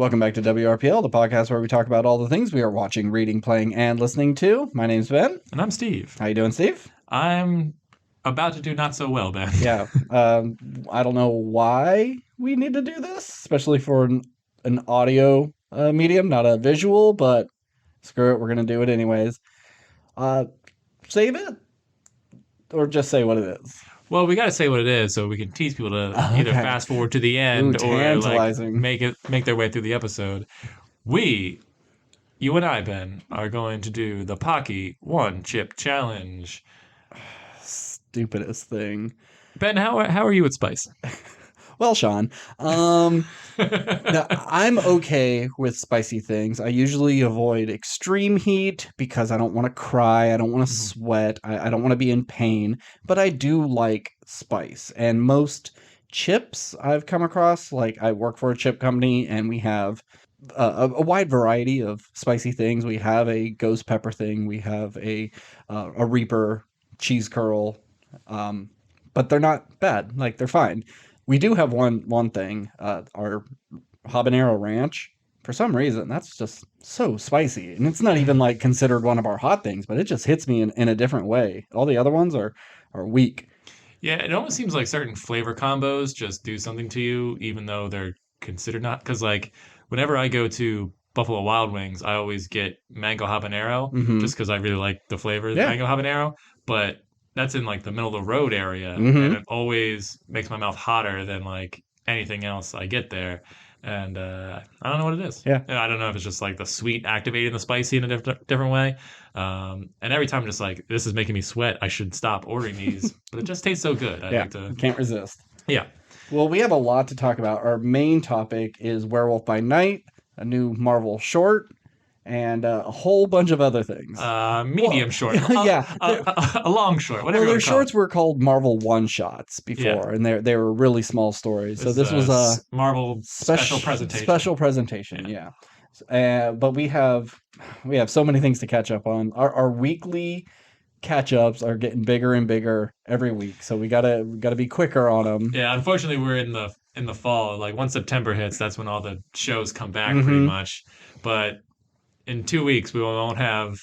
Welcome back to WRPL, the podcast where we talk about all the things we are watching, reading, playing, and listening to. My name's Ben. And I'm Steve. How you doing, Steve? I'm about to do not so well, Ben. Yeah. I don't know why we need to do this, especially for an audio medium, not a visual, but screw it, we're going to do it anyways. Save it? Or just say what it is? Well, we got to say what it is so we can tease people to either Okay. fast forward to the end or like tantalizing. make their way through the episode. You and I, Ben, are going to do the Paqui One Chip Challenge. Stupidest thing. Ben, how are you with spice? Well, Sean, now, I'm okay with spicy things. I usually avoid extreme heat because I don't want to cry. I don't want to sweat. I don't want to be in pain. But I do like spice. And most chips I've come across, like I work for a chip company and we have a wide variety of spicy things. We have a ghost pepper thing. We have a Reaper cheese curl. But they're not bad. Like, they're fine. We do have one thing, our habanero ranch. For some reason, that's just so spicy. And it's not even like considered one of our hot things, but it just hits me in a different way. All the other ones are weak. Yeah, it almost seems like certain flavor combos just do something to you, even though they're considered not. Because, like, whenever I go to Buffalo Wild Wings, I always get mango habanero just because I really like the flavor of mango habanero. But that's in like the middle of the road area, and it always makes my mouth hotter than like anything else I get there. And I don't know what it is. Yeah. I don't know if it's just like the sweet activating the spicy in a different way. And every time I'm just like, this is making me sweat. I should stop ordering these, but it just tastes so good. I like to... Can't resist. Yeah. Well, we have a lot to talk about. Our main topic is Werewolf by Night, a new Marvel short, and a whole bunch of other things. Medium short. A long short. Whatever. Well, their shorts were called Marvel one-shots before, and they were really small stories. So this was a Marvel special presentation. Special presentation, yeah. But we have so many things to catch up on. Our weekly catch-ups are getting bigger and bigger every week, so we gotta be quicker on them. Yeah, unfortunately, we're in the fall. Like once September hits, that's when all the shows come back pretty much. But in 2 weeks, we won't have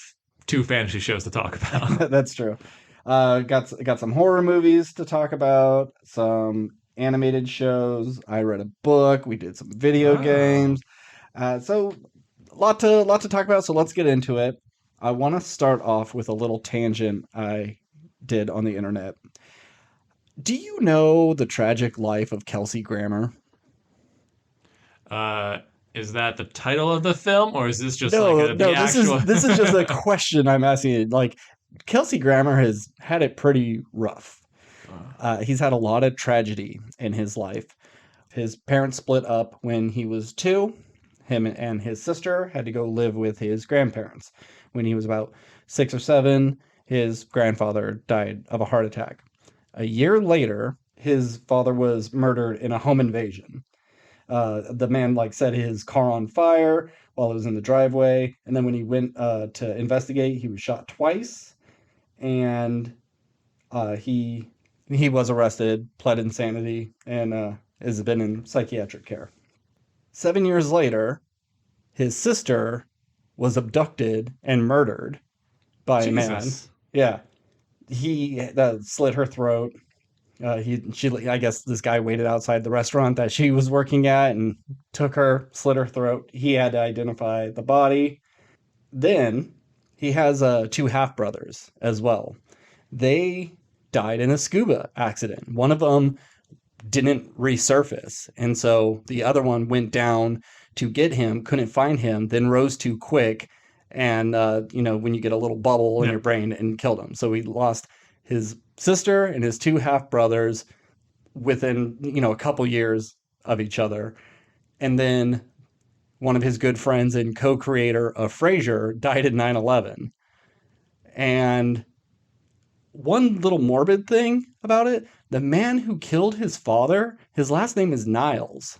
2 fantasy shows to talk about. That's true. Got some horror movies to talk about, some animated shows. I read a book. We did some video games. So a lot to talk about. So let's get into it. I want to start off with a little tangent I did on the internet. Do you know the tragic life of Kelsey Grammer? Is that the title of the film, or is this just this is just a question I'm asking. Like, Kelsey Grammer has had it pretty rough. He's had a lot of tragedy in his life. His parents split up when he was 2. Him and his sister had to go live with his grandparents. When he was about 6 or 7, his grandfather died of a heart attack. A year later, his father was murdered in a home invasion. The man set his car on fire while it was in the driveway, and then when he went to investigate, he was shot twice, and he was arrested, pled insanity, and has been in psychiatric care. 7 years later, his sister was abducted and murdered by a man. Yeah, he slit her throat. I guess this guy waited outside the restaurant that she was working at and took her, slit her throat. He had to identify the body. Then he has 2 half-brothers as well. They died in a scuba accident. One of them didn't resurface, and so the other one went down to get him, couldn't find him, then rose too quick, and when you get a little bubble in your brain, and killed him. So he lost his sister and his 2 half-brothers within, a couple years of each other. And then one of his good friends and co-creator of Frasier died at 9/11. And one little morbid thing about it, the man who killed his father, his last name is Niles.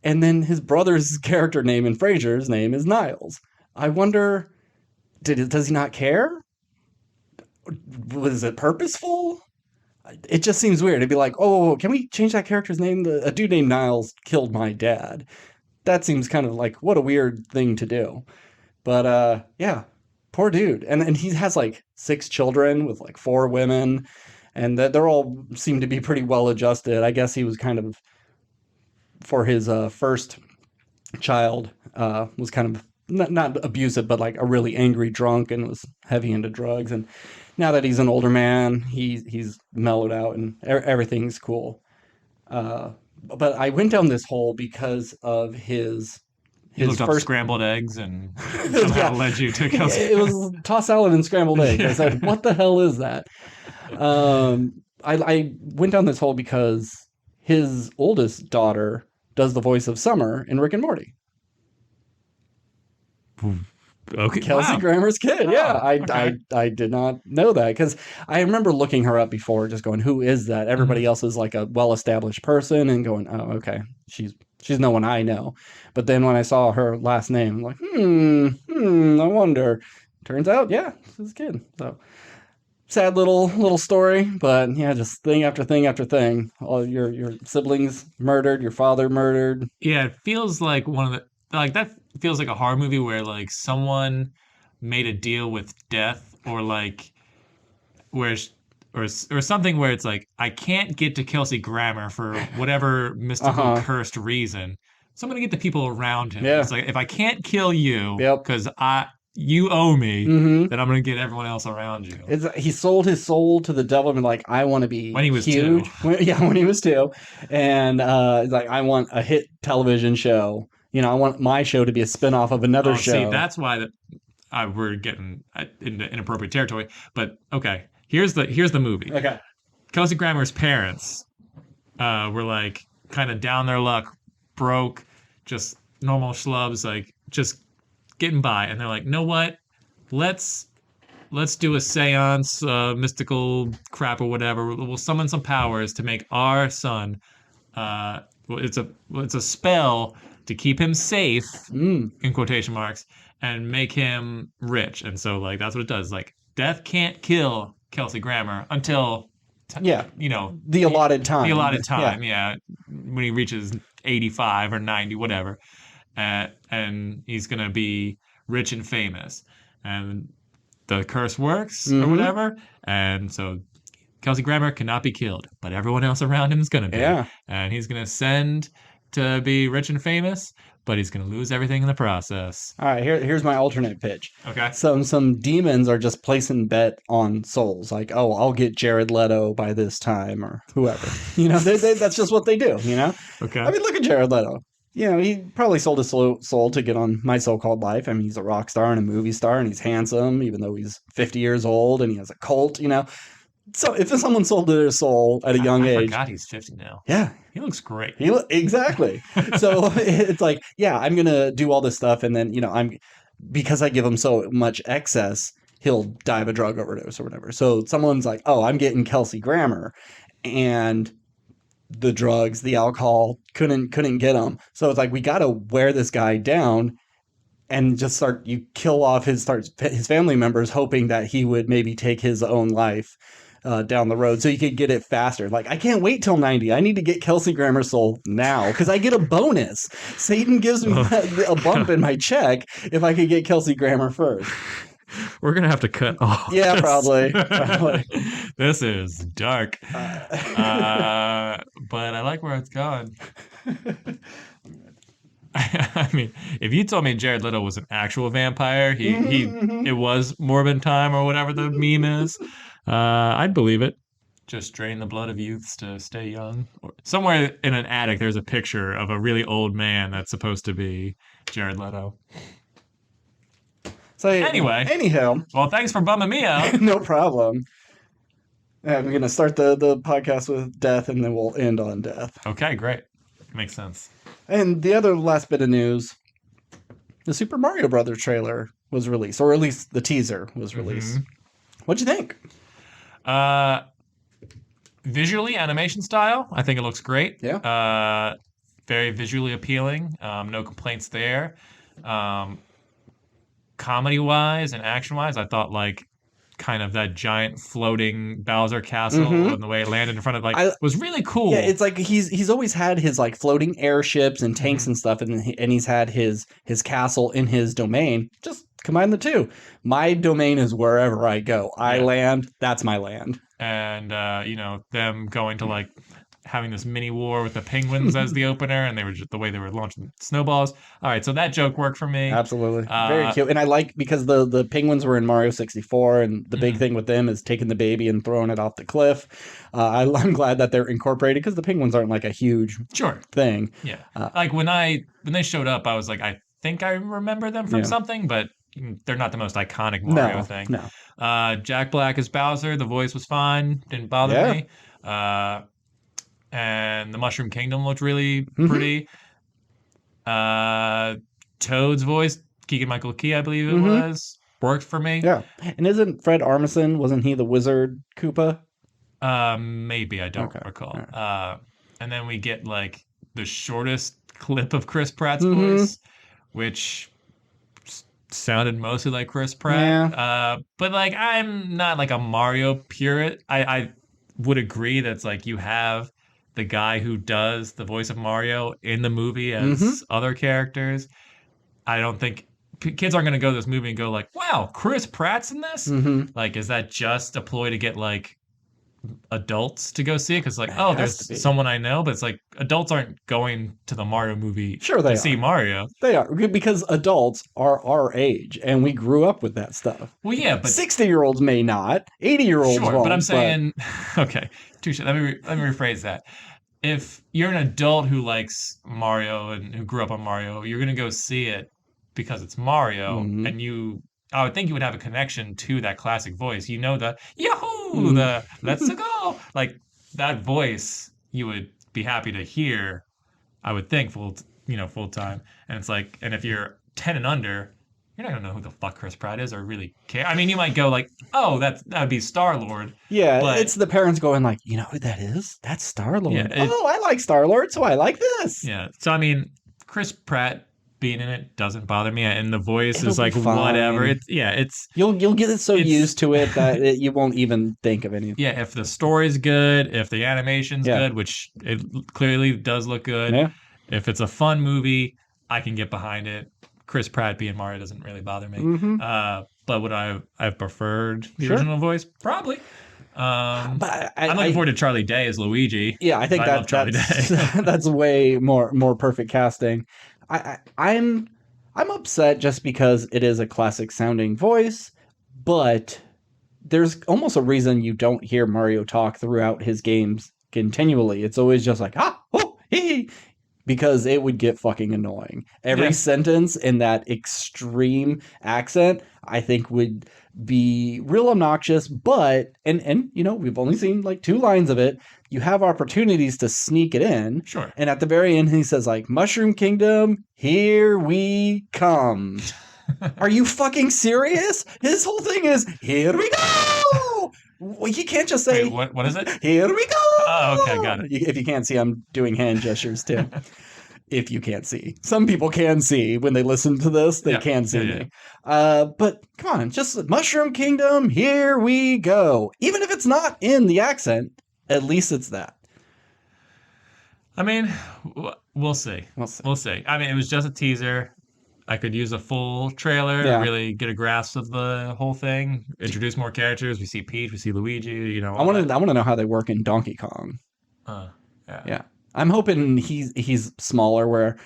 And then his brother's character name in Frasier's name is Niles. I wonder, does he not care? Was it purposeful? It just seems weird. It'd be like, oh, can we change that character's name? A dude named Niles killed my dad. that seems kind of like what a weird thing to do. But yeah, poor dude. And he has like 6 children with like 4 women, and that they're all seem to be pretty well adjusted. I guess he was kind of for his first child was kind of not abusive, but like a really angry drunk and was heavy into drugs. And now that he's an older man, he's mellowed out and everything's cool. But I went down this hole because of You his looked up first. scrambled eggs and somehow Yeah, led you to Kelsey. it was tossed salad and scrambled eggs. I said, "What the hell is that?" I went down this hole because his oldest daughter does the voice of Summer in Rick and Morty. Okay. Kelsey Wow. Grammer's kid. Yeah, Okay. I did not know that because I remember looking her up before, just going, "Who is that?" Everybody else is like a well-established person, and going, "Oh, okay, she's no one I know." But then when I saw her last name, I'm like, I wonder. Turns out, yeah, it's his kid. So sad little story, but yeah, just thing after thing after thing. All your siblings murdered, your father murdered. Yeah, it feels like one of the like that feels like a horror movie where like someone made a deal with death or like where or something where it's like I can't get to Kelsey Grammer for whatever mystical Uh-huh. cursed reason. So I'm gonna get the people around him. Yeah. It's like if I can't kill you Yep. because I you owe me, Mm-hmm. then I'm gonna get everyone else around you. He sold his soul to the devil and like, I want to be When he was huge. 2. When he was 2. And he's like, I want a hit television show. I want my show to be a spinoff of another Oh, see, show. that's why we're getting into inappropriate territory. But okay, here's the movie. Okay. Kelsey Grammer's parents were like kind of down their luck, broke, just normal schlubs, like just getting by, and they're like, know what? Let's do a seance, mystical crap or whatever. We'll summon some powers to make our son. It's a spell to keep him safe Mm. in quotation marks and make him rich. And so like that's what it does. Like death can't kill Kelsey Grammer until Yeah. The the allotted time. time. Yeah, when he reaches 85 or 90, whatever, and he's gonna be rich and famous, and the curse works or Mm-hmm. whatever, and so Kelsey Grammer cannot be killed, but everyone else around him is gonna be, Yeah. and he's gonna ascend to be rich and famous, but he's gonna lose everything in the process. All right. Here's my alternate pitch. Okay. Some demons are just placing bet on souls. Like, oh, I'll get Jared Leto by this time or whoever. That's just what they do. Okay. I mean, look at Jared Leto. He probably sold his soul to get on My So-Called Life. I mean, he's a rock star and a movie star, and he's handsome, even though he's 50 years old, and he has a cult. So if someone sold their soul at a young I age, forgot he's 50 now. yeah, He looks great. exactly. So it's like, yeah, I'm gonna do all this stuff, and then because I give him so much excess, he'll die of a drug overdose or whatever. So someone's like, oh, I'm getting Kelsey Grammer, and the drugs, the alcohol couldn't get him. So it's like we got to wear this guy down and just you kill off his family members, hoping that he would maybe take his own life down the road so you could get it faster. Like, I can't wait till 90. I need to get Kelsey Grammer's soul now because I get a bonus. Satan gives me a bump in my check if I could get Kelsey Grammer first. We're gonna have to cut off. Yeah, probably. This is dark, but I like where it's gone. I mean, if you told me Jared Leto was an actual vampire, it was Morbid Time or whatever the meme is, I'd believe it. Just drain the blood of youths to stay young. Somewhere in an attic, there's a picture of a really old man that's supposed to be Jared Leto. So anyway, anyhow, well, thanks for bumming me out. No problem. I'm gonna start the podcast with death, and then we'll end on death. Okay, great. Makes sense. And the other last bit of news, the Super Mario Brothers trailer was released, or at least the teaser was released. What'd you think? Visually, animation style, I think it looks great. Yeah. Very visually appealing. No complaints there. Comedy-wise and action-wise, I thought like kind of that giant floating Bowser castle and the way it landed in front of was really cool. Yeah, it's like he's always had his like floating airships and tanks and stuff, and he's had his castle in his domain. Just combine the two. My domain is wherever I go. I land. That's my land. And them going to like having this mini war with the penguins as the opener, and they were just the way they were launching snowballs. All right, so that joke worked for me. Absolutely, very cute, and I like because the penguins were in Mario 64, and the big thing with them is taking the baby and throwing it off the cliff. I'm glad that they're incorporated because the penguins aren't like a huge thing. Yeah, like when they showed up, I was like, I think I remember them from something, but they're not the most iconic Mario thing. No. Jack Black as Bowser, the voice was fine, didn't bother me. And the Mushroom Kingdom looked really pretty. Toad's voice, Keegan-Michael Key, I believe it was, worked for me. Yeah, and isn't Fred Armisen, wasn't he the Wizard Koopa? Maybe, I don't recall. And then we get like the shortest clip of Chris Pratt's voice, which sounded mostly like Chris Pratt. Yeah. But like I'm not like a Mario purist. I would agree that's like you have the guy who does the voice of Mario in the movie as other characters. I don't think kids aren't going to go to this movie and go like, wow, Chris Pratt's in this? Like, is that just a ploy to get like adults to go see it? Because like, oh, there's someone I know, but it's like adults aren't going to the Mario movie to see Mario. They are, because adults are our age and we grew up with that stuff. Well, yeah, but 60-year-olds may not, 80-year-olds won't. But I'm saying, okay, touche. Let me rephrase that. If you're an adult who likes Mario and who grew up on Mario, you're gonna go see it because it's Mario, and I would think you would have a connection to that classic voice. You know the Yahoo, the Let's Go, like that voice. You would be happy to hear. I would think full time. And it's like, and if you're 10 and under, you're not gonna know who the fuck Chris Pratt is or really care. I mean, you might go like, oh, that would be Star-Lord. Yeah, but it's the parents going like, you know who that is? That's Star-Lord. Yeah, I like Star-Lord, so I like this. Yeah. So I mean, Chris Pratt being in it doesn't bother me, and the voice is like whatever. It's you'll get so used to it that you won't even think of anything. Yeah, if the story's good, if the animation's good, which it clearly does look good. If it's a fun movie, I can get behind it. Chris Pratt being Mario doesn't really bother me. But would I've preferred the original voice? Probably. But I'm looking forward to Charlie Day as Luigi. Yeah, I think that's way more perfect casting. I'm upset just because it is a classic sounding voice, but there's almost a reason you don't hear Mario talk throughout his games continually. It's always just like, hee, because it would get fucking annoying. Every sentence in that extreme accent, I think, would be real obnoxious, but and we've only seen like 2 lines of it. You have opportunities to sneak it in. Sure. And at the very end he says like, Mushroom Kingdom, here we come. Are you fucking serious? His whole thing is, here we go. Well, you can't just say, wait, what is it? Here we go. Oh, okay, got it. If you can't see, I'm doing hand gestures too. If you can't see. Some people can see when they listen to this. They can see me. But come on, just Mushroom Kingdom, here we go. Even if it's not in the accent, at least it's that. I mean, we'll see. We'll see. I mean, it was just a teaser. I could use a full trailer to really get a grasp of the whole thing. Introduce more characters. We see Peach. We see Luigi. I want to know how they work in Donkey Kong. Yeah. I'm hoping he's smaller, where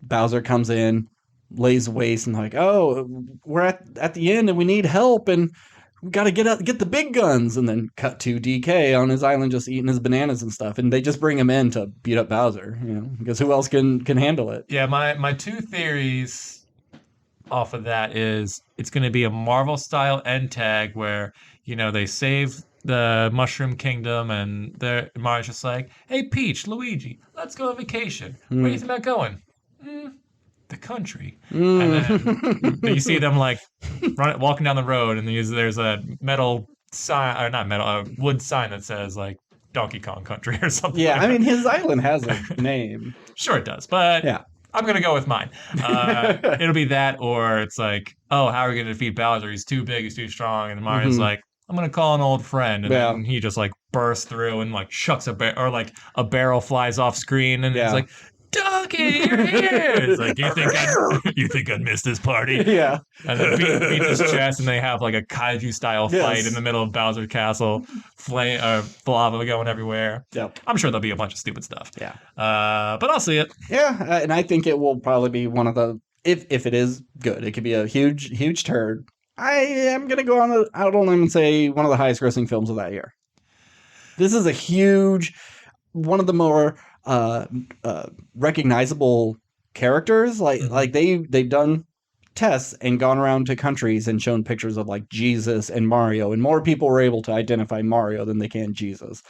Bowser comes in, lays waste, and like, oh, we're at the end and we need help and we got to get the big guns, and then cut to DK on his island just eating his bananas and stuff, and they just bring him in to beat up Bowser, because who else can handle it? Yeah, my 2 theories off of that is it's going to be a Marvel style end tag where they save the Mushroom Kingdom and Mario's just like, hey Peach, Luigi, let's go on vacation. Where do you think about going? The country. And then you see them like walking down the road, and there's a metal sign, or not metal, a wood sign that says like Donkey Kong Country or something. Yeah, like I mean his island has a name. Sure it does, but I'm going to go with mine. It'll be that, or it's like, oh, how are we going to defeat Bowser? He's too big, he's too strong. And Mario's like, I'm going to call an old friend. And then he just like bursts through and like shucks or like a barrel flies off screen. And it's like, Donkey, you're here. It's like, you think I'd miss this party? Yeah. And then beats his chest, and they have like a kaiju style fight in the middle of Bowser Castle, lava going everywhere. Yep. I'm sure there'll be a bunch of stupid stuff. Yeah. But I'll see it. Yeah, and I think it will probably be one of the, if it is good, it could be a huge turd. I am gonna go out on them and say one of the highest grossing films of that year. This is a huge, one of the more recognizable characters. Like they've done tests and gone around to countries and shown pictures of like Jesus and Mario, and more people were able to identify Mario than they can Jesus.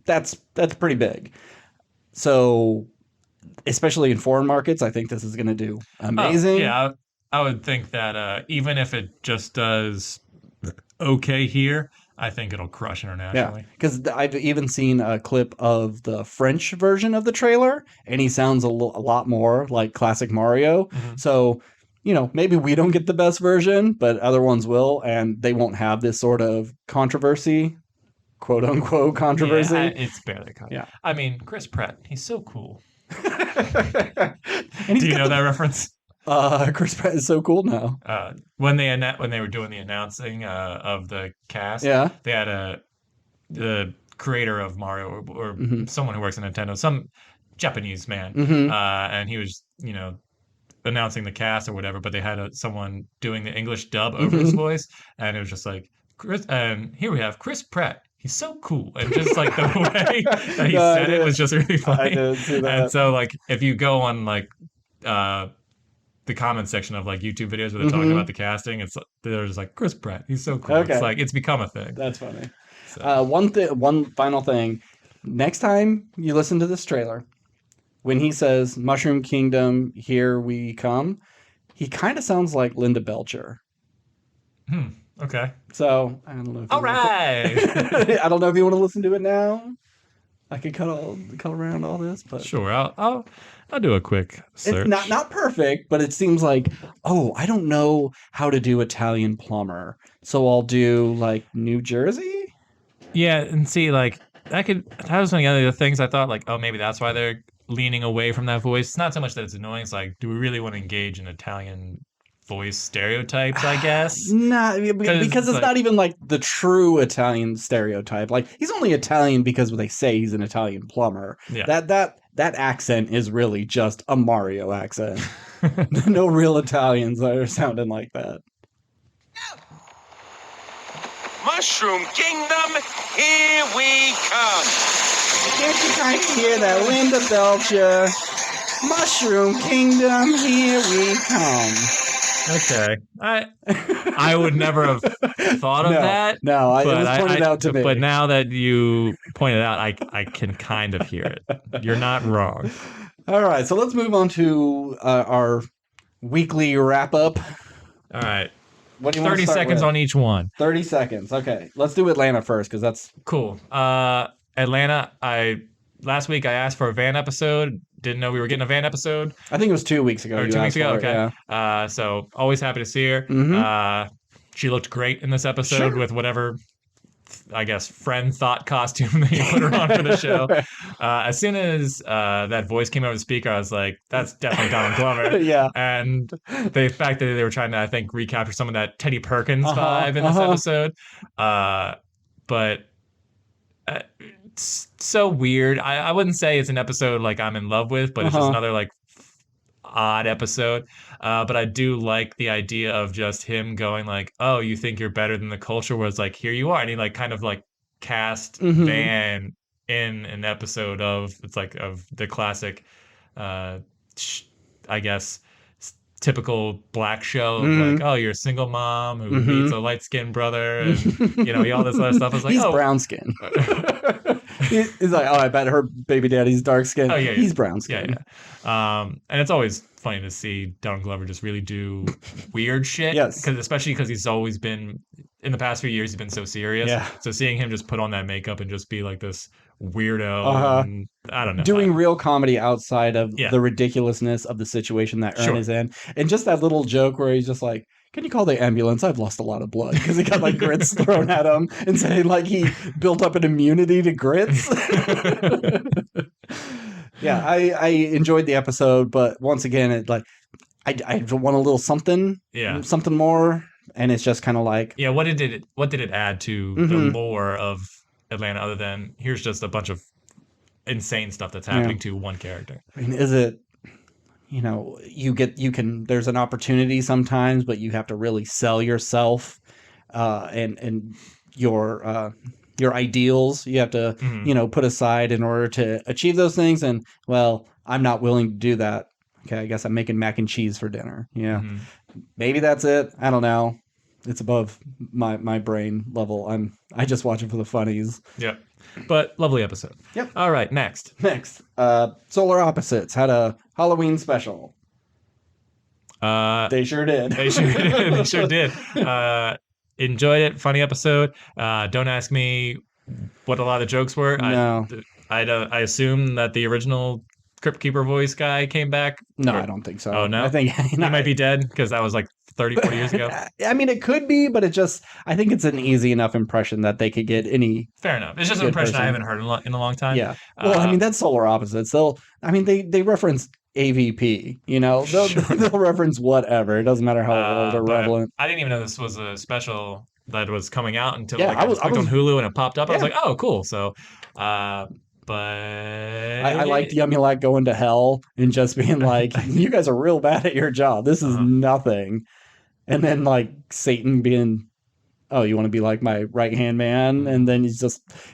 That's pretty big. So, especially in foreign markets, I think this is going to do amazing. Yeah, I would think that even if it just does okay here, I think it'll crush internationally. Yeah, because I've even seen a clip of the French version of the trailer, and he sounds a lot more like classic Mario. Mm-hmm. So, maybe we don't get the best version, but other ones will, and they won't have this sort of controversy, quote unquote controversy. Yeah, it's barely controversy. Yeah. I mean, Chris Pratt, he's so cool. Do you know that reference? Chris Pratt is so cool now. When they were doing the announcing of the cast, they had the creator of Mario or someone who works at Nintendo, some Japanese man, and he was announcing the cast or whatever, but they had someone doing the English dub over his voice, and it was just like, Chris, and here we have Chris Pratt. He's so cool, and just like the way that he said it was just really funny. I did see that. And so, like, if you go on like the comment section of like YouTube videos where they're talking about the casting, they're just like, Chris Pratt, he's so cool. Okay. It's like, it's become a thing. That's funny. So. One final thing. Next time you listen to this trailer, when he says Mushroom Kingdom, here we come, he kind of sounds like Linda Belcher. Okay. So I don't know. All right. I don't know if you want to listen to it now. I could cut around all this, but sure. I'll do a quick search. It's not perfect, but it seems like, I don't know how to do Italian plumber, so I'll do like New Jersey. Yeah, and see, like that was one of the other things I thought, like, maybe that's why they're leaning away from that voice. It's not so much that it's annoying. It's like, do we really want to engage in Italian voice stereotypes, I guess? Nah, because it's like, not even like the true Italian stereotype. Like, he's only Italian because they say he's an Italian plumber. Yeah. That accent is really just a Mario accent. No real Italians that are sounding like that. Mushroom Kingdom, here we come. Can't you kind of hear that, Linda Belcher? Mushroom Kingdom, here we come. Okay, I would never have thought of that. No, it was pointed out to me. But now that you pointed out, I can kind of hear it. You're not wrong. All right, so let's move on to our weekly wrap up. All right. What do you want 30 seconds on each one. 30 seconds. Okay, let's do Atlanta first because that's cool. Atlanta. Last week I asked for a van episode. Didn't know we were getting a van episode. I think it was 2 weeks ago. Or 2 weeks ago, okay. Yeah. So always happy to see her. Mm-hmm. She looked great in this episode with whatever, I guess, friend thought costume that you put her on for the show. As soon as that voice came over the speaker, I was like, that's definitely Donald Glover. Yeah. And the fact that they were trying to, I think, recapture some of that Teddy Perkins vibe in this episode. But it's so weird. I wouldn't say it's an episode like I'm in love with, but it's just another like odd episode. But I do like the idea of just him going like, oh, you think you're better than the culture, where it's like, here you are. And he like kind of like cast Van in an episode of the classic, I guess, typical black show of like, oh, you're a single mom who meets a light-skinned brother, and all this other stuff. I was like, he's brown skin. He's like, I bet her baby daddy's dark skin. Oh yeah, he's brown skin. Yeah. And it's always funny to see Donald Glover just really do weird shit. Yes, especially because he's always been, in the past few years, he's been so serious. Yeah. So seeing him just put on that makeup and just be like this weirdo. And I don't know. Doing real comedy outside of Yeah. the ridiculousness of the situation that Ern Sure. is in. And just that little joke where he's just like, can you call the ambulance? I've lost a lot of blood. Because he got like grits thrown at him and saying like he built up an immunity to grits. Yeah, I enjoyed the episode, but once again, it like I want a little something more. And it's just kind of like, yeah, what did it add to the lore of Atlanta other than here's just a bunch of insane stuff that's happening to one character? I mean, is it, there's an opportunity sometimes, but you have to really sell yourself and your ideals. You have to, put aside in order to achieve those things. And well, I'm not willing to do that. Okay, I guess I'm making mac and cheese for dinner. Yeah. Maybe that's it. I don't know. It's above my brain level. I just watch it for the funnies. Yep. But lovely episode. Yep. All right, next. Solar Opposites had a Halloween special. They sure did. They sure did. Enjoyed it. Funny episode. Don't ask me what a lot of the jokes were. No. I assume that the original Crypt Keeper voice guy came back. No, I don't think so. Oh, no? I think he might be dead because that was like 30, 40 years ago. I mean, it could be, but I think it's an easy enough impression that they could get any. Fair enough. It's just an impression I haven't heard in a long time. Yeah. Well, I mean, that's Solar Opposites. They reference AVP, they'll reference whatever. It doesn't matter how old or relevant. I didn't even know this was a special that was coming out until I clicked on Hulu and it popped up. I was like, oh, cool. So, but I liked Yumulak going to hell and just being like, you guys are real bad at your job. This is nothing. And then like Satan being, oh, you want to be like my right-hand man? And then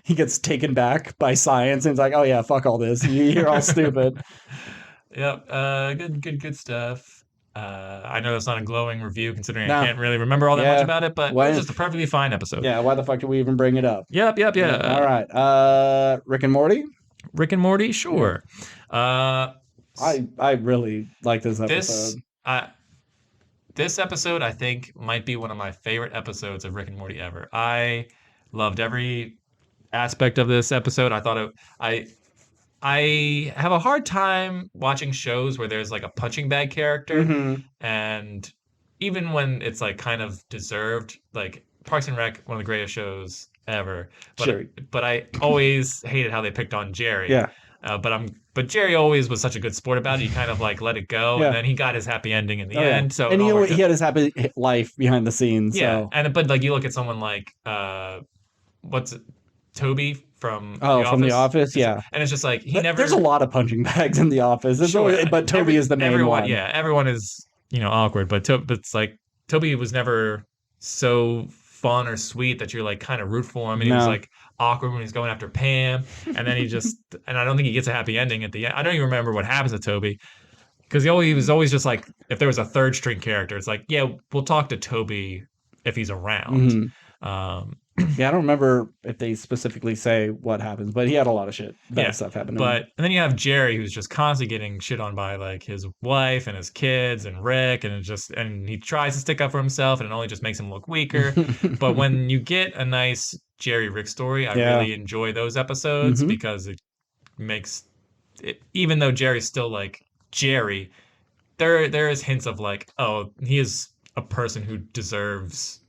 he gets taken back by science and he's like, oh yeah, fuck all this. You're all stupid. Yep. Good stuff. I know that's not a glowing review considering I can't really remember all that much about it, but it was just a perfectly fine episode. Yeah, why the fuck did we even bring it up? Yep. All right. Rick and Morty? Rick and Morty? Sure. I really like this episode. This episode, I think, might be one of my favorite episodes of Rick and Morty ever. I loved every aspect of this episode. I thought I have a hard time watching shows where there's like a punching bag character, and even when it's like kind of deserved, like Parks and Rec, one of the greatest shows ever. But I always hated how they picked on Jerry. Yeah. But Jerry always was such a good sport about it. He kind of like let it go, and then he got his happy ending in the end. So and he had his happy life behind the scenes. Yeah, so. but like you look at someone like Toby from The Office, yeah. And it's just like There's a lot of punching bags in The Office. But Toby is the main one. Yeah, everyone is awkward, but it's like Toby was never so fun or sweet that you're like kind of root for him, and he was like awkward when he's going after Pam, and then and I don't think he gets a happy ending at the end. I don't even remember what happens to Toby because he was always just like, if there was a third string character, it's like, yeah, we'll talk to Toby if he's around. Yeah, I don't remember if they specifically say what happens, but he had a lot of bad stuff happen to him. And then you have Jerry, who's just constantly getting shit on by like his wife and his kids and Rick, and he tries to stick up for himself, and it only just makes him look weaker. But when you get a nice Jerry Rick story, I really enjoy those episodes because it makes it, even though Jerry's still like Jerry, there is hints of like, oh, he is a person who deserves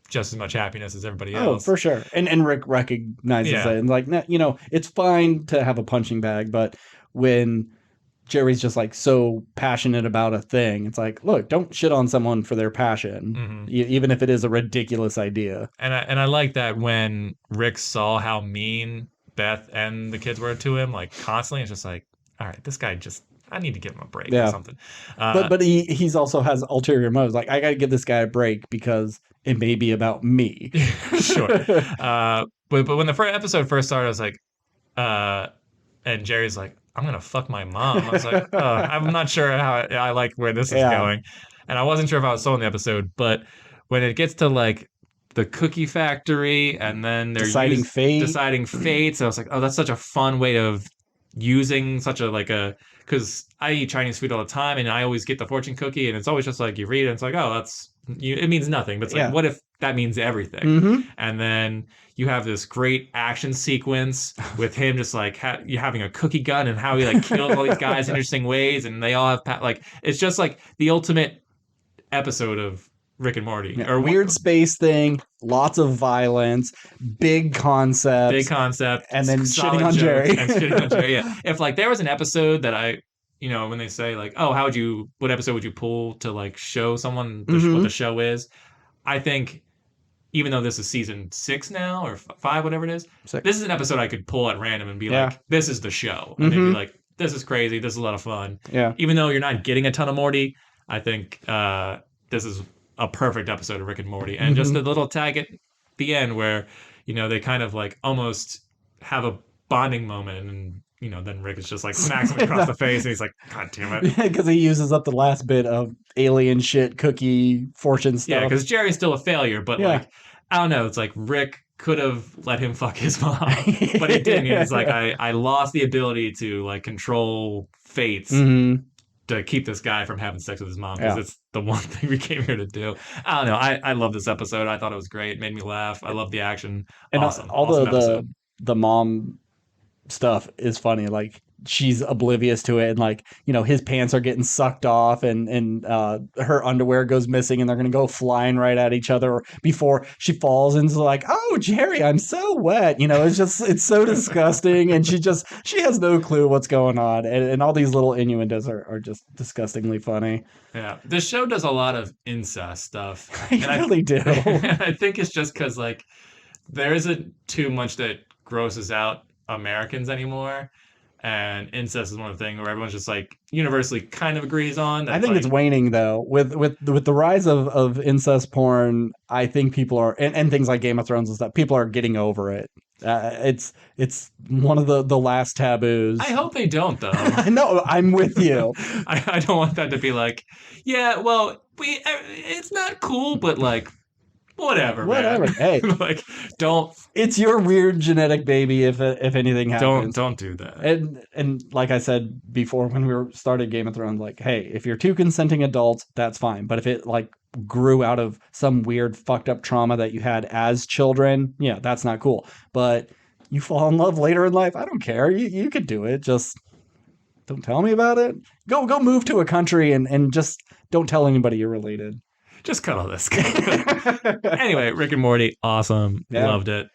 just as much happiness as everybody else. Oh, for sure. And Rick recognizes that. And like, it's fine to have a punching bag, but when Jerry's just like so passionate about a thing, it's like, look, don't shit on someone for their passion, even if it is a ridiculous idea. And I like that when Rick saw how mean Beth and the kids were to him, like constantly, it's just like, all right, this guy I need to give him a break or something. But he's also has ulterior motives. Like, I got to give this guy a break because it may be about me. Sure. But when the first episode first started, I was like, and Jerry's like, I'm going to fuck my mom. I was like, I'm not sure how I like where this is going. And I wasn't sure if I was sold in the episode, but when it gets to like the cookie factory and then they're deciding fates, I was like, oh, that's such a fun way of using such a because I eat Chinese food all the time and I always get the fortune cookie and it's always just like you read it and it's like, oh, that's it means nothing, but it's like, what if that means everything? Mm-hmm. And then you have this great action sequence with him just like you having a cookie gun and how he like kills all these guys in interesting ways, and they all have like it's just like the ultimate episode of Rick and Morty. Yeah, or weird space thing, lots of violence, big concepts, and then shitting on Jerry. And shitting on Jerry. Yeah. If like there was an episode that when they say like, oh, what episode would you pull to like show someone what the show is? I think even though this is season 6 now or 5, whatever it is, 6. This is an episode I could pull at random and be like, this is the show. And they'd be like, this is crazy. This is a lot of fun. Yeah. Even though you're not getting a ton of Morty, I think this is a perfect episode of Rick and Morty. And just a little tag at the end where, they kind of like almost have a bonding moment, and then Rick is just like smacks him across the face, and he's like, God damn it. Because he uses up the last bit of alien shit, cookie, fortune stuff. Yeah, because Jerry's still a failure, but like, I don't know, it's like Rick could have let him fuck his mom, but he didn't. He's like, I lost the ability to like control fates to keep this guy from having sex with his mom, because it's the one thing we came here to do. I don't know. I love this episode. I thought it was great. It made me laugh. I love the action. And awesome. All awesome the mom stuff is funny. Like, she's oblivious to it, and like, his pants are getting sucked off, and her underwear goes missing, and they're gonna go flying right at each other before she falls into like, oh, Jerry, I'm so wet. It's so disgusting, and she has no clue what's going on, and all these little innuendos are just disgustingly funny. Yeah, this show does a lot of incest stuff. I really do. I think it's just because like there isn't too much that grosses out Americans anymore, and incest is one of the things where everyone's just like universally kind of agrees on. I think it's waning though with the rise of incest porn. I think people are, and things like Game of Thrones and stuff, people are getting over it. It's one of the last taboos. I hope they don't though. No, I'm with you. I don't want that to be like, yeah, well, it's not cool, but like, whatever. Man. Hey, like, don't. It's your weird genetic baby. If anything happens, don't do that. And like I said before, when we started Game of Thrones, like, hey, if you're 2 consenting adults, that's fine. But if it like grew out of some weird fucked up trauma that you had as children, yeah, that's not cool. But you fall in love later in life, I don't care. You could do it. Just don't tell me about it. Go move to a country and just don't tell anybody you're related. Just cut all this. Anyway, Rick and Morty, awesome. Yeah. Loved it.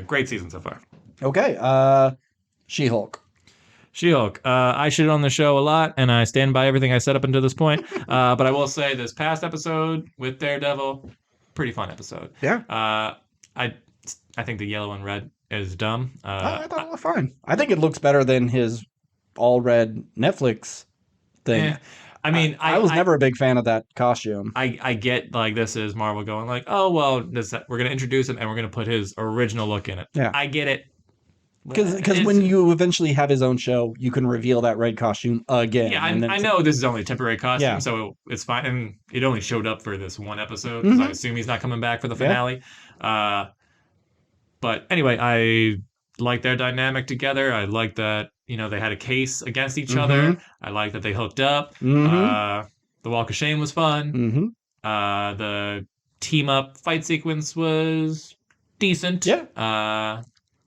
Great season so far. Okay. She-Hulk. I shit on the show a lot, and I stand by everything I said up until this point. But I will say this past episode with Daredevil, pretty fun episode. Yeah. I think the yellow and red is dumb. I thought it was fine. I think it looks better than his all red Netflix thing. Yeah. I mean, I was never a big fan of that costume. I get like this is Marvel going like, oh well, we're gonna introduce him and we're gonna put his original look in it. Yeah, I get it. Because when you eventually have his own show, you can reveal that red costume again. Yeah, I know this is only a temporary costume, so it's fine. And it only showed up for this one episode, because I assume he's not coming back for the finale. Yeah. But anyway, I like their dynamic together. I like that, they had a case against each other. I like that they hooked up. The Walk of Shame was fun. The team up fight sequence was decent. Yeah.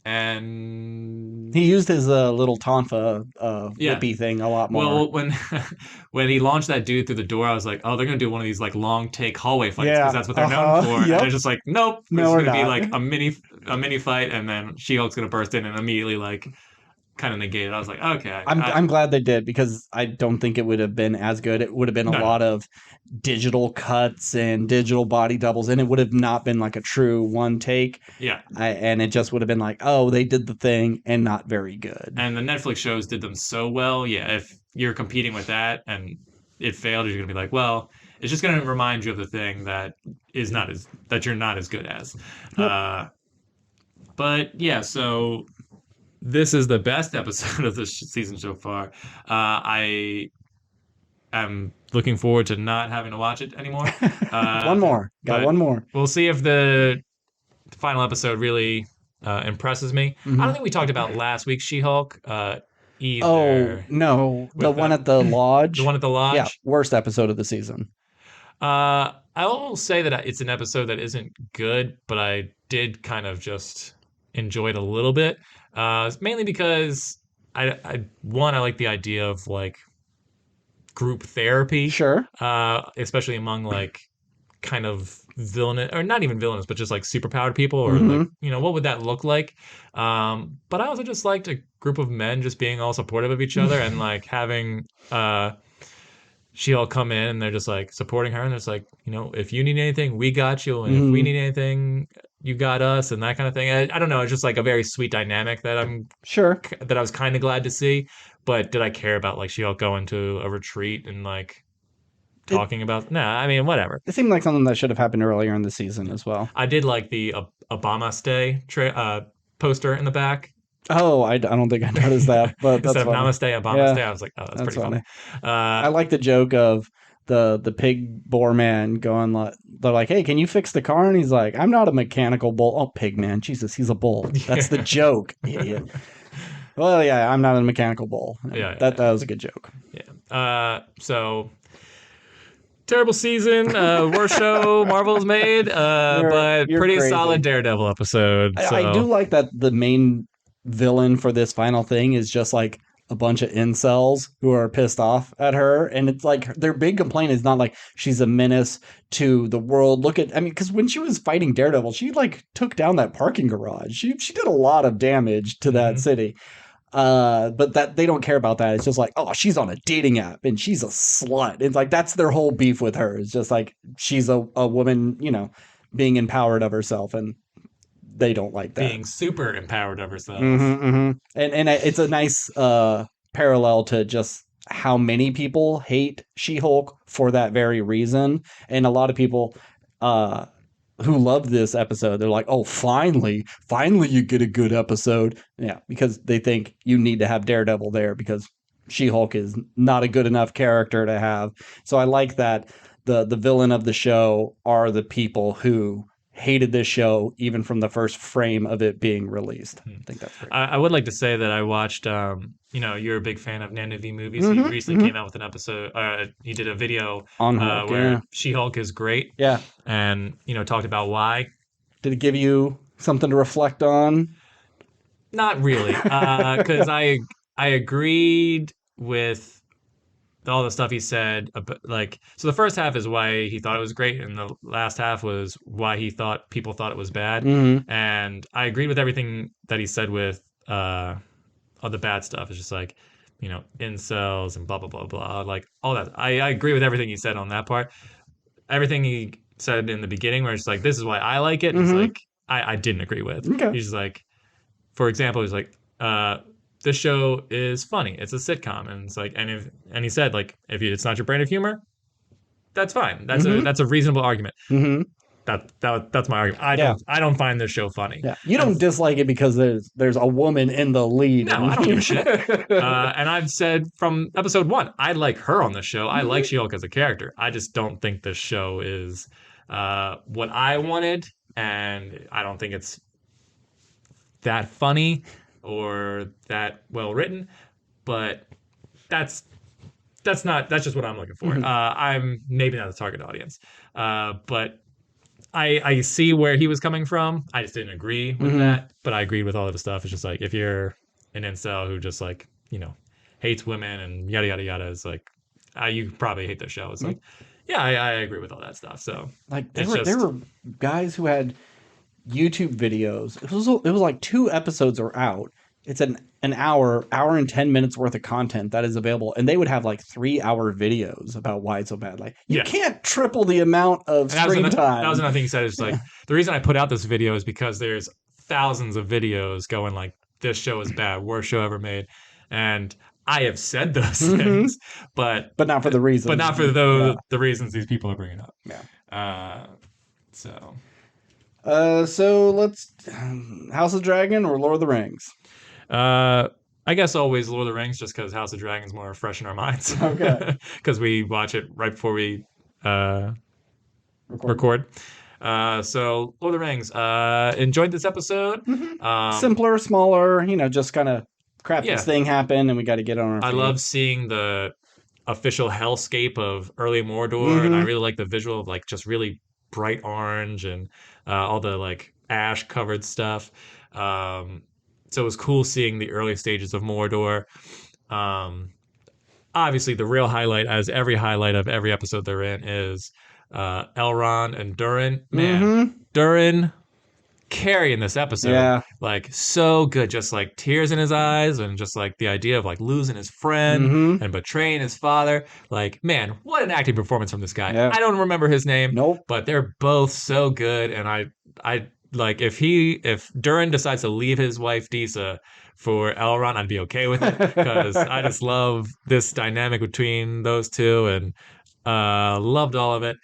And he used his little tonfa whippy thing a lot more. Well, when he launched that dude through the door, I was like, oh, they're gonna do one of these like long take hallway fights, because that's what they're known for. Yep. And they're just like, nope, it's gonna be like a mini fight, and then She-Hulk's gonna burst in and immediately like kind of negate it. I was like, okay. I'm glad they did, because I don't think it would have been as good. It would have been a lot of digital cuts and digital body doubles, and it would have not been like a true one take. Yeah. And it just would have been like, oh, they did the thing and not very good. And the Netflix shows did them so well. Yeah, if you're competing with that and it failed, you're going to be like, well, it's just going to remind you of the thing that you're not as good as. Yep. But yeah, so this is the best episode of this season so far. I am looking forward to not having to watch it anymore. One more. Got one more. We'll see if the final episode really impresses me. I don't think we talked about last week's She-Hulk either. Oh, no. The one at the lodge? The one at the lodge? Yeah, worst episode of the season. I will say that it's an episode that isn't good, but I did kind of just enjoy it a little bit. Mainly because I like the idea of like group therapy, Sure. especially among like kind of villainous, or not even villainous, but just like superpowered people, or like, what would that look like? But I also just liked a group of men just being all supportive of each other and like having She-Hulk come in and they're just like supporting her, and it's like, if you need anything, we got you, and if we need anything, you got us, and that kind of thing. I don't know, it's just like a very sweet dynamic that I was kind of glad to see. But did I care about like She-Hulk going to a retreat and like talking about? Nah, I mean, whatever. It seemed like something that should have happened earlier in the season as well. I did like the Obama Stay poster in the back. Oh, I don't think I noticed that, but that's Instead of funny. Namaste, Obama Stay, I was like, oh, that's pretty funny. I like the joke of the pig boar man going like, they're like, hey, can you fix the car? And he's like, I'm not a mechanical bull. Oh, pig man, Jesus, he's a bull. That's the joke, idiot. Well, yeah, I'm not a mechanical bull. That was a good joke. Yeah. So terrible season, worst show Marvel's made, but pretty crazy. Solid Daredevil episode. So. I do like that the main villain for this final thing is just like a bunch of incels who are pissed off at her, and it's like their big complaint is not like she's a menace to the world. Because when she was fighting Daredevil, she like took down that parking garage. She did a lot of damage to that city. But that they don't care about that. It's just like, oh, she's on a dating app and she's a slut. It's like that's their whole beef with her. It's just like she's a woman, being empowered of herself, and they don't like that. Being super empowered of herself. And it's a nice parallel to just how many people hate She-Hulk for that very reason. And a lot of people who love this episode, they're like, oh, finally you get a good episode. Yeah, because they think you need to have Daredevil there because She-Hulk is not a good enough character to have. So I like that the villain of the show are the people who hated this show even from the first frame of it being released. I think that's great. I would like to say that I watched, you're a big fan of Nana V movies. He recently came out with an episode. He did a video on Hulk, where She-Hulk is great. Yeah. And, talked about why. Did it give you something to reflect on? Not really. Because I agreed with all the stuff he said, so the first half is why he thought it was great, and the last half was why he thought people thought it was bad. And I agreed with everything that he said with all the bad stuff. It's just like, incels and blah blah blah blah, like all that. I agree with everything he said on that part. Everything he said in the beginning, where it's like, this is why I like it. It's like I didn't agree with. Okay. He's just like, for example, he's like, this show is funny. It's a sitcom, and it's like, and he said, like, if it's not your brand of humor, that's fine. That's a reasonable argument. That's my argument. I don't find this show funny. Yeah, you don't dislike it because there's a woman in the lead. No, I don't give a shit. And I've said from episode 1, I like her on the show. I like She-Hulk as a character. I just don't think this show is what I wanted, and I don't think it's that funny or that well written, but that's just what I'm looking for. I'm maybe not the target audience, but I see where he was coming from. I just didn't agree with that, but I agreed with all of the stuff. It's just like, if you're an incel who just like, hates women and yada yada yada, it's like, you probably hate the show. It's like, yeah, I agree with all that stuff. So like there were guys who had YouTube videos. It was like 2 episodes are out. It's an hour and 10 minutes worth of content that is available, and they would have like 3-hour videos about why it's so bad. Like, you can't triple the amount of screen time. That was another thing he said. Is like, the reason I put out this video is because there's thousands of videos going like, this show is bad, worst show ever made, and I have said those things, but not for the reasons. But not for the reasons these people are bringing up. Yeah. So let's House of Dragon or Lord of the Rings. I guess always Lord of the Rings, just because House of Dragon's more fresh in our minds. Okay. Because we watch it right before we record. So Lord of the Rings. Enjoyed this episode. Simpler, smaller. Just kind of crap. This thing happened, and we got to get on our feet. I love seeing the official hellscape of early Mordor, and I really like the visual of like just really bright orange and all the like ash covered stuff. So it was cool seeing the early stages of Mordor. Obviously, the real highlight, as every highlight of every episode they're in, is Elrond and Durin. Man, Durin carrying this episode. Yeah. Like, so good. Just like tears in his eyes, and just like the idea of like losing his friend and betraying his father. Like, man, what an acting performance from this guy. Yeah. I don't remember his name. Nope. But they're both so good. And I like if Durin decides to leave his wife Disa for Elrond, I'd be okay with it, because I just love this dynamic between those two, and loved all of it.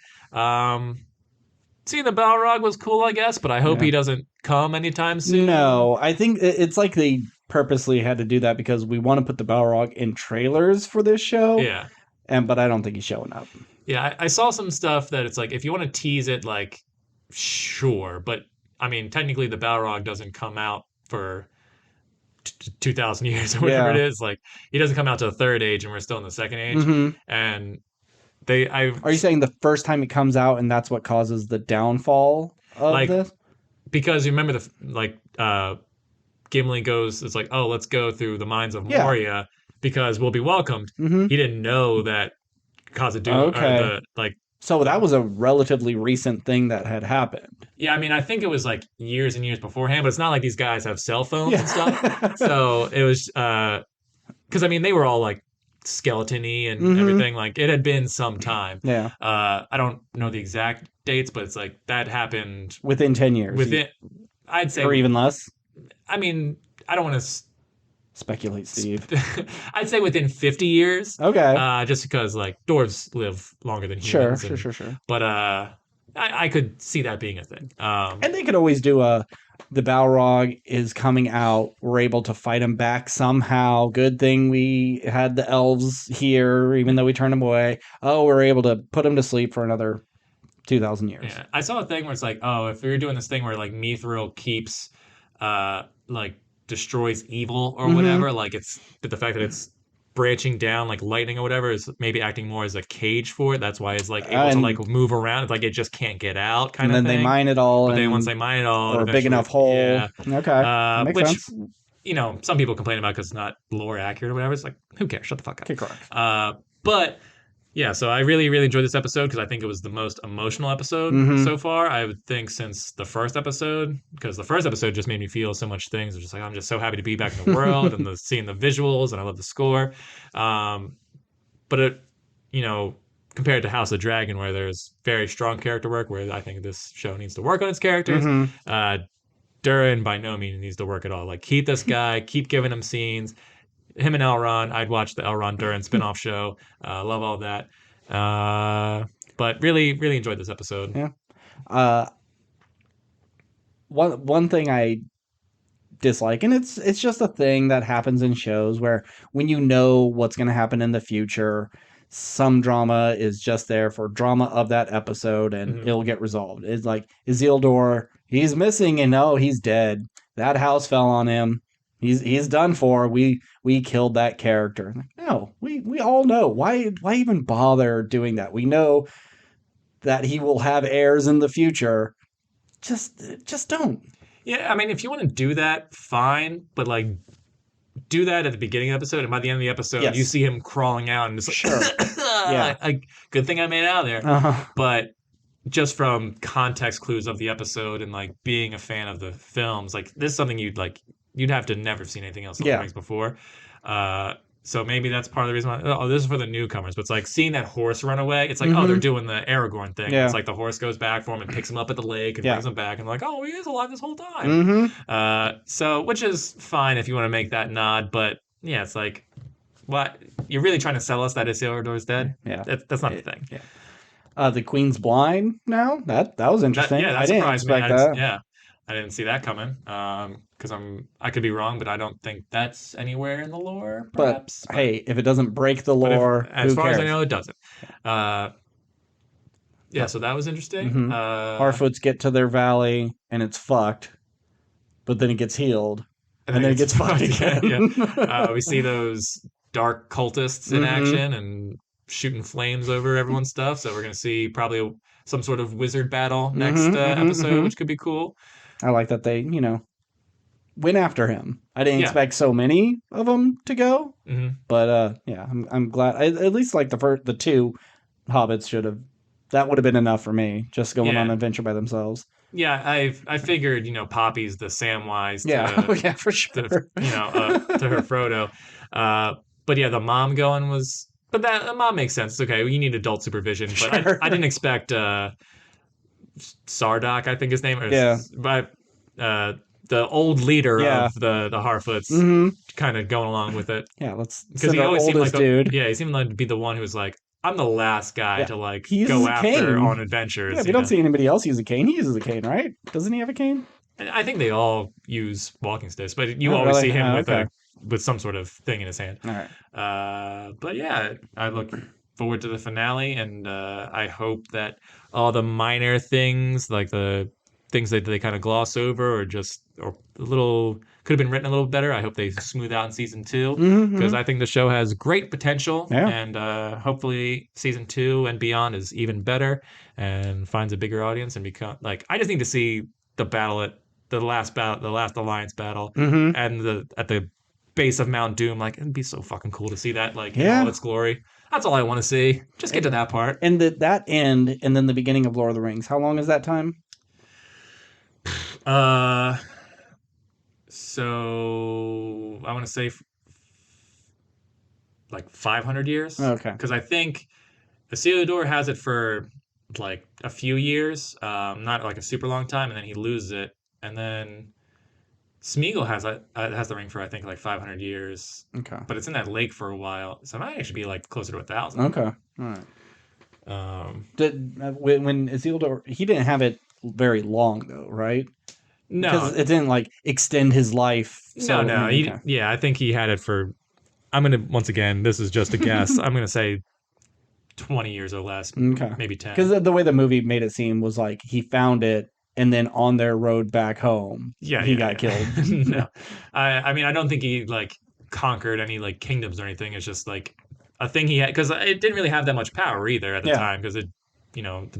Seeing the Balrog was cool, I guess, but I hope he doesn't come anytime soon. No, I think it's like they purposely had to do that because we want to put the Balrog in trailers for this show. Yeah. But I don't think he's showing up. Yeah, I saw some stuff that it's like, if you want to tease it, like, sure. But, I mean, technically the Balrog doesn't come out for 2,000 years or whatever it is. Like, he doesn't come out to the third age and we're still in the second age. And are you saying the first time it comes out and that's what causes the downfall of this? Because you remember Gimli goes, it's like, oh, let's go through the mines of Moria because we'll be welcomed. He didn't know that Khazad-dûm, so that was a relatively recent thing that had happened. Yeah, I mean, I think it was like years and years beforehand, but it's not like these guys have cell phones and stuff. So it was, because I mean, they were all like skeleton-y and everything. Like, it had been some time. Yeah. I don't know the exact dates, but it's like that happened within 10 years. I'd say, or even less. I mean, I don't want to speculate, Steve. I'd say within 50 years. Okay. Just because like dwarves live longer than humans. Sure. But I could see that being a thing. And they could always do the Balrog is coming out. We're able to fight him back somehow. Good thing we had the elves here, even though we turned him away. Oh, we're able to put him to sleep for another 2,000 years. Yeah. I saw a thing where it's like, oh, if we were doing this thing where like Mithril keeps like destroys evil or whatever, like it's the fact that it's branching down like lightning or whatever is maybe acting more as a cage for it. That's why it's like able to like move around. It's like it just can't get out kind of thing. And then they mine it all. But then once they mine it all, or a big enough hole. Yeah. Okay. Makes sense. You know, some people complain about because it's not lore accurate or whatever. It's like, who cares? Shut the fuck up. Okay, correct. But yeah, so I really, really enjoyed this episode because I think it was the most emotional episode so far. I would think since the first episode, because the first episode just made me feel so much things. It's just like, I'm just so happy to be back in the world and seeing the visuals, and I love the score. But it, you know, compared to House of Dragon, where there's very strong character work, where I think this show needs to work on its characters, Durin by no means needs to work at all. Like, keep this guy, keep giving him scenes. Him and Elrond, I'd watch the Elrond Durin spinoff show. Love all that. But really, really enjoyed this episode. Yeah. One thing I dislike, and it's just a thing that happens in shows where when you know what's going to happen in the future, some drama is just there for drama of that episode, and it'll get resolved. It's like Isildur, he's missing, and no, he's dead. That house fell on him. He's done for. We killed that character. No, we all know. Why even bother doing that? We know that he will have heirs in the future. Just don't. Yeah, I mean, if you want to do that, fine. But like, do that at the beginning of the episode, and by the end of the episode, you see him crawling out, and it's like, sure, yeah, like, good thing I made it out of there. But just from context clues of the episode and like being a fan of the films, like this is something you'd have to never have seen anything else in the Rings before. So maybe that's part of the reason why, this is for the newcomers, but it's like seeing that horse run away. It's like, oh, they're doing the Aragorn thing. Yeah. It's like the horse goes back for him and picks him up at the lake and brings him back, and like, oh, he is alive this whole time. So, which is fine if you want to make that nod, but yeah, it's like, what? You're really trying to sell us that Isildur's dead? Yeah. That's not the thing. Yeah. The Queen's blind now? That was interesting. That surprised me. I didn't see that coming. Because I could be wrong, but I don't think that's anywhere in the lore, perhaps. But hey, if it doesn't break the lore, as far cares? as I know, it doesn't. So that was interesting. Harfoots get to their valley, and it's fucked. But then it gets healed, and then it gets fucked again. We see those dark cultists in action, and shooting flames over everyone's stuff. So we're gonna see probably some sort of wizard battle next episode, which could be cool. I like that they, went after him. I didn't Yeah. expect so many of them to go, Mm-hmm. but yeah, I'm glad. At least like the two hobbits that would have been enough for me, just going on an adventure by themselves. Yeah, I figured, Poppy's the Samwise yeah, for sure. to her Frodo. But yeah, the mom going was, but the mom makes sense. It's okay. You need adult supervision, but Sure. I didn't expect Sardoc, I think his name is. Yeah. But the old leader of the Harfoots kind of going along with it. Yeah, because he always seemed like dude. Yeah, he seemed like to be the one who was like, I'm the last guy to like He go uses a after cane. on adventures. Yeah, we don't see anybody else use a cane. He uses a cane, right? Doesn't he have a cane? I think they all use walking sticks, but you always see him with some sort of thing in his hand. All right. But yeah, I look forward to the finale, and I hope that all the minor things, like the things that they kind of gloss over, or a little could have been written a little better, I hope they smooth out in season 2, because I think the show has great potential, and hopefully season 2 and beyond is even better and finds a bigger audience and become like, I just need to see the last alliance battle, and at the base of Mount Doom. Like, it'd be so fucking cool to see that, like, in all its glory. That's all I want to see. Just get to that part. And that end, and then the beginning of Lord of the Rings. How long is that time? So I want to say like 500 years. Okay. Because I think Isildur has it for like a few years, not like a super long time, and then he loses it, and then Smeagol has the ring for I think like 500 years. Okay. But it's in that lake for a while, so it might actually be like closer to 1,000. Okay. All right. When Isildur, he didn't have it very long though, right? No, because it didn't like extend his life. So, no. I think he had it for. I'm gonna once again. This is just a guess. I'm gonna say 20 years or less. Okay. Maybe 10. Because the way the movie made it seem was like he found it, and then on their road back home, he got killed. No, I mean, I don't think he like conquered any like kingdoms or anything. It's just like a thing he had, because it didn't really have that much power either at the time, because the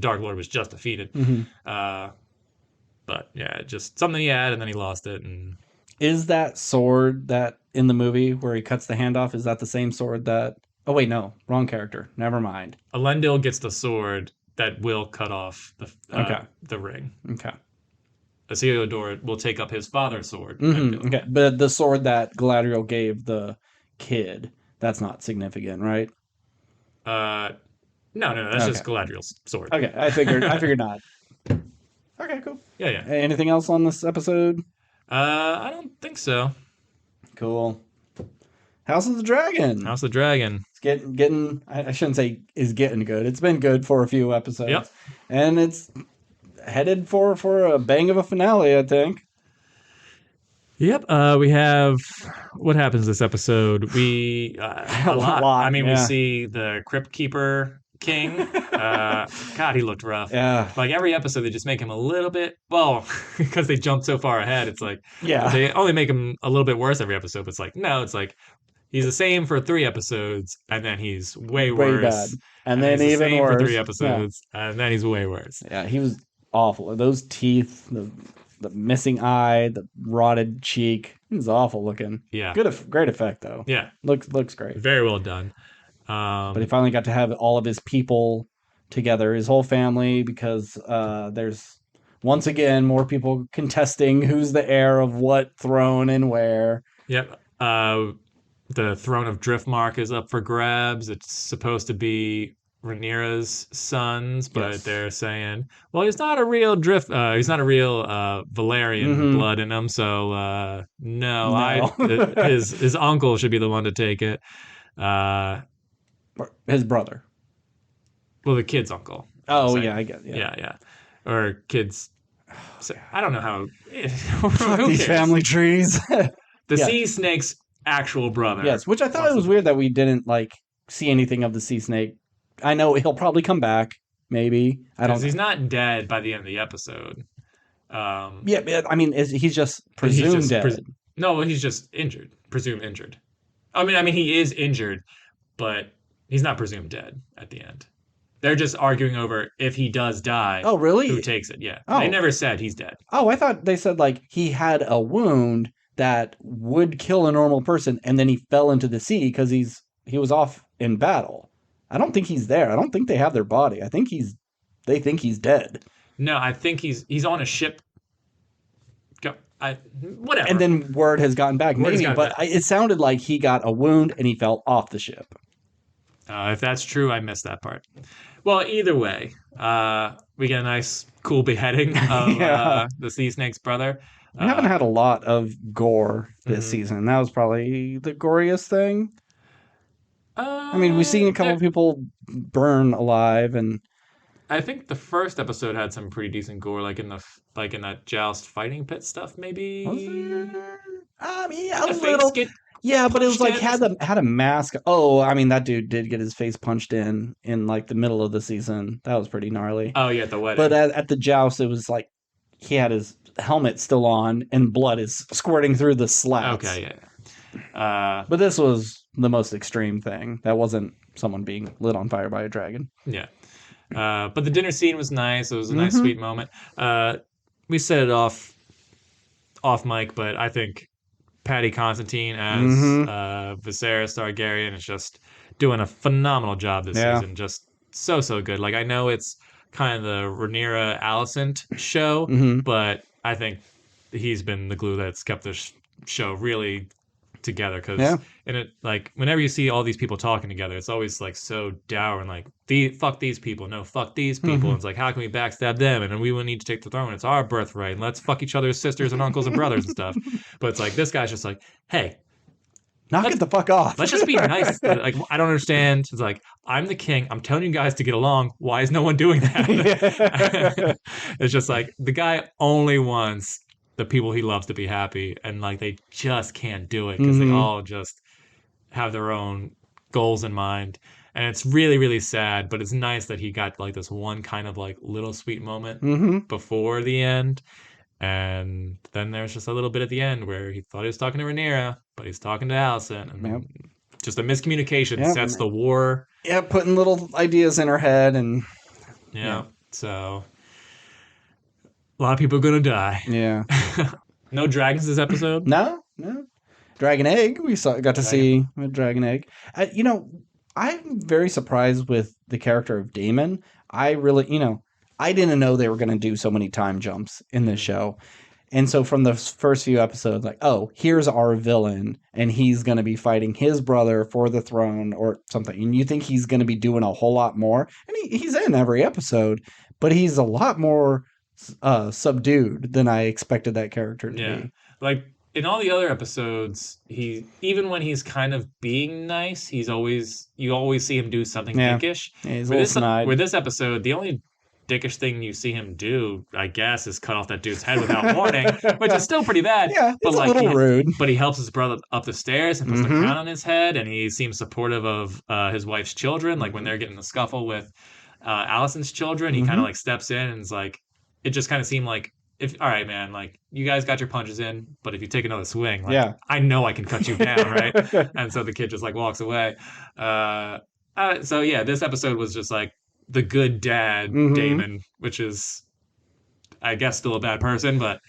Dark Lord was just defeated. But yeah, just something he had, and then he lost it. And is that sword that in the movie where he cuts the hand off? Is that the same sword that? Oh wait, no, wrong character. Never mind. Elendil gets the sword that will cut off the ring. Okay. Isildur will take up his father's sword. Okay, but the sword that Galadriel gave the kid, that's not significant, right? No, that's just Galadriel's sword. Okay, I figured not. Okay, cool. Yeah. Anything else on this episode? I don't think so. Cool. House of the Dragon. House of the Dragon. It's getting. I shouldn't say is getting good. It's been good for a few episodes. Yep. And it's headed for a bang of a finale, I think. Yep. We have what happens this episode? We a lot. I mean, we see the Crypt Keeper King. God, he looked rough. Yeah. Like every episode, they just make him a little bit. Well, because they jump so far ahead, it's like they only make him a little bit worse every episode. But it's like no, it's like he's the same for 3 episodes, and then he's way worse. Bad. And then he's even the same worse for 3 episodes, and then he's way worse. Yeah, he was awful. Those teeth, the missing eye, the rotted cheek. He was awful looking. Yeah. Great effect though. Yeah. Looks great. Very well done. But he finally got to have all of his people together, his whole family, because there's once again more people contesting who's the heir of what throne and where. Yep. The throne of Driftmark is up for grabs. It's supposed to be Rhaenyra's sons, but they're saying, well, he's not a real Valerian blood in him, so no. His uncle should be the one to take it. His brother. Well, the kid's uncle. Oh, yeah, I get it. Yeah. Or kids. So, I don't know how. These family trees. The sea snake's actual brother. Yes, which I thought it was weird that we didn't see anything of the sea snake. I know he'll probably come back, maybe. I don't know. He's not dead by the end of the episode. Yeah, but, I mean, he's just presumed dead. No, he's just injured. Presumed injured. I mean, he is injured, but He's not presumed dead at the end. They're just arguing over if he does die. Oh, really? Who takes it? Yeah. Oh. They never said he's dead. Oh, I thought they said like he had a wound that would kill a normal person, and then he fell into the sea because he was off in battle. I don't think he's there. I don't think they have their body. I think they think he's dead. No, I think he's on a ship. Whatever. And then word has gotten back, maybe, but it sounded like he got a wound and he fell off the ship. If that's true, I missed that part. Well, either way, we get a nice, cool beheading of the Sea Snake's brother. We haven't had a lot of gore this season. That was probably the goriest thing. I mean, we've seen a couple of people burn alive, and I think the first episode had some pretty decent gore, like in that joust fighting pit stuff, maybe. Was there? I mean, a The little. face Yeah, but it was like punched had a mask. Oh, I mean, that dude did get his face punched in like the middle of the season. That was pretty gnarly. Oh yeah, at the wedding. But at the joust, it was like he had his helmet still on, and blood is squirting through the slats. Okay, yeah. But this was the most extreme thing. That wasn't someone being lit on fire by a dragon. Yeah. But the dinner scene was nice. It was a nice, sweet moment. We set it off mic, but I think Paddy Constantine as Viserys Targaryen is just doing a phenomenal job this season. Just so good. Like, I know it's kind of the Rhaenyra Alicent show, but I think he's been the glue that's kept this show really together, because and it, like, whenever you see all these people talking together, it's always like so dour and like, fuck these people, no, fuck these people. And it's like, how can we backstab them, and then we will need to take the throne, it's our birthright, and let's fuck each other's sisters and uncles and brothers and stuff. But it's like, this guy's just like, hey, knock it the fuck off. Let's just be nice. Like, I don't understand. It's like, I'm the king, I'm telling you guys to get along, why is no one doing that? It's just like, the guy only wants the people he loves to be happy, and like, they just can't do it because they all just have their own goals in mind. And it's really, really sad, but it's nice that he got like this one kind of like little sweet moment before the end. And then there's just a little bit at the end where he thought he was talking to Rhaenyra, but he's talking to Alicent, and just a miscommunication sets the war. Yeah, putting little ideas in her head, and so a lot of people are gonna die. Yeah. No dragons this episode? No. Dragon egg. Got to see a dragon egg. I'm very surprised with the character of Daemon. I really, I didn't know they were going to do so many time jumps in this show. And so from the first few episodes, like, oh, here's our villain, and he's going to be fighting his brother for the throne or something. And you think he's going to be doing a whole lot more. And he's in every episode, but he's a lot more subdued than I expected that character to be. Like, in all the other episodes, even when he's kind of being nice, you always see him do something dickish. Yeah, he's a little snide. With this episode, the only dickish thing you see him do, I guess, is cut off that dude's head without warning, which is still pretty bad. Yeah, it's a little rude. But he helps his brother up the stairs and puts the crown on his head, and he seems supportive of his wife's children. Like, when they're getting the scuffle with Alicent's children, he kind of like steps in and is like, it just kind of seemed like, all right, man, like, you guys got your punches in, but if you take another swing, like, I know I can cut you down, right? And so the kid just like walks away. So yeah, this episode was just like the good dad Daemon, which is, I guess, still a bad person, but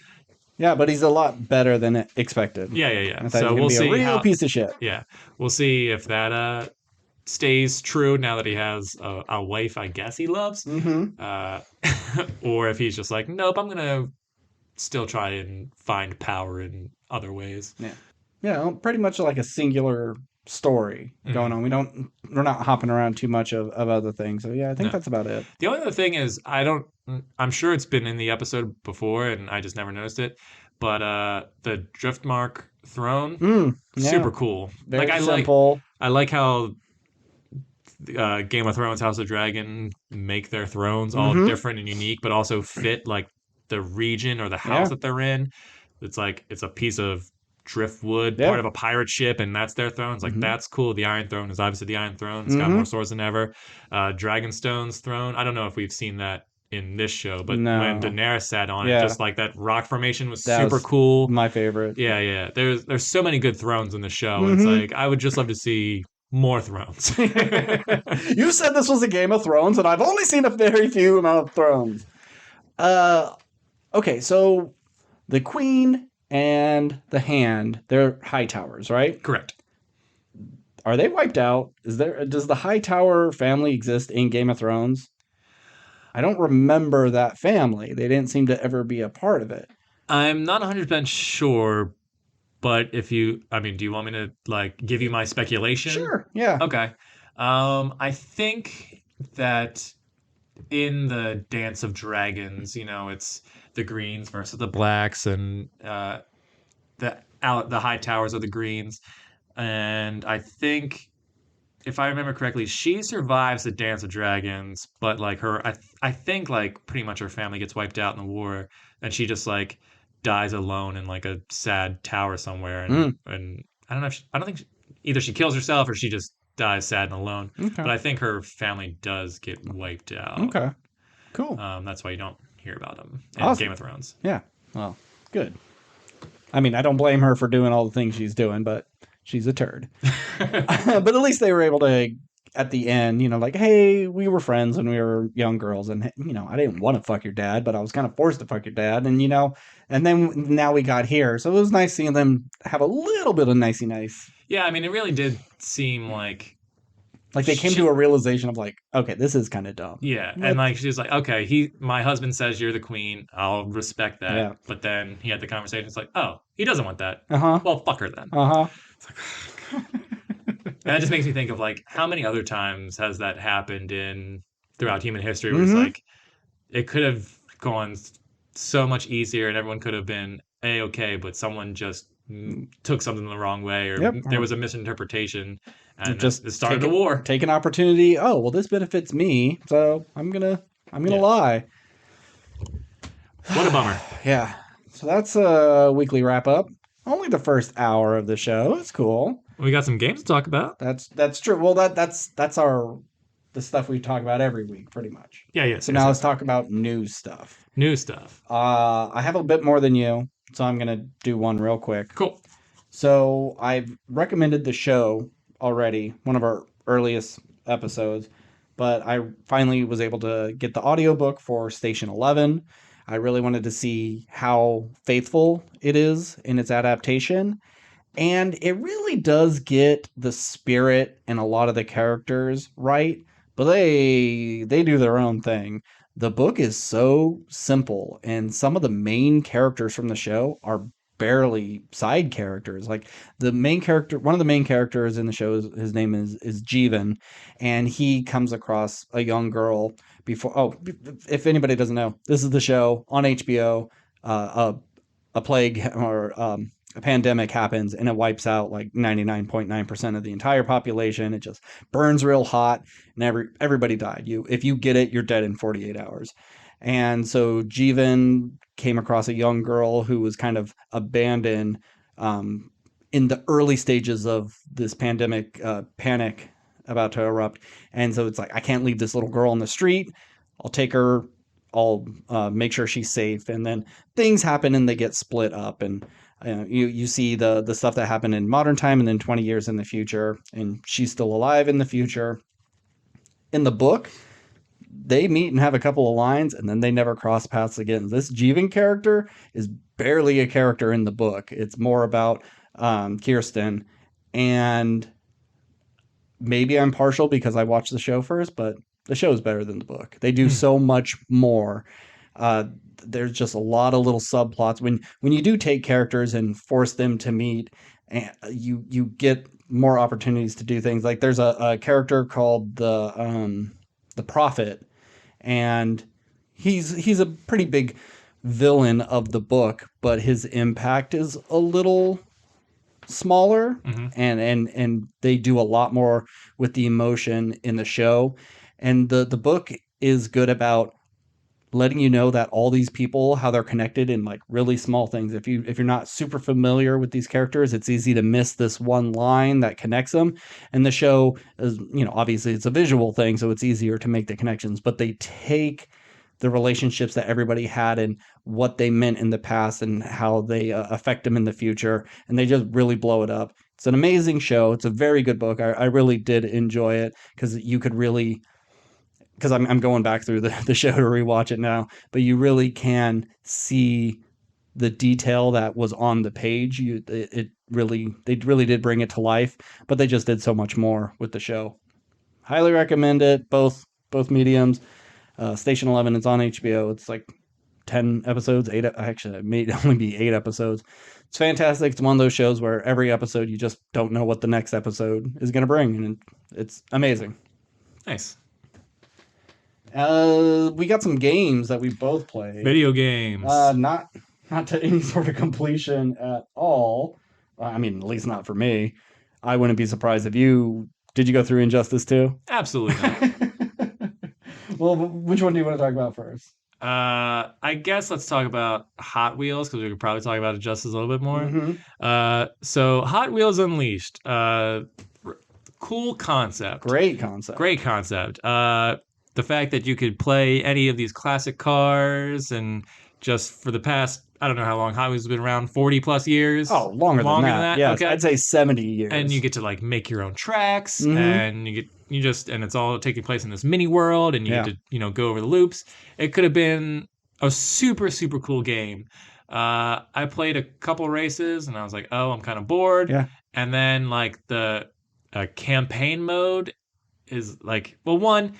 yeah, but he's a lot better than expected. Yeah. So we'll see. A real piece of shit. Yeah, we'll see if that stays true now that he has a wife, I guess, he loves, or if he's just like, nope, I'm gonna still try and find power in other ways. Yeah, pretty much like a singular story going on. We're not hopping around too much of other things. So yeah, I think that's about it. The only other thing is, I'm sure it's been in the episode before and I just never noticed it, but the Driftmark throne, super cool. Very simple. I like how Game of Thrones, House of Dragon make their thrones all different and unique, but also fit like the region or the house that they're in. It's like, it's a piece of driftwood, part of a pirate ship, and that's their throne. It's like, that's cool. The Iron Throne is obviously the Iron Throne. It's got more swords than ever. Dragonstone's throne, I don't know if we've seen that in this show, but when Daenerys sat on it, just like that rock formation was super cool. My favorite. Yeah. There's so many good thrones in the show. It's like, I would just love to see more Thrones. You said this was a Game of Thrones, and I've only seen a very few amount of Thrones. Okay, so the Queen and the Hand, they're high towers, right? Correct. Are they wiped out? Does the Hightower family exist in Game of Thrones? I don't remember that family. They didn't seem to ever be a part of it. I'm not 100% sure, but do you want me to like give you my speculation? Sure, yeah. Okay. I think that in the Dance of Dragons, it's the Greens versus the Blacks, and the High Towers are the Greens. And I think, if I remember correctly, she survives the Dance of Dragons, but like I think like pretty much her family gets wiped out in the war, and she just like dies alone in like a sad tower somewhere, and I don't know. I don't think either she kills herself or she just dies sad and alone. Okay. But I think her family does get wiped out. Okay. Cool. That's why you don't hear about them in Awesome. Game of Thrones. Yeah. Well, good. I mean, I don't blame her for doing all the things she's doing, but she's a turd. But at least they were able to, at the end, like, hey, we were friends when we were young girls, and I didn't want to fuck your dad, but I was kind of forced to fuck your dad, and and then now we got here, so it was nice seeing them have a little bit of nicey nice. Yeah, I mean, it really did seem like they came to a realization of like, okay, this is kind of dumb. Yeah, and like she was like, okay, my husband says you're the queen, I'll respect that. Yeah. But then he had the conversation. It's like, oh, he doesn't want that. Uh-huh. Well, fuck her then. Uh-huh. It's like, and that just makes me think of like how many other times has that happened throughout human history where it's like it could have gone so much easier and everyone could have been A-okay, but someone just took something the wrong way, or there was a misinterpretation, and it started the war. Take an opportunity. Oh, well, this benefits me, so I'm gonna lie. What a bummer. Yeah. So that's a weekly wrap up. Only the first hour of the show. It's cool. We got some games to talk about. That's true. Well, that's the stuff we talk about every week, pretty much. Yeah. So now let's talk about new stuff. New stuff. I have a bit more than you, so I'm gonna do one real quick. Cool. So I've recommended the show already, one of our earliest episodes, but I finally was able to get the audiobook for Station 11. I really wanted to see how faithful it is in its adaptation. And it really does get the spirit and a lot of the characters right, but they do their own thing. The book is so simple, and some of the main characters from the show are barely side characters. Like one of the main characters in the show, his name is Jeevan, and he comes across a young girl before. Oh, if anybody doesn't know, this is the show on HBO. A plague or a pandemic happens, and it wipes out like 99.9% of the entire population. It just burns real hot, and everybody died. If you get it, you're dead in 48 hours. And so Jeevan came across a young girl who was kind of abandoned in the early stages of this pandemic panic about to erupt. And so it's like, I can't leave this little girl on the street. I'll take her. I'll make sure she's safe. And then things happen and they get split up. And you see the stuff that happened in modern time and then 20 years in the future. And she's still alive in the future. In the book, they meet and have a couple of lines, and then they never cross paths again. This Jeevan character is barely a character in the book. It's more about Kirsten. And maybe I'm partial because I watched the show first, but the show is better than the book. They do so much more. There's just a lot of little subplots. When you do take characters and force them to meet, and you get more opportunities to do things. Like there's a character called the Prophet, and he's a pretty big villain of the book, but his impact is a little smaller, and they do a lot more with the emotion in the show. And the book is good about letting you know that all these people, how they're connected in like really small things. If you're not super familiar with these characters, it's easy to miss this one line that connects them. And the show is, obviously it's a visual thing, so it's easier to make the connections, but they take the relationships that everybody had and what they meant in the past and how they affect them in the future. And they just really blow it up. It's an amazing show. It's a very good book. I really did enjoy it because you could really, because I'm going back through the show to rewatch it now, but you really can see the detail that was on the page. They really did bring it to life, but they just did so much more with the show. Highly recommend it. Both mediums. Station 11 is on HBO. It's like 10 episodes, actually it may only be 8 episodes. It's fantastic. It's one of those shows where every episode you just don't know what the next episode is going to bring, and it's amazing. Nice. We got some games that we both played. Video games. Not to any sort of completion at all. I mean, at least not for me. I wouldn't be surprised if you... Did you go through Injustice 2? Absolutely not. Well, which one do you want to talk about first? I guess let's talk about Hot Wheels, because we could probably talk about Injustice a little bit more. Mm-hmm. So Hot Wheels Unleashed. Cool concept. Great concept. The fact that you could play any of these classic cars, and just for the past, I don't know how long Hot Wheels has been around, 40 plus years. Oh, longer than that. Yes, okay. I'd say 70 years. And you get to like make your own tracks, mm-hmm. and and it's all taking place in this mini world, and you get to, go over the loops. It could have been a super, super cool game. I played a couple races and I was like, oh, I'm kind of bored. Yeah. And then like the campaign mode is like, well, one,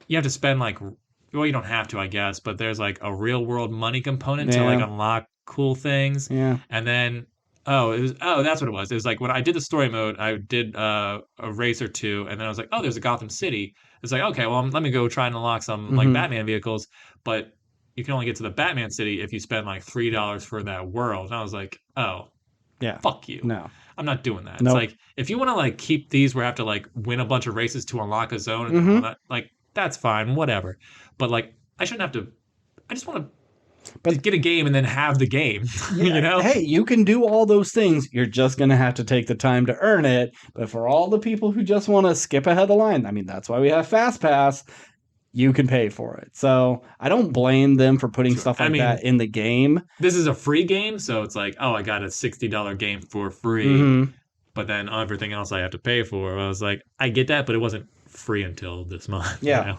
you have to spend like, well, you don't have to, I guess, but there's like a real world money component to like unlock cool things. Yeah. And then, that's what it was. It was like when I did the story mode, I did a race or two, and then I was like, oh, there's a Gotham City. It's like, okay, well, let me go try and unlock some like Batman vehicles, but you can only get to the Batman City if you spend like $3 for that world. And I was like, oh, yeah, fuck you. No, I'm not doing that. Nope. It's like, if you want to like keep these where I have to like win a bunch of races to unlock a zone, and that, like, that's fine, whatever. But like, I shouldn't have to. I just want to get a game and then have the game. Yeah, Hey, you can do all those things. You're just going to have to take the time to earn it. But for all the people who just want to skip ahead the line, I mean, that's why we have Fast Pass. You can pay for it. So I don't blame them for putting stuff like that in the game. This is a free game, so it's like, oh, I got a $60 game for free. Mm-hmm. But then everything else I have to pay for. I was like, I get that, but it wasn't free until this month. Yeah.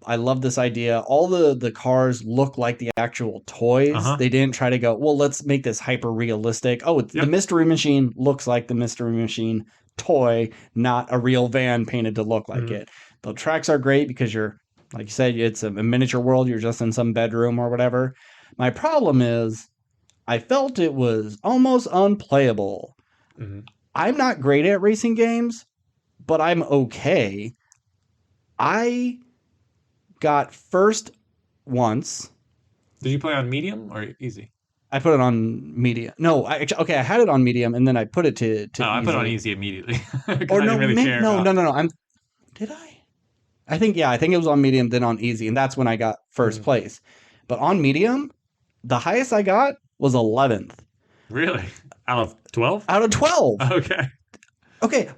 I love this idea. All the cars look like the actual toys. They didn't try to go, well, let's make this hyper realistic. Oh, the Mystery Machine looks like the Mystery Machine toy, not a real van painted to look like it. The tracks are great because you're, like you said, it's a miniature world. You're just in some bedroom or whatever. My problem is I felt it was almost unplayable. I'm not great at racing games, but I'm okay. I got first once. Did you play on medium or easy? I put it on medium. No, I had it on medium and then I put it to easy. I put it on easy immediately. Or no, no. Did I? I think it was on medium, then on easy, and that's when I got first place. But on medium, the highest I got was 11th. Really? Out of 12? Out of 12. Okay.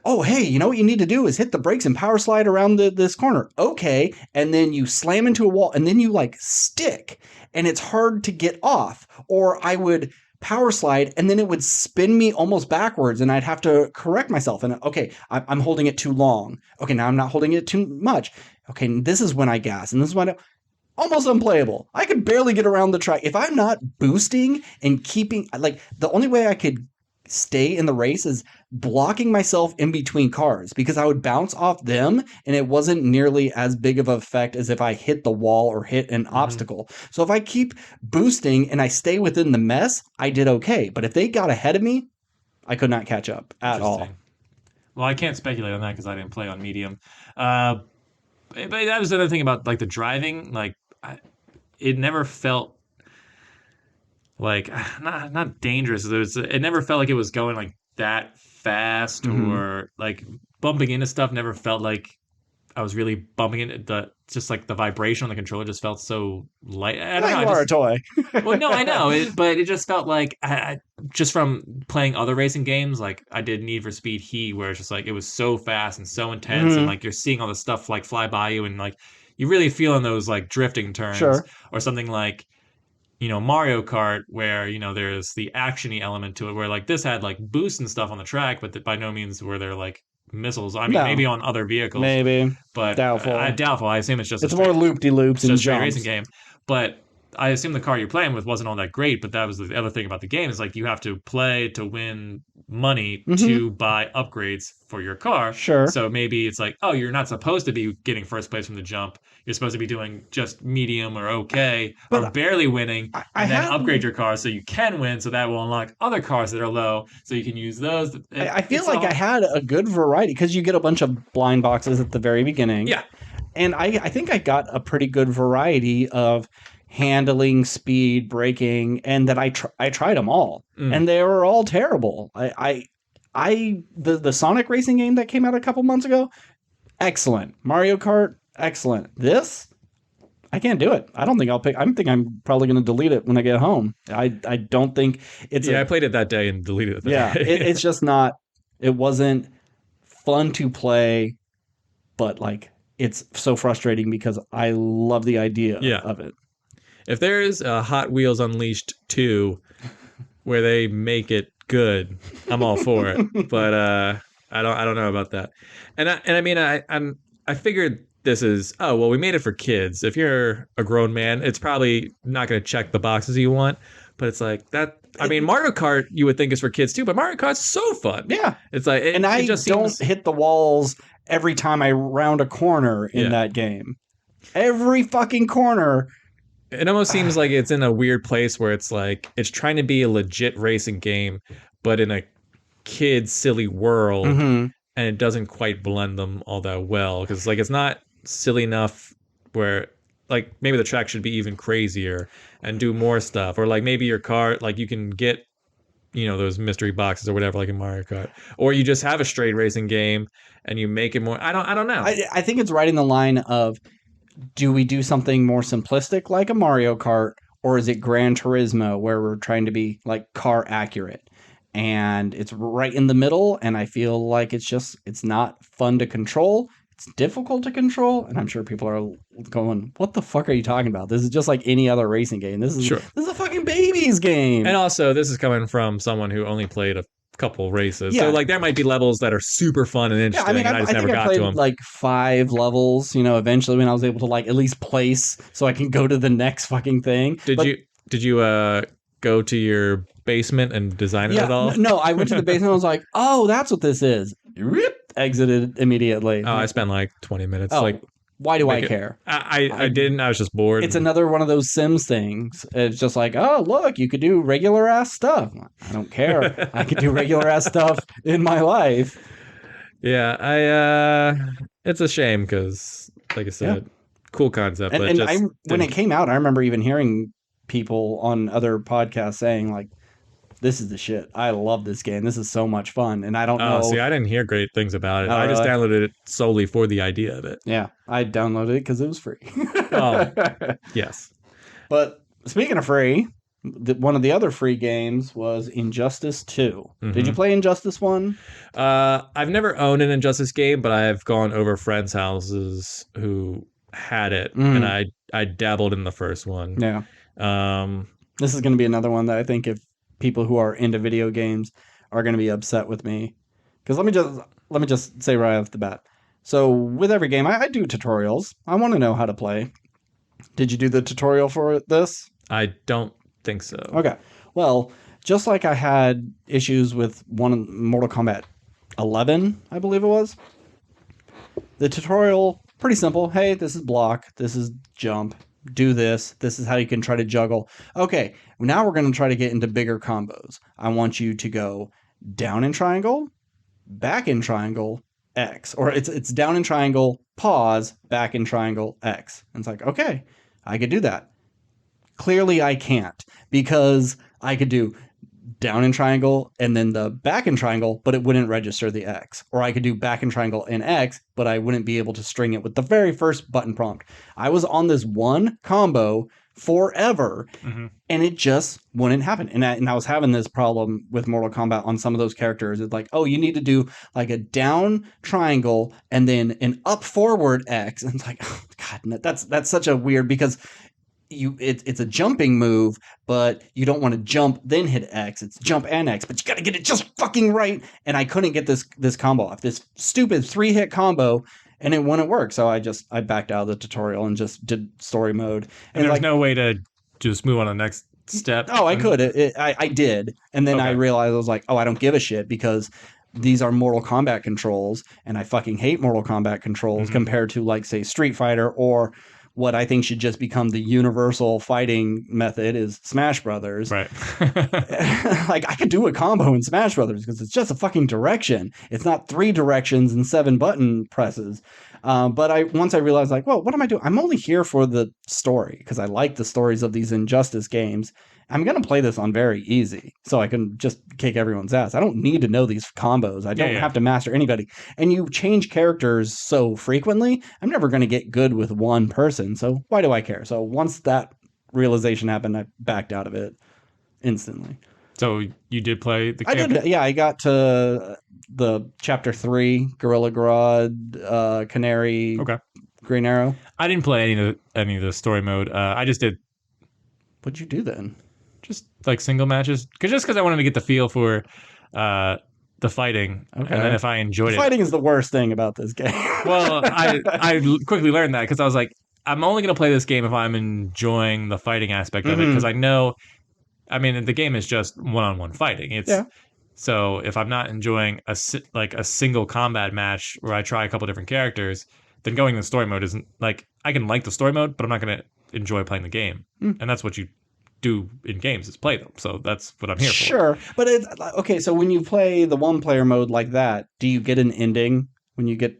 Oh, hey, you know what you need to do is hit the brakes and power slide around this corner. Okay. And then you slam into a wall and then you like stick and it's hard to get off. Or I would power slide and then it would spin me almost backwards and I'd have to correct myself. And okay, I'm holding it too long. Okay, now I'm not holding it too much. Okay, this is when I gas and this is when almost unplayable. I could barely get around the track. If I'm not boosting and keeping, like, the only way I could stay in the race is blocking myself in between cars because I would bounce off them and it wasn't nearly as big of an effect as if I hit the wall or hit an obstacle. So if I keep boosting and I stay within the mess, I did okay. But if they got ahead of me, I could not catch up at all. Well, I can't speculate on that because I didn't play on medium. But that was the other thing about like the driving. Like, it never felt like not dangerous. It never felt like it was going like that fast or like bumping into stuff. Never felt like I was really bumping into just like the vibration on the controller just felt so light. I don't know. You are a toy. Well, no, I know, but it just felt like I just from playing other racing games, like I did Need for Speed Heat, where it's just like it was so fast and so intense, and like you're seeing all this stuff like fly by you, and like you really feel in those like drifting turns, Sure. or something like, Mario Kart, where, there's the actiony element to it, where like this had like boosts and stuff on the track, but by no means were there like missiles. I mean, No. maybe on other vehicles, Maybe. but Doubtful. doubtful. I assume it's just It's more loop-de-loops and just a straight jumps. racing game. But I assume the car you're playing with wasn't all that great, but that was the other thing about the game is like you have to play to win money to buy upgrades for your car. Sure. So maybe it's like, oh, you're not supposed to be getting first place from the jump. You're supposed to be doing just medium or okay or barely winning, and then upgrade your car so you can win. So that will unlock other cars that are low, so you can use those. I feel like I had a good variety because you get a bunch of blind boxes at the very beginning. Yeah. And I think I got a pretty good variety of handling, speed, braking, and that I tried them all, and they were all terrible. The Sonic racing game that came out a couple months ago, excellent. Mario Kart, excellent. This, I can't do it. I don't think I'll pick. I think I'm probably going to delete it when I get home. I don't think it's. Yeah, I played it that day and deleted it. It's just not. It wasn't fun to play, but like it's so frustrating because I love the idea of it. If there is a Hot Wheels Unleashed 2 where they make it good, I'm all for it. But I don't know about that. And I mean I figured this is, oh well, we made it for kids. If you're a grown man, it's probably not going to check the boxes you want. But it's like that. I mean, Mario Kart you would think is for kids too, but Mario Kart's so fun. Yeah, it's like I just don't hit the walls every time I round a corner in that game. Every fucking corner. It almost seems like it's in a weird place where it's like it's trying to be a legit racing game, but in a kid silly world, and it doesn't quite blend them all that well because like it's not silly enough where like maybe the track should be even crazier and do more stuff, or like maybe your car like you can get those mystery boxes or whatever like in Mario Kart, or you just have a straight racing game and you make it more. I don't know. I think it's right in the line of, do we do something more simplistic like a Mario Kart, or is it Gran Turismo where we're trying to be like car accurate? And it's right in the middle, and I feel like it's not fun to control. It's difficult to control, and I'm sure people are going, what the fuck are you talking about? This is just like any other racing game. This is a fucking baby's game. And also, this is coming from someone who only played a couple races. Yeah. So like there might be levels that are super fun and interesting, and I just never got to them. Like 5 levels, eventually when I was able to like at least place so I can go to the next fucking thing. Did you go to your basement and design it at all? No, I went to the basement and I was like, oh, that's what this is. Rip, exited immediately. Oh, I spent like 20 minutes. Oh, like, why do I care? I didn't. I was just bored. It's another one of those Sims things. It's just like, oh, look, you could do regular ass stuff. I don't care. I could do regular ass stuff in my life. Yeah, it's a shame because, like I said, cool concept. But when it came out, I remember even hearing people on other podcasts saying like, this is the shit. I love this game. This is so much fun. And I don't know. See, I didn't hear great things about it. I just downloaded it solely for the idea of it. Yeah, I downloaded it because it was free. Oh, yes. But speaking of free, one of the other free games was Injustice 2. Did you play Injustice 1? I've never owned an Injustice game, but I've gone over friends' houses who had it, and I dabbled in the first one. Yeah. This is going to be another one that I think if people who are into video games are going to be upset with me, because let me just say right off the bat. So with every game, I do tutorials. I want to know how to play. Did you do the tutorial for this? I don't think so. Okay. Well, just like I had issues with Mortal Kombat 11, I believe it was. The tutorial, pretty simple. Hey, this is block. This is jump. Do this. This is how you can try to juggle. Okay, now we're going to try to get into bigger combos. I want you to go down in triangle, back in triangle, X. Or it's down in triangle, pause, back in triangle, X. And it's like, okay, I could do that. Clearly I can't, because I could do down in triangle and then the back in triangle, but it wouldn't register the X. Or I could do back in triangle and X, but I wouldn't be able to string it with the very first button prompt. I was on this one combo forever. Mm-hmm. And it just wouldn't happen. And I was having this problem with Mortal Kombat on some of those characters. It's like, oh, you need to do like a down triangle and then an up forward X. And it's like, oh, God, that's such a weird, because it's a jumping move, but you don't want to jump then hit X. It's jump and X, but you got to get it just fucking right. And I couldn't get this combo off, this stupid 3-hit combo, and it wouldn't work. So I backed out of the tutorial and just did story mode. And there's like, no way to just move on to the next step. Oh, I could. I did. And then I realized, I was like, oh, I don't give a shit, because these are Mortal Kombat controls, and I fucking hate Mortal Kombat controls compared to, like, say, Street Fighter, or what I think should just become the universal fighting method is Smash Brothers. Right. Like, I could do a combo in Smash Brothers because it's just a fucking direction. It's not 3 directions and 7 button presses. But once I realized, like, well, what am I doing? I'm only here for the story, because I like the stories of these Injustice games. I'm going to play this on very easy so I can just kick everyone's ass. I don't need to know these combos. I don't have to master anybody. And you change characters so frequently, I'm never going to get good with one person. So why do I care? So once that realization happened, I backed out of it instantly. So you did play the campaign? I did. Yeah, I got to the chapter 3, Gorilla Grodd, Canary, Green Arrow. I didn't play any of the story mode. I just did. What'd you do then? Just like single matches, because I wanted to get the feel for the fighting, and then if I enjoyed it. Fighting is the worst thing about this game. Well, I quickly learned that, because I was like, I'm only going to play this game if I'm enjoying the fighting aspect of it, because I know, I mean, the game is just one-on-one fighting. So if I'm not enjoying a single combat match where I try a couple different characters, then going to the story mode isn't, like, I can like the story mode, but I'm not going to enjoy playing the game, and that's what you do in games, is play them. So that's what I'm here for. Sure, but okay. So when you play the 1-player mode like that, do you get an ending when you get?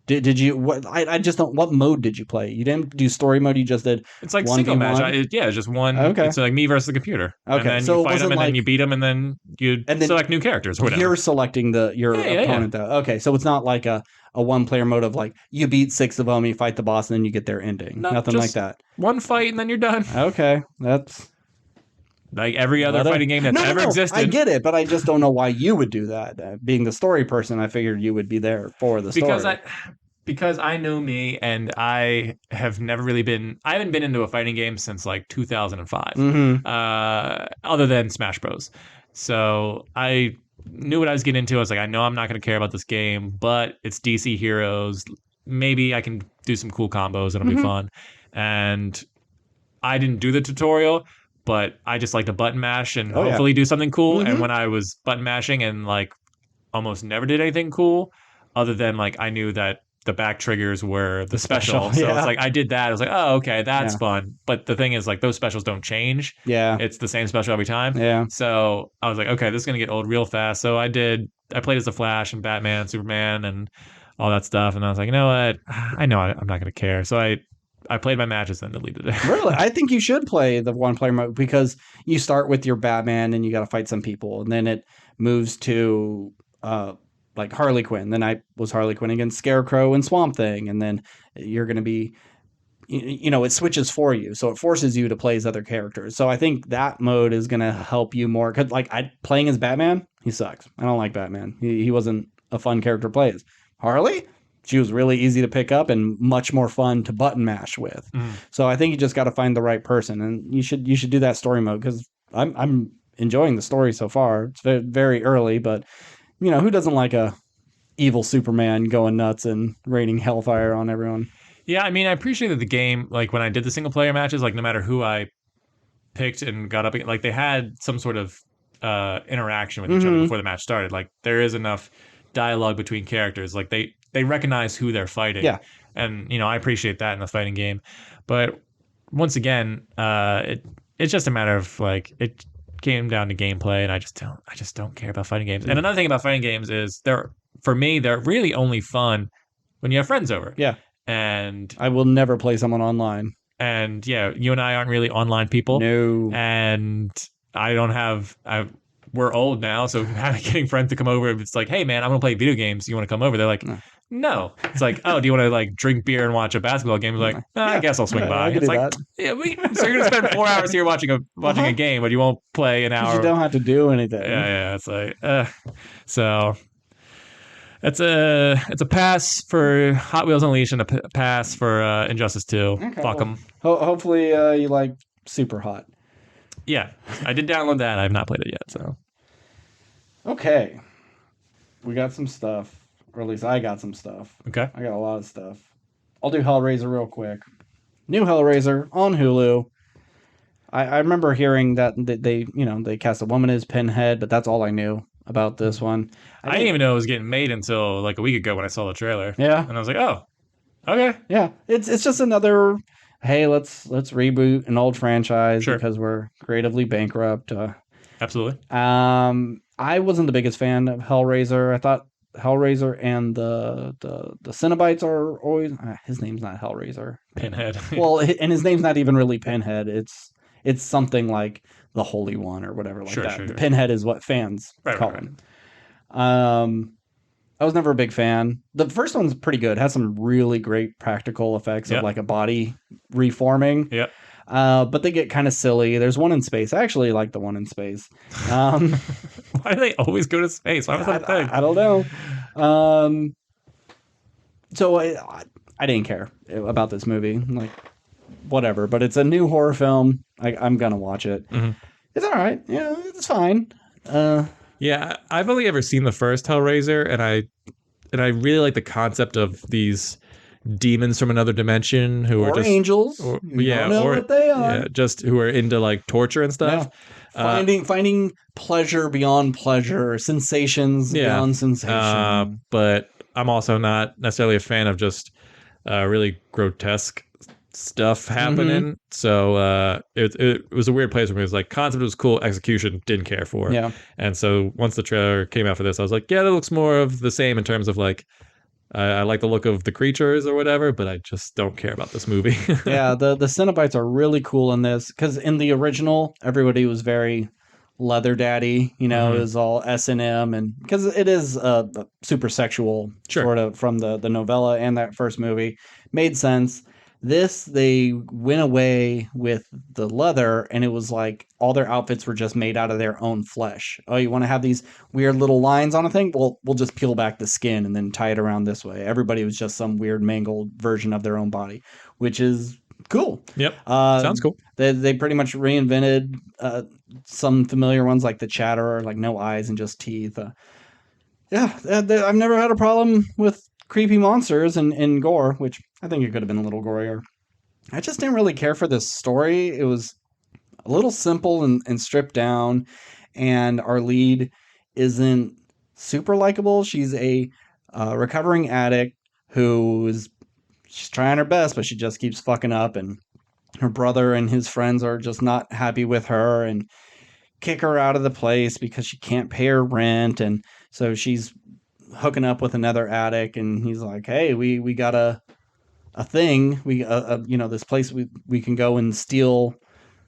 Did you? What? I just don't. What mode did you play? You didn't do story mode. You just did. It's like single match. It's just one. Okay. It's like me versus the computer. Okay. And then so you fight them, and then you beat them, and then you select new characters or whatever. You're selecting your opponent. Though. Okay, so it's not like a 1-player mode of, like, you beat 6 of them, you fight the boss, and then you get their ending. Nothing like that. One fight, and then you're done. Okay, that's like every other fighting game that's ever existed. I get it, but I just don't know why you would do that. Being the story person, I figured you would be there for the story. Because I know me, and I have never really I haven't been into a fighting game since like 2005, other than Smash Bros. So I knew what I was getting into. I was like, I know I'm not going to care about this game, but it's DC Heroes. Maybe I can do some cool combos and it'll be fun. And I didn't do the tutorial, but I just like to button mash and hopefully do something cool. And when I was button mashing and, like, almost never did anything cool, other than, like, I knew that the back triggers were the special. So it's like, I did that. I was like, oh, okay, that's fun. But the thing is, like, those specials don't change. Yeah. It's the same special every time. Yeah. So I was like, okay, this is going to get old real fast. So I played as the Flash and Batman, Superman, and all that stuff. And I was like, you know what? I know I'm not going to care. So I played my matches and deleted it. Really? I think you should play the 1-player mode, because you start with your Batman and you got to fight some people. And then it moves to like Harley Quinn. Then I was Harley Quinn against Scarecrow and Swamp Thing. And then you're going to be, it switches for you. So it forces you to play as other characters. So I think that mode is going to help you more. Because, like, playing as Batman, he sucks. I don't like Batman. He wasn't a fun character to play as. Harley? She was really easy to pick up and much more fun to button mash with. So I think you just got to find the right person, and you should do that story mode, because I'm enjoying the story so far. It's very, very early, but who doesn't like a evil Superman going nuts and raining hellfire on everyone? Yeah, I mean, I appreciate that the game, like, when I did the single player matches, like, no matter who I picked and got up, like, they had some sort of interaction with each other before the match started. Like, there is enough dialogue between characters. Like, they recognize who they're fighting. Yeah. And, I appreciate that in the fighting game. But once again, it's just a matter of, like, it came down to gameplay, and I just don't care about fighting games. And another thing about fighting games is for me, they're really only fun when you have friends over. Yeah. And I will never play someone online. And yeah, you and I aren't really online people. No. And I don't have we're old now, so getting friends to come over, it's like, hey man, I'm gonna play video games. You want to come over? They're like, No. no. It's like, oh, do you want to like drink beer and watch a basketball game? It's like, I guess I'll swing by. I could It's do like, that. yeah, so you're gonna spend 4 hours here watching a game, but you won't play an 'Cause hour. you don't have to do anything. Yeah. It's like, so it's a pass for Hot Wheels Unleashed and a pass for Injustice 2. Okay, Fuck them. Hopefully you like Super Hot. Yeah, I did download that. I have not played it yet. So okay, we got some stuff, or at least I got some stuff. okay, I got a lot of stuff. I'll do Hellraiser real quick. New Hellraiser on Hulu. I remember hearing that they cast a woman as Pinhead, but that's all I knew about this one. I didn't even know it was getting made until like a week ago when I saw the trailer. Yeah, and I was like, oh, okay. Yeah, it's just another. Hey, let's reboot an old franchise Sure. because we're creatively bankrupt. Absolutely. I wasn't the biggest fan of Hellraiser. I thought Hellraiser and the Cenobites are always. His name's not Hellraiser. Pinhead. Well, and his name's not even really Pinhead. It's something like the Holy One or whatever like that. The Pinhead is what fans call him. I was never a big fan. The first one's pretty good. It has some really great practical effects of like a body reforming. Yeah. But they get kind of silly. There's one in space. I actually like the one in space. Why do they always go to space? Why was that a thing? I don't know. So I didn't care about this movie. Like, whatever. But it's a new horror film. I'm going to watch it. Mm-hmm. It's all right. Yeah, it's fine. Yeah, I've only ever seen the first Hellraiser, and I really like the concept of these demons from another dimension who are just angels. Or, you don't know what they are. Yeah, just who are into like torture and stuff. Yeah. Finding pleasure beyond pleasure, sensations beyond sensation. But I'm also not necessarily a fan of just really grotesque stuff happening. Mm-hmm. So it was a weird place for me. It was like concept was cool, execution didn't care for. Yeah. And so once the trailer came out for this, I was like, yeah, that looks more of the same in terms of like I like the look of the creatures or whatever, but I just don't care about this movie. Yeah, the Cenobites are really cool in this because in the original, everybody was very leather daddy, it was all S&M, and because it is super sexual sort of from the novella and that first movie, made sense. This, they went away with the leather, and it was like all their outfits were just made out of their own flesh. Oh, you want to have these weird little lines on a thing? Well, we'll just peel back the skin and then tie it around this way. Everybody was just some weird mangled version of their own body, which is cool. Yep. Sounds cool. They pretty much reinvented some familiar ones like the Chatterer, like no eyes and just teeth. I've never had a problem with creepy monsters and gore, which I think it could have been a little gorier. I just didn't really care for this story. It was a little simple and stripped down, and our lead isn't super likable. She's a recovering addict she's trying her best, but she just keeps fucking up, and her brother and his friends are just not happy with her and kick her out of the place because she can't pay her rent, and so she's hooking up with another addict, and he's like, hey, we got a thing, we this place we can go and steal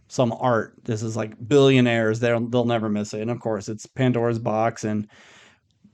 some art. This is like billionaires, they'll never miss it. And of course it's Pandora's box, and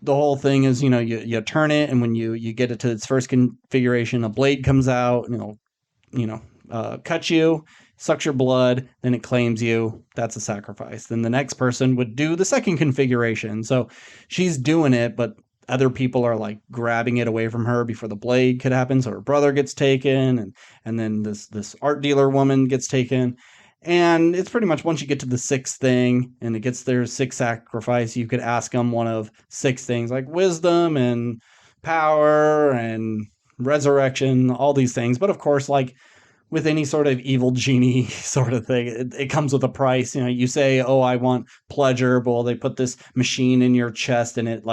the whole thing is you turn it, and when you get it to its first configuration, a blade comes out and it'll cut you, sucks your blood, then it claims you. That's a sacrifice. Then the next person would do the second configuration. So she's doing it, but other people are like grabbing it away from her before the blade could happen. So her brother gets taken, and then this art dealer woman gets taken. And it's pretty much once you get to the sixth thing and it gets their sixth sacrifice, you could ask them one of six things like wisdom and power and resurrection, all these things. But of course, like with any sort of evil genie sort of thing, it comes with a price. You say, oh, I want pleasure. Well, they put this machine in your chest, and it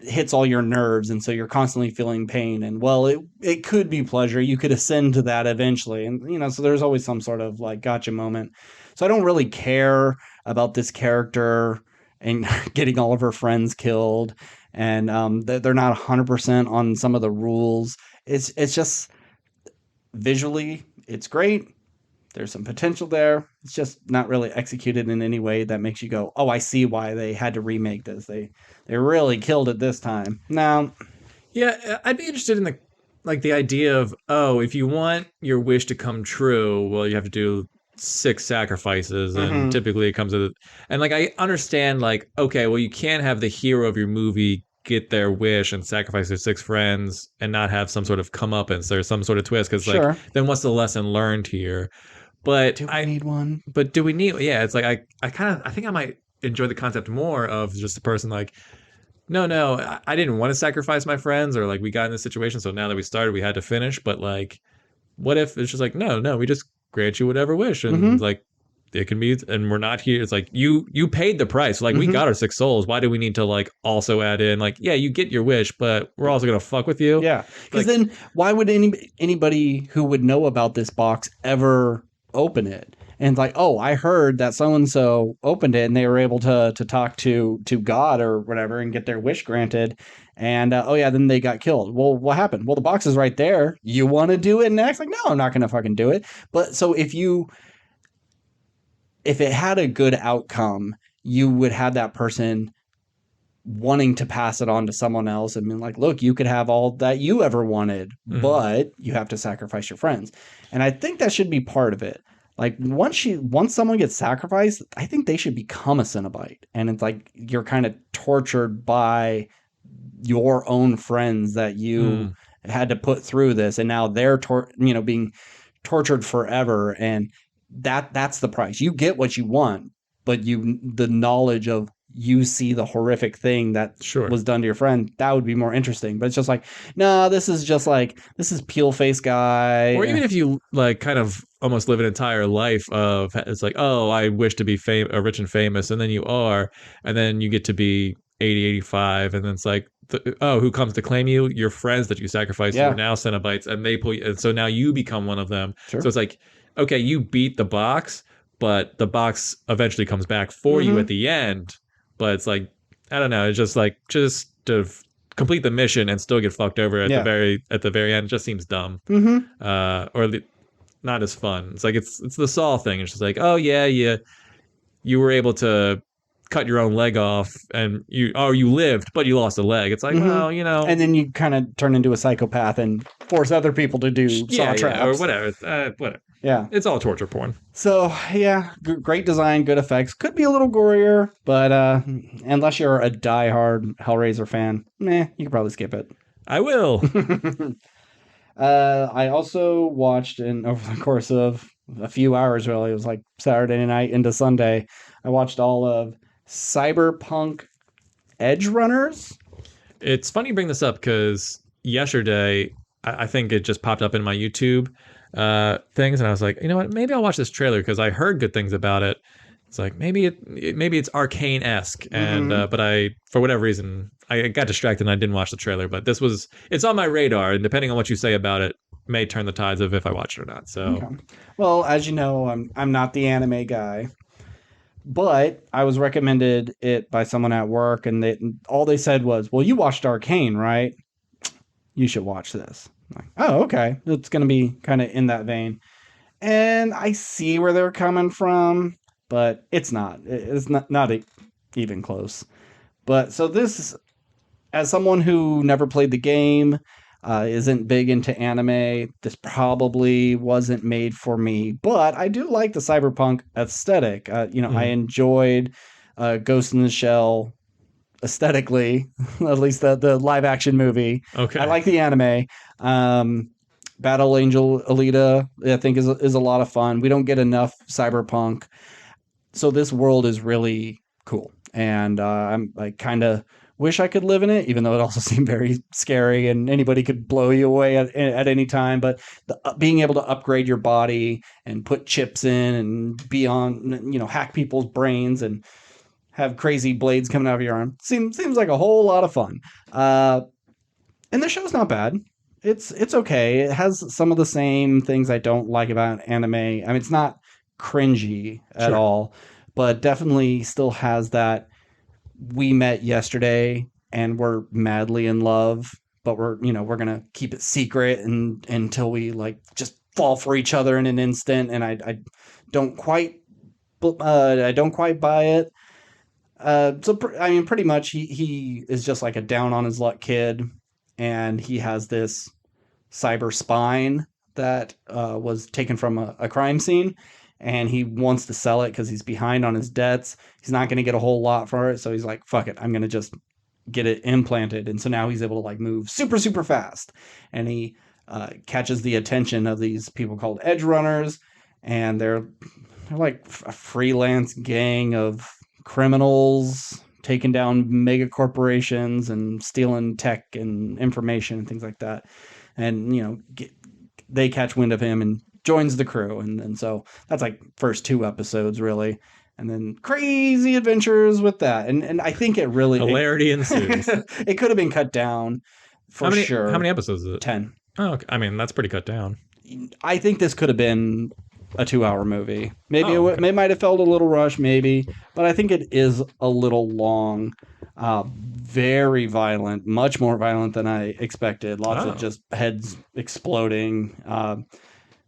hits all your nerves, and so you're constantly feeling pain. And well, it could be pleasure. You could ascend to that eventually. And so there's always some sort of like gotcha moment. So I don't really care about this character and getting all of her friends killed, and they're not 100% on some of the rules. It's just visually it's great. there's some potential there. It's just not really executed in any way that makes you go, oh, I see why they had to remake this. They really killed it this time. Now, Yeah, I'd be interested in the idea of, oh, if you want your wish to come true, well, you have to do 6 sacrifices, and typically it comes with, and like I understand, like, okay, well, you can't have the hero of your movie get their wish and sacrifice their 6 friends and not have some sort of comeuppance or some sort of twist, because sure. like, then what's the lesson learned here? But Do we need one? But do we need? Yeah, it's like I think I might enjoy the concept more of just the person like, no, I didn't want to sacrifice my friends, or like we got in this situation, so now that we started, we had to finish. But like, what if it's just like, no, we just grant you whatever wish, and like it can be, and we're not here. It's like you paid the price. Like we got our 6 souls. Why do we need to like also add in like, yeah, you get your wish, but we're also gonna fuck with you? Yeah, because like, then why would anybody who would know about this box ever open it? And like, oh, I heard that so and so opened it and they were able to talk to God or whatever and get their wish granted. And oh yeah, then they got killed. Well, what happened? Well, the box is right there. You want to do it next? Like, no, I'm not going to fucking do it. But so if it had a good outcome, you would have that person wanting to pass it on to someone else and being like, look, you could have all that you ever wanted, but you have to sacrifice your friends. And I think that should be part of it. Like once someone gets sacrificed, I think they should become a Cenobite. And it's like you're kind of tortured by your own friends that you had to put through this, and now they're being tortured forever. And that's the price. You get what you want, but the knowledge of you see the horrific thing that was done to your friend, that would be more interesting. But it's just like, no, this is peel face guy. Or even if you like kind of almost live an entire life of, it's like, oh, I wish to be rich and famous, and then you are, and then you get to be 80, 85, and then it's like, who comes to claim you? Your friends that you sacrificed who are now Cenobites, and they pull you, and so now you become one of them. So it's like, okay, you beat the box, but the box eventually comes back for you at the end. But it's like, I don't know. It's just like, just to complete the mission and still get fucked over at the very end. It just seems dumb, or not as fun. It's like it's the Saw thing. It's just like, oh yeah, you were able to cut your own leg off, and you lived, but you lost a leg. It's like, well, and then you kind of turn into a psychopath and force other people to do saw traps or whatever. Whatever. Yeah, it's all torture porn. So yeah, great design, good effects. Could be a little gorier, but unless you're a diehard Hellraiser fan, you could probably skip it. I will. I also watched, over the course of a few hours, really, it was like Saturday night into Sunday, I watched all of Cyberpunk Edgerunners. It's funny you bring this up because yesterday, I think it just popped up in my YouTube things, and I was like, you know what, maybe I'll watch this trailer because I heard good things about it. It's like maybe it's Arcane-esque, and but I, for whatever reason, I got distracted and I didn't watch the trailer. But it's on my radar, and depending on what you say about it, may turn the tides of if I watch it or not. So, well, as you know, I'm not the anime guy, but I was recommended it by someone at work, and all they said was, "Well, you watched Arcane, right? You should watch this." I'm like, oh, okay, it's going to be kind of in that vein, and I see where they're coming from. But it's not. It's not even close. But so this, as someone who never played the game, isn't big into anime, this probably wasn't made for me. But I do like the cyberpunk aesthetic. I enjoyed Ghost in the Shell aesthetically, at least the live action movie. Okay. I like the anime. Battle Angel Alita, I think, is a lot of fun. We don't get enough cyberpunk. So this world is really cool, and I kind of wish I could live in it, even though it also seemed very scary and anybody could blow you away at any time. But being able to upgrade your body and put chips in and be on, hack people's brains and have crazy blades coming out of your arm seems like a whole lot of fun. And the show's not bad. It's okay. It has some of the same things I don't like about anime. I mean, it's not cringy at all, but definitely still has that we met yesterday and we're madly in love, but we're gonna keep it secret until we like just fall for each other in an instant, and I don't quite buy it. I mean, pretty much he is just like a down on his luck kid, and he has this cyber spine that was taken from a crime scene, and he wants to sell it because he's behind on his debts. He's not going to get a whole lot for it, so he's like, fuck it, I'm going to just get it implanted. And so now he's able to like move super, super fast, and he catches the attention of these people called Edgerunners, and they're like a freelance gang of criminals taking down mega corporations and stealing tech and information and things like that. And, you know, they catch wind of him and joins the crew. And so that's like first 2 episodes, really. And then crazy adventures with that. And I think it really... Hilarity ensues. It could have been cut down for sure. How many episodes is it? 10. Oh, okay. I mean, that's pretty cut down. I think this could have been a 2-hour movie. Maybe it might have felt a little rushed, maybe, but I think it is a little long. Very violent, much more violent than I expected. Lots of just heads exploding.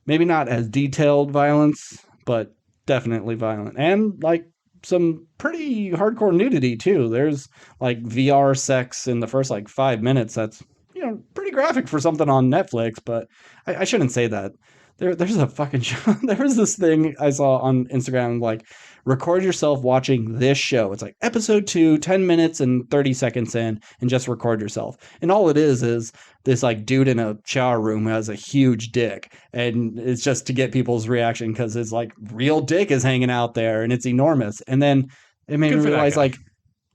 Maybe not as detailed violence, but definitely violent. And like some pretty hardcore nudity too. There's like VR sex in the first like 5 minutes. That's, you know, pretty graphic for something on Netflix, but I shouldn't say that. There's a fucking show. There was this thing I saw on Instagram, like, record yourself watching this show. It's like episode 2, 10 minutes and 30 seconds in, and just record yourself. And all it is this like dude in a shower room who has a huge dick. And it's just to get people's reaction because his like real dick is hanging out there and it's enormous. And then it made me realize like,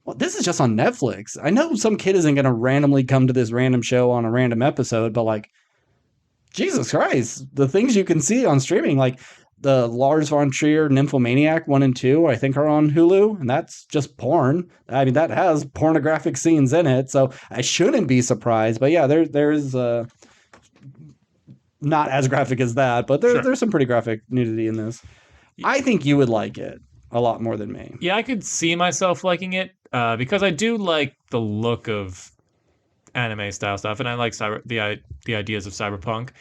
well, this is just on Netflix. I know some kid isn't going to randomly come to this random show on a random episode, but like, Jesus Christ, the things you can see on streaming, like the Lars von Trier Nymphomaniac 1 and 2, I think are on Hulu, and that's just porn. I mean, that has pornographic scenes in it, so I shouldn't be surprised. But yeah, there's not as graphic as that, but there's some pretty graphic nudity in this. I think you would like it a lot more than me. Yeah, I could see myself liking it because I do like the look of anime style stuff, and I like the ideas of cyberpunk,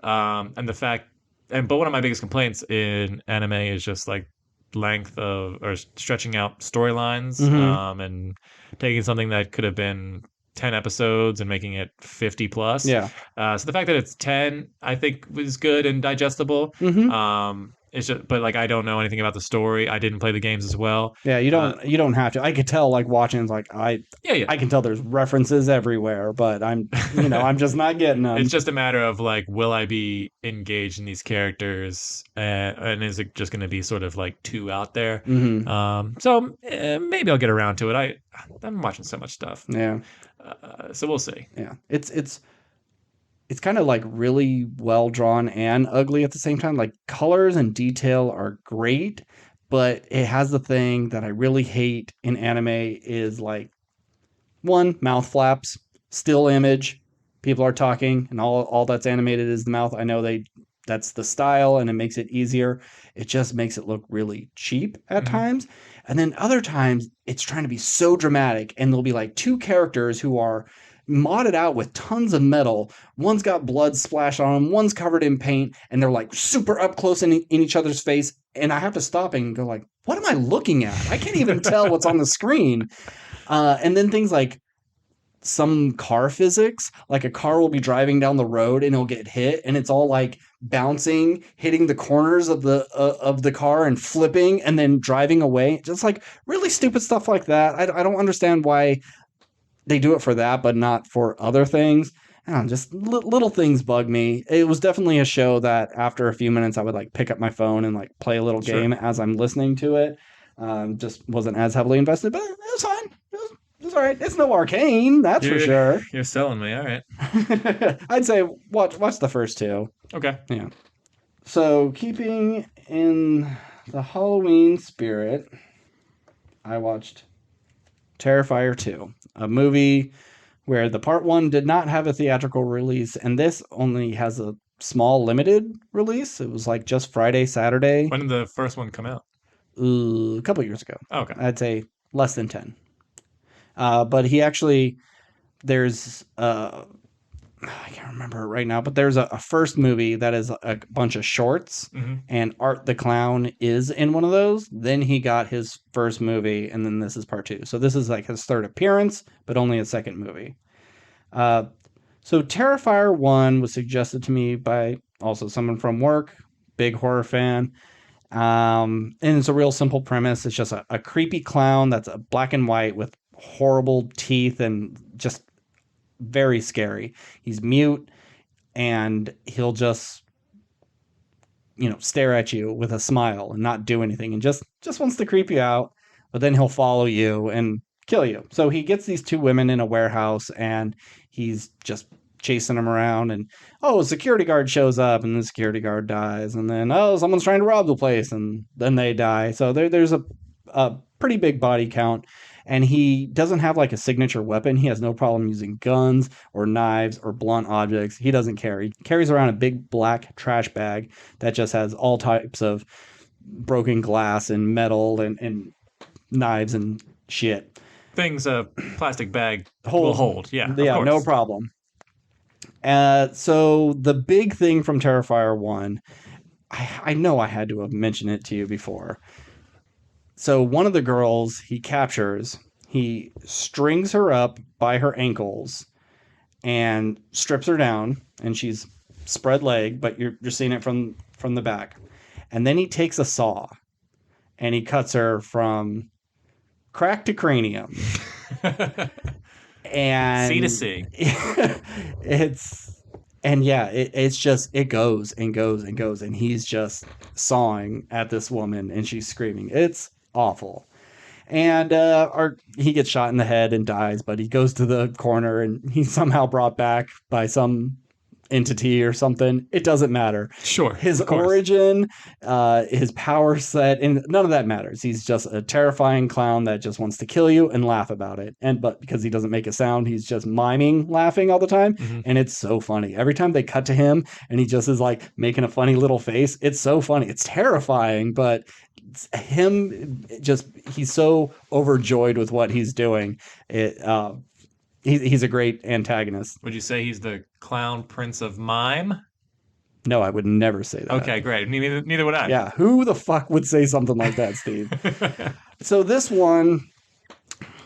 and the fact. But one of my biggest complaints in anime is just like length of or stretching out storylines, and taking something that could have been 10 episodes and making it 50 plus. Yeah. So the fact that it's 10, I think, was good and digestible. It's just, but like I don't know anything about the story. I didn't play the games as well. Yeah, you don't have to. I could tell like watching, like I can tell there's references everywhere, but I'm just not getting them. It's just a matter of like, will I be engaged in these characters, and is it just going to be sort of like too out there? So maybe I'll get around to it. I'm watching so much stuff. Yeah. So we'll see. Yeah, it's kind of like really well drawn and ugly at the same time. Like colors and detail are great, but it has the thing that I really hate in anime is like, one, mouth flaps, still image, people are talking, and all that's animated is the mouth. I know that's the style and it makes it easier. It just makes it look really cheap at times. And then other times it's trying to be so dramatic, and there'll be like 2 characters who are modded out with tons of metal. One's got blood splashed on them, one's covered in paint, and they're like super up close in each other's face. And I have to stop and go like, what am I looking at? I can't even tell what's on the screen. And then things like some car physics, like a car will be driving down the road and it'll get hit, and it's all like bouncing, hitting the corners of the car and flipping and then driving away. Just like really stupid stuff like that. I don't understand why they do it for that, but not for other things. I don't know, just little things bug me. It was definitely a show that after a few minutes, I would like pick up my phone and like play a little game as I'm listening to it. Just wasn't as heavily invested, but it was fine. It was all right. It's no Arcane, that's for sure. You're selling me. All right. I'd say watch the first 2. Okay. Yeah. So keeping in the Halloween spirit, I watched Terrifier 2, a movie where the part 1 did not have a theatrical release, and this only has a small limited release. It was like just Friday, Saturday. When did the first one come out? A couple years ago. Okay. I'd say less than 10. But he actually, there's I can't remember it right now, but there's a first movie that is a bunch of shorts, and Art the Clown is in one of those. Then he got his first movie, and then this is part 2. So this is like his third appearance, but only a second movie. So Terrifier 1 was suggested to me by also someone from work, big horror fan. And it's a real simple premise. It's just a creepy clown that's a black and white with horrible teeth and just very scary. He's mute, and he'll just, stare at you with a smile and not do anything, and just wants to creep you out. But then he'll follow you and kill you. So he gets these 2 women in a warehouse, and he's just chasing them around. And a security guard shows up, and the security guard dies. And then someone's trying to rob the place, and then they die. So there's a pretty big body count. And he doesn't have like a signature weapon. He has no problem using guns or knives or blunt objects. He doesn't care. He carries around a big black trash bag that just has all types of broken glass and metal and knives and shit. Things a plastic bag will hold. Yeah, yeah, no problem. So the big thing from Terrifier 1, I know I had to have mentioned it to you before. So one of the girls he captures, he strings her up by her ankles and strips her down, and she's spread leg, but you're seeing it from the back. And then he takes a saw and he cuts her from crack to cranium. And C to C. It's just, it goes and goes and goes, and he's just sawing at this woman, and she's screaming. It's awful. And he gets shot in the head and dies, but he goes to the corner, and he's somehow brought back by some entity or something. It doesn't matter. Sure. His origin, his power set, and none of that matters. He's just a terrifying clown that just wants to kill you and laugh about it. But because he doesn't make a sound, he's just miming laughing all the time. And it's so funny. Every time they cut to him and he just is like making a funny little face, it's so funny. It's terrifying, but he's so overjoyed with what he's doing. He's a great antagonist. Would you say he's the clown prince of mime? No, I would never say that. Okay, great. Neither would I. Yeah, who the fuck would say something like that, Steve? So this one,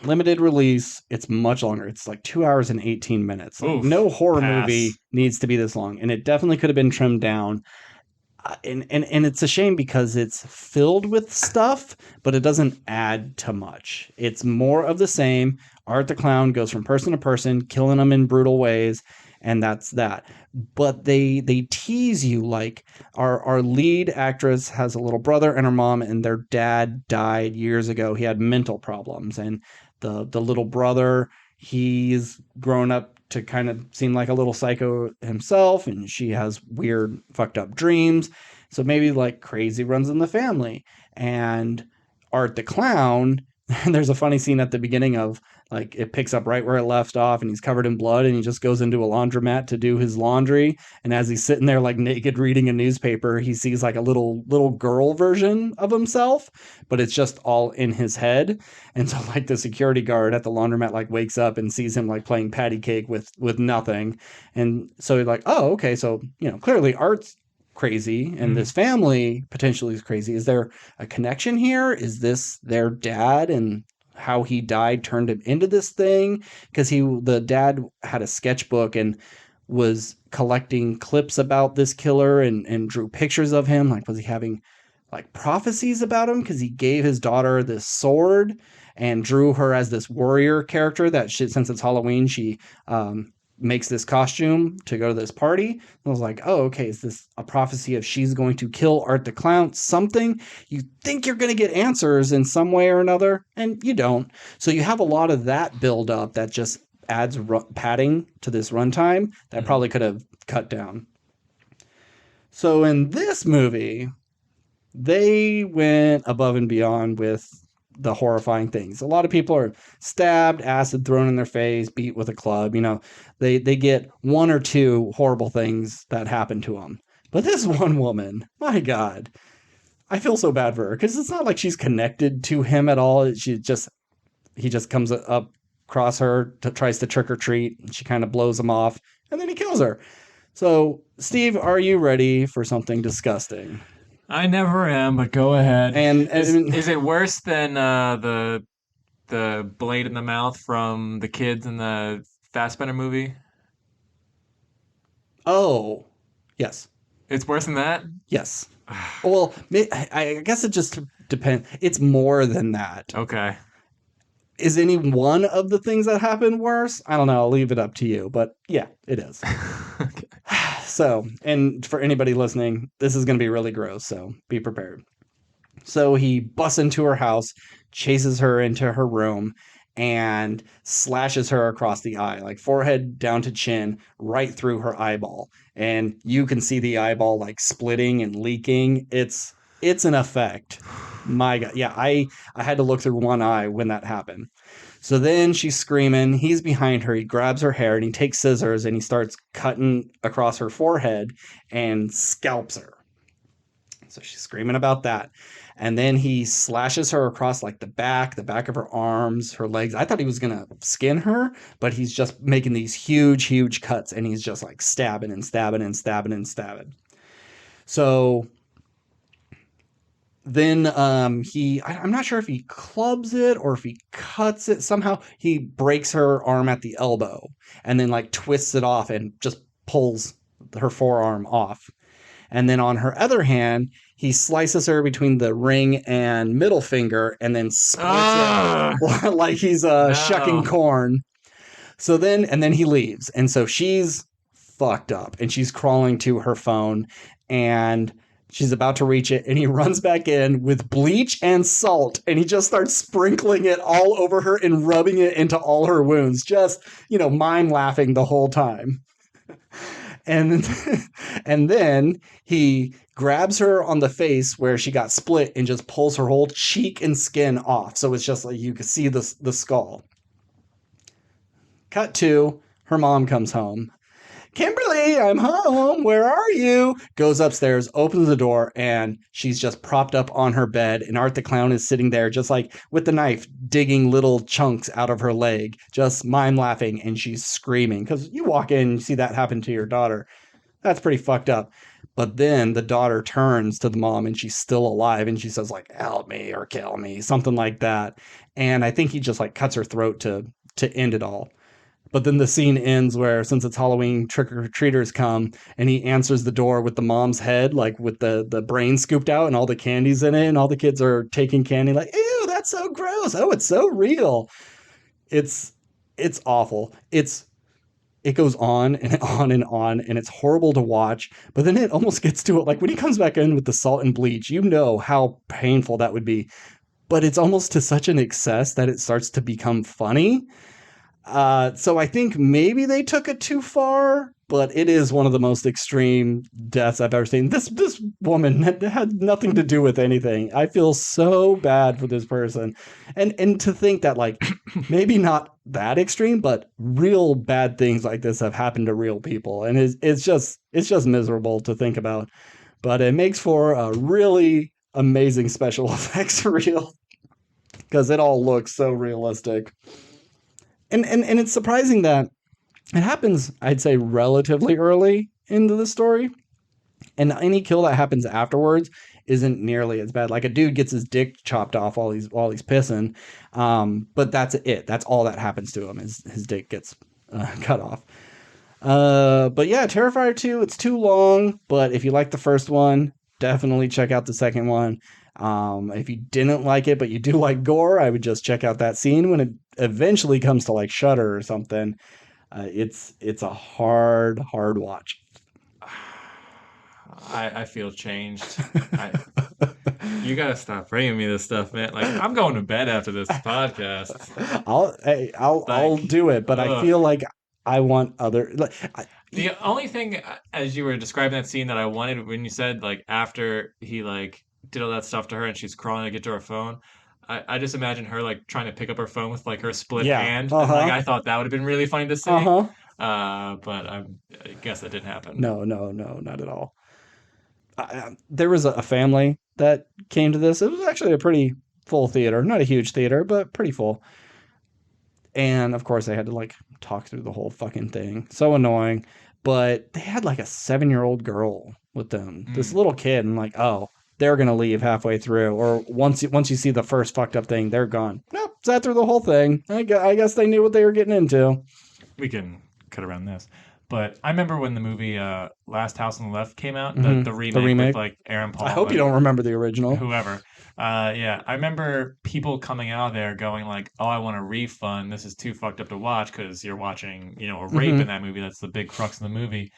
limited release, it's much longer. It's like 2 hours and 18 minutes. Oof, no horror movie needs to be this long, and it definitely could have been trimmed down. And it's a shame because it's filled with stuff, but it doesn't add to much. It's more of the same. Art the Clown goes from person to person, killing them in brutal ways, and that's that. But they tease you, like our lead actress has a little brother and her mom, and their dad died years ago. He had mental problems, and the little brother, he's grown up to kind of seem like a little psycho himself, and she has weird fucked up dreams. So maybe like crazy runs in the family. And Art the Clown, and there's a funny scene at the beginning of like it picks up right where it left off, and he's covered in blood, and he just goes into a laundromat to do his laundry. And as he's sitting there like naked reading a newspaper, he sees like a little girl version of himself, but it's just all in his head. And so like the security guard at the laundromat like wakes up and sees him like playing patty cake with nothing. And so he's like, oh, okay, so clearly Art's crazy, and this family potentially is crazy. Is there a connection here? Is this their dad, and how he died turned him into this thing? Because the dad had a sketchbook and was collecting clips about this killer and drew pictures of him. Like, was he having like prophecies about him? Because he gave his daughter this sword and drew her as this warrior character that since it's Halloween, she makes this costume to go to this party. And I was like, oh, okay, is this a prophecy of she's going to kill Art the Clown? Something you think you're going to get answers in some way or another, and you don't. So you have a lot of that build up that just adds padding to this runtime that probably could have cut down. So in this movie, they went above and beyond with the horrifying things. A lot of people are stabbed, acid thrown in their face, beat with a club. They get one or two horrible things that happen to them. But this one woman, my God, I feel so bad for her because it's not like she's connected to him at all. He just comes up across her, tries to trick or treat, and she kind of blows him off. and then he kills her. So, Steve, are you ready for something disgusting? I never am, but go ahead. And is it worse than the blade in the mouth from the kids in the Fassbender movie? oh, yes. It's worse than that? Yes. Well, I guess it just depends. It's more than that. Okay. Is any one of the things that happened worse? I don't know. I'll leave it up to you. But yeah, it is. Okay. So, and for anybody listening, this is going to be really gross. So be prepared. So he busts into her house, chases her into her room, and slashes her across the eye, like forehead down to chin, right through her eyeball. And you can see the eyeball like splitting and leaking. It's an effect. My God. Yeah, I had to look through one eye when that happened. So then she's screaming. He's behind her. He grabs her hair and he takes scissors and he starts cutting across her forehead and scalps her. So she's screaming about that. And then he slashes her across like the back of her arms, her legs. I thought he was going to skin her, but he's just making these huge, huge cuts and he's just like stabbing and stabbing and stabbing and stabbing. So then I'm not sure if he clubs it or if he cuts it. Somehow he breaks her arm at the elbow and then like twists it off and just pulls her forearm off. And then on her other hand, he slices her between the ring and middle finger and then splits it like he's shucking corn. So then he leaves. And so she's fucked up and she's crawling to her phone and she's about to reach it. And he runs back in with bleach and salt and he just starts sprinkling it all over her and rubbing it into all her wounds. Just, mime laughing the whole time. And then he grabs her on the face where she got split and just pulls her whole cheek and skin off. So it's just like you can see the skull. Cut to, her mom comes home. Kimberly, I'm home. Where are you? Goes upstairs, opens the door, and she's just propped up on her bed. And Art the Clown is sitting there just like with the knife, digging little chunks out of her leg, just mime laughing, and she's screaming. Because you walk in and see that happen to your daughter. That's pretty fucked up. But then the daughter turns to the mom and she's still alive and she says like, help me or kill me, something like that. And I think he just like cuts her throat to end it all. But then the scene ends where, since it's Halloween, trick-or-treaters come, and he answers the door with the mom's head, like with the brain scooped out and all the candy's in it, and all the kids are taking candy like, ew, that's so gross. Oh, it's so real. It's awful. It goes on and on and on, and it's horrible to watch. But then it almost gets to it. Like when he comes back in with the salt and bleach, you know how painful that would be. But it's almost to such an excess that it starts to become funny. So I think maybe they took it too far, but it is one of the most extreme deaths I've ever seen. This woman had nothing to do with anything. I feel so bad for this person. And to think that like maybe not that extreme, but real bad things like this have happened to real people. And it's just miserable to think about. But it makes for a really amazing special effects reel because it all looks so realistic. And it's surprising that it happens, I'd say, relatively early into the story. And any kill that happens afterwards isn't nearly as bad. Like a dude gets his dick chopped off while he's pissing. But that's it. That's all that happens to him is his dick gets cut off. But yeah, Terrifier 2, it's too long. But if you like the first one, definitely check out the second one. If you didn't like it, but you do like gore, I would just check out that scene when it eventually comes to like Shudder or something. It's a hard watch. I feel changed. You gotta stop bringing me this stuff, man. Like I'm going to bed after this podcast. I'll do it, but I feel like I want other. The only thing, as you were describing that scene, that I wanted when you said like after he like did all that stuff to her and she's crawling to get to her phone, I just imagine her like trying to pick up her phone with like her split hand. And, like I thought that would have been really funny to see. But I guess that didn't happen. No, not at all. There was a family that came to this. It was actually a pretty full theater, not a huge theater, but pretty full. And of course, they had to like talk through the whole fucking thing. So annoying. But they had like a 7-year-old girl with them. This little kid, and like, oh, they're gonna leave halfway through, or once you see the first fucked up thing, they're gone. Nope, sat through the whole thing. I guess they knew what they were getting into. We can cut around this. But I remember when the movie Last House on the Left came out, Mhm. the remake with like Aaron Paul. I hope you and don't remember the original. Whoever. Yeah, I remember people coming out of there going like, "Oh, I want a refund. This is too fucked up to watch because you're watching, a rape in that movie. That's the big crux of the movie."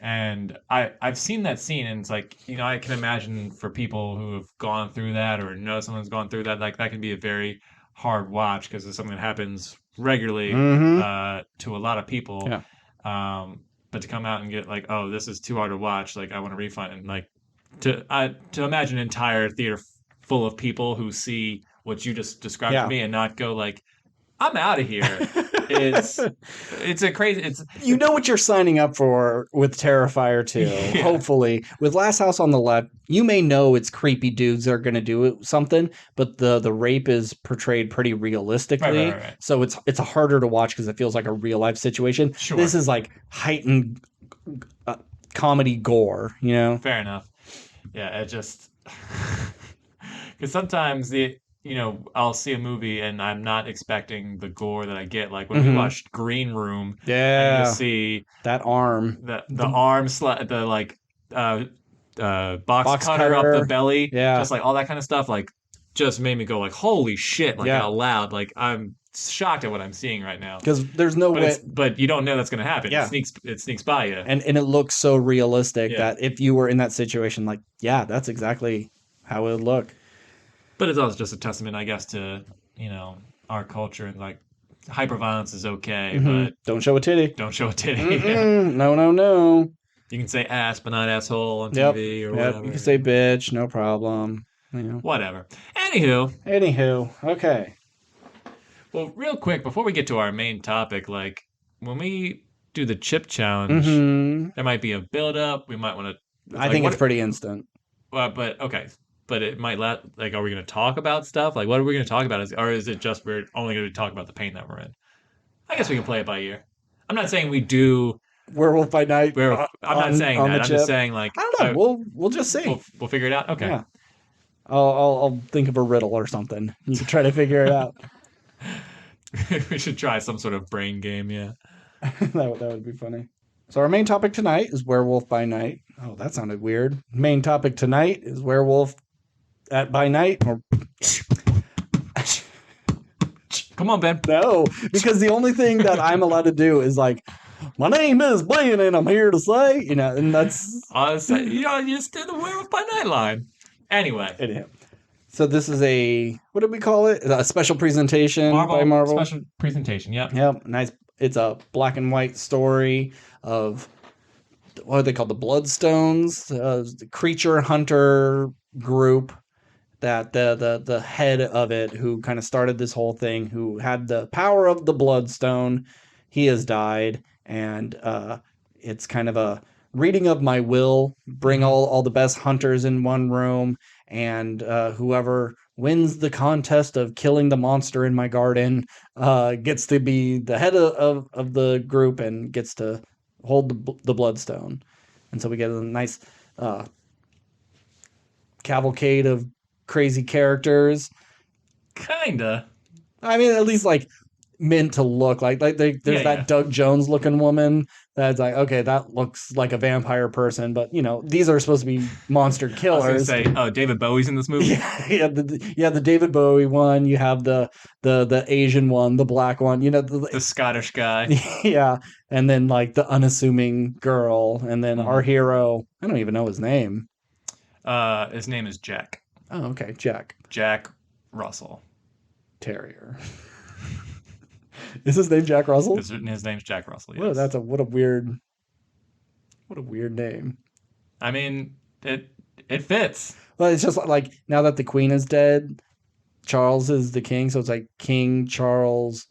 And I've seen that scene, and it's like, I can imagine for people who have gone through that or know someone's gone through that, like that can be a very hard watch because it's something that happens regularly to a lot of people. Yeah. But to come out and get like, "Oh, this is too hard to watch. Like, I want a refund," and like to imagine an entire theater full of people who see what you just described to me and not go like, "I'm out of here." It's a crazy. It's You know what you're signing up for with Terrifier 2. Yeah. Hopefully, with Last House on the Left, you may know it's creepy dudes that are going to do something, but the rape is portrayed pretty realistically. Right. So it's harder to watch because it feels like a real life situation. Sure. This is like heightened comedy gore. Fair enough. Yeah, it just because sometimes I'll see a movie and I'm not expecting the gore that I get. Like when we watched Green Room, and you see that arm, the arm, the like box cutter up the belly, just like all that kind of stuff. Like just made me go like, "Holy shit!" Like out loud. Like I'm shocked at what I'm seeing right now. Because there's no way, but you don't know that's going to happen. Yeah. It sneaks by you, and it looks so realistic that if you were in that situation, like, yeah, that's exactly how it would look. But it's also just a testament, I guess, to our culture and like hyperviolence is okay, but don't show a titty. don't show a titty. No. You can say ass, but not asshole on TV or whatever. You can say bitch, no problem. Whatever. Anywho, okay. Well, real quick before we get to our main topic, like when we do the chip challenge, there might be a build up. We might want to. I think it's pretty instant. But okay. But it might are we going to talk about stuff? Like, what are we going to talk about? Or is it just we're only going to talk about the pain that we're in? I guess we can play it by ear. I'm not saying we do Werewolf by Night. I'm not saying that. I'm just saying like I don't know. We'll just see. We'll figure it out. Okay. Yeah. I'll think of a riddle or something. You can try to figure it out. We should try some sort of brain game. Yeah. that would be funny. So our main topic tonight is Werewolf by Night. Oh, that sounded weird. Main topic tonight is Werewolf by Night. Come on, Ben. No, because the only thing that I'm allowed to do is like, my name is Blaine and I'm here to say, and that's... you just did the Werewolf by Night line. Anyway. Anyhow. So this is what did we call it? A special presentation by Marvel. Special presentation, yeah. Yep, nice. It's a black and white story of, what are they called? The Bloodstones, the creature hunter group that the head of it, who kind of started this whole thing, who had the power of the Bloodstone, he has died, and it's kind of a reading of my will, bring all the best hunters in one room, and whoever wins the contest of killing the monster in my garden gets to be the head of the group and gets to hold the Bloodstone. And so we get a nice cavalcade of crazy characters. Kinda. I mean, at least like meant to look like there's that Doug Jones looking woman that's like, okay, that looks like a vampire person, but these are supposed to be monster killers. I was gonna say, oh, David Bowie's in this movie. The David Bowie one. You have the Asian one, the black one. The Scottish guy. Yeah, and then like the unassuming girl, and then our hero. I don't even know his name. His name is Jack. Oh, okay, Jack. Jack Russell. Terrier. Is his name Jack Russell? His name's Jack Russell. Yes. Well, what a weird name. I mean, it fits. Well, it's just like now that the Queen is dead, Charles is the king, so it's like King Charles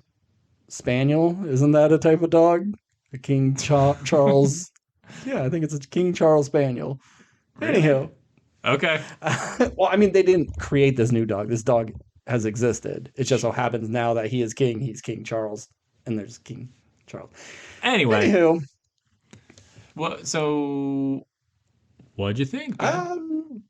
Spaniel. Isn't that a type of dog? A King Charles. Yeah, I think it's a King Charles Spaniel. Really? Anyhow. Okay. Well, I mean, they didn't create this new dog. This dog has existed. It just so happens now that he is king. He's King Charles, and there's King Charles. Anyway, Anywho, so what'd you think, Ben?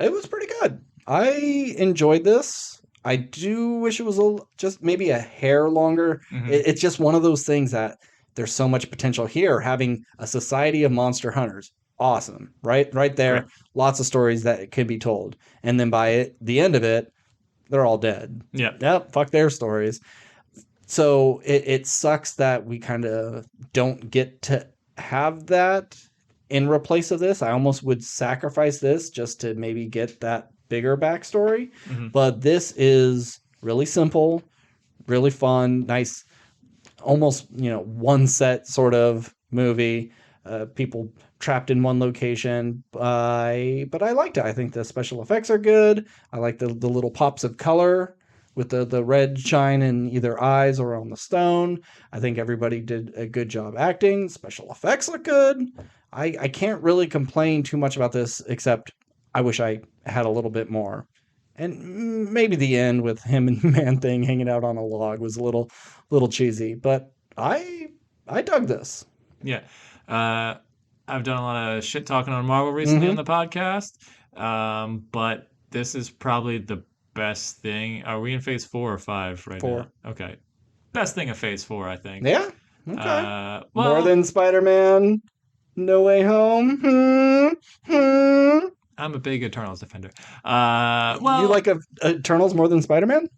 it was pretty good. I enjoyed this. I do wish it was just maybe a hair longer. It's just one of those things that there's so much potential here. Having a society of monster hunters, awesome, right there. Right. Lots of stories that could be told, and then by the end of it, they're all dead. Yep, fuck their stories. So it sucks that we kind of don't get to have that in replace of this. I almost would sacrifice this just to maybe get that bigger backstory. But this is really simple, really fun, nice, almost, one set sort of movie. People trapped in one location. But I liked it. I think the special effects are good. I like the little pops of color with the red shine in either eyes or on the stone. I think everybody did a good job acting. Special effects look good. I can't really complain too much about this, except I wish I had a little bit more. And maybe the end with him and Man-Thing hanging out on a log was a little cheesy. But I dug this. Yeah. I've done a lot of shit talking on Marvel recently on the podcast. But this is probably the best thing. Are we in phase 4 or 5 right 4 now? Okay. Best thing of phase 4, I think. Yeah. Okay. Well, more than Spider-Man No Way Home. I'm a big Eternals defender. You like Eternals more than Spider-Man?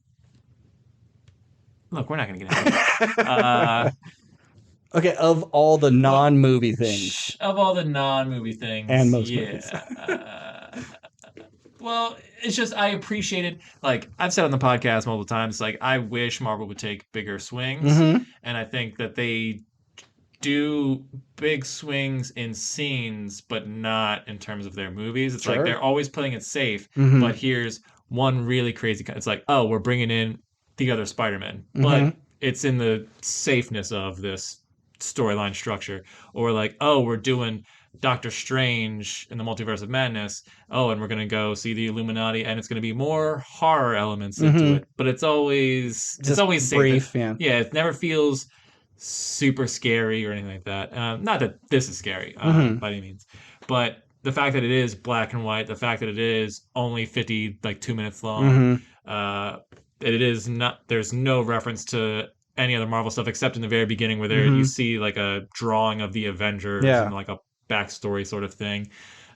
Look, we're not going to get into it. Okay, of all the non-movie things. Of all the non-movie things. And most movies. Well, it's just, I appreciate it. Like, I've said on the podcast multiple times, like, I wish Marvel would take bigger swings. And I think that they do big swings in scenes, but not in terms of their movies. It's like they're always playing it safe, but here's one really crazy. It's like, oh, we're bringing in the other Spider-Man, but it's in the safeness of this storyline structure. Or like, oh, we're doing Doctor Strange in the Multiverse of Madness. Oh, and we're going to go see the Illuminati, and it's going to be more horror elements into it. But it's always safe. Brief, yeah. Yeah, it never feels super scary or anything like that. Not that this is scary by any means, but the fact that it is black and white, the fact that it is only 2 minutes long, it is not. There's no reference to any other Marvel stuff except in the very beginning where you see like a drawing of the Avengers and like a backstory sort of thing,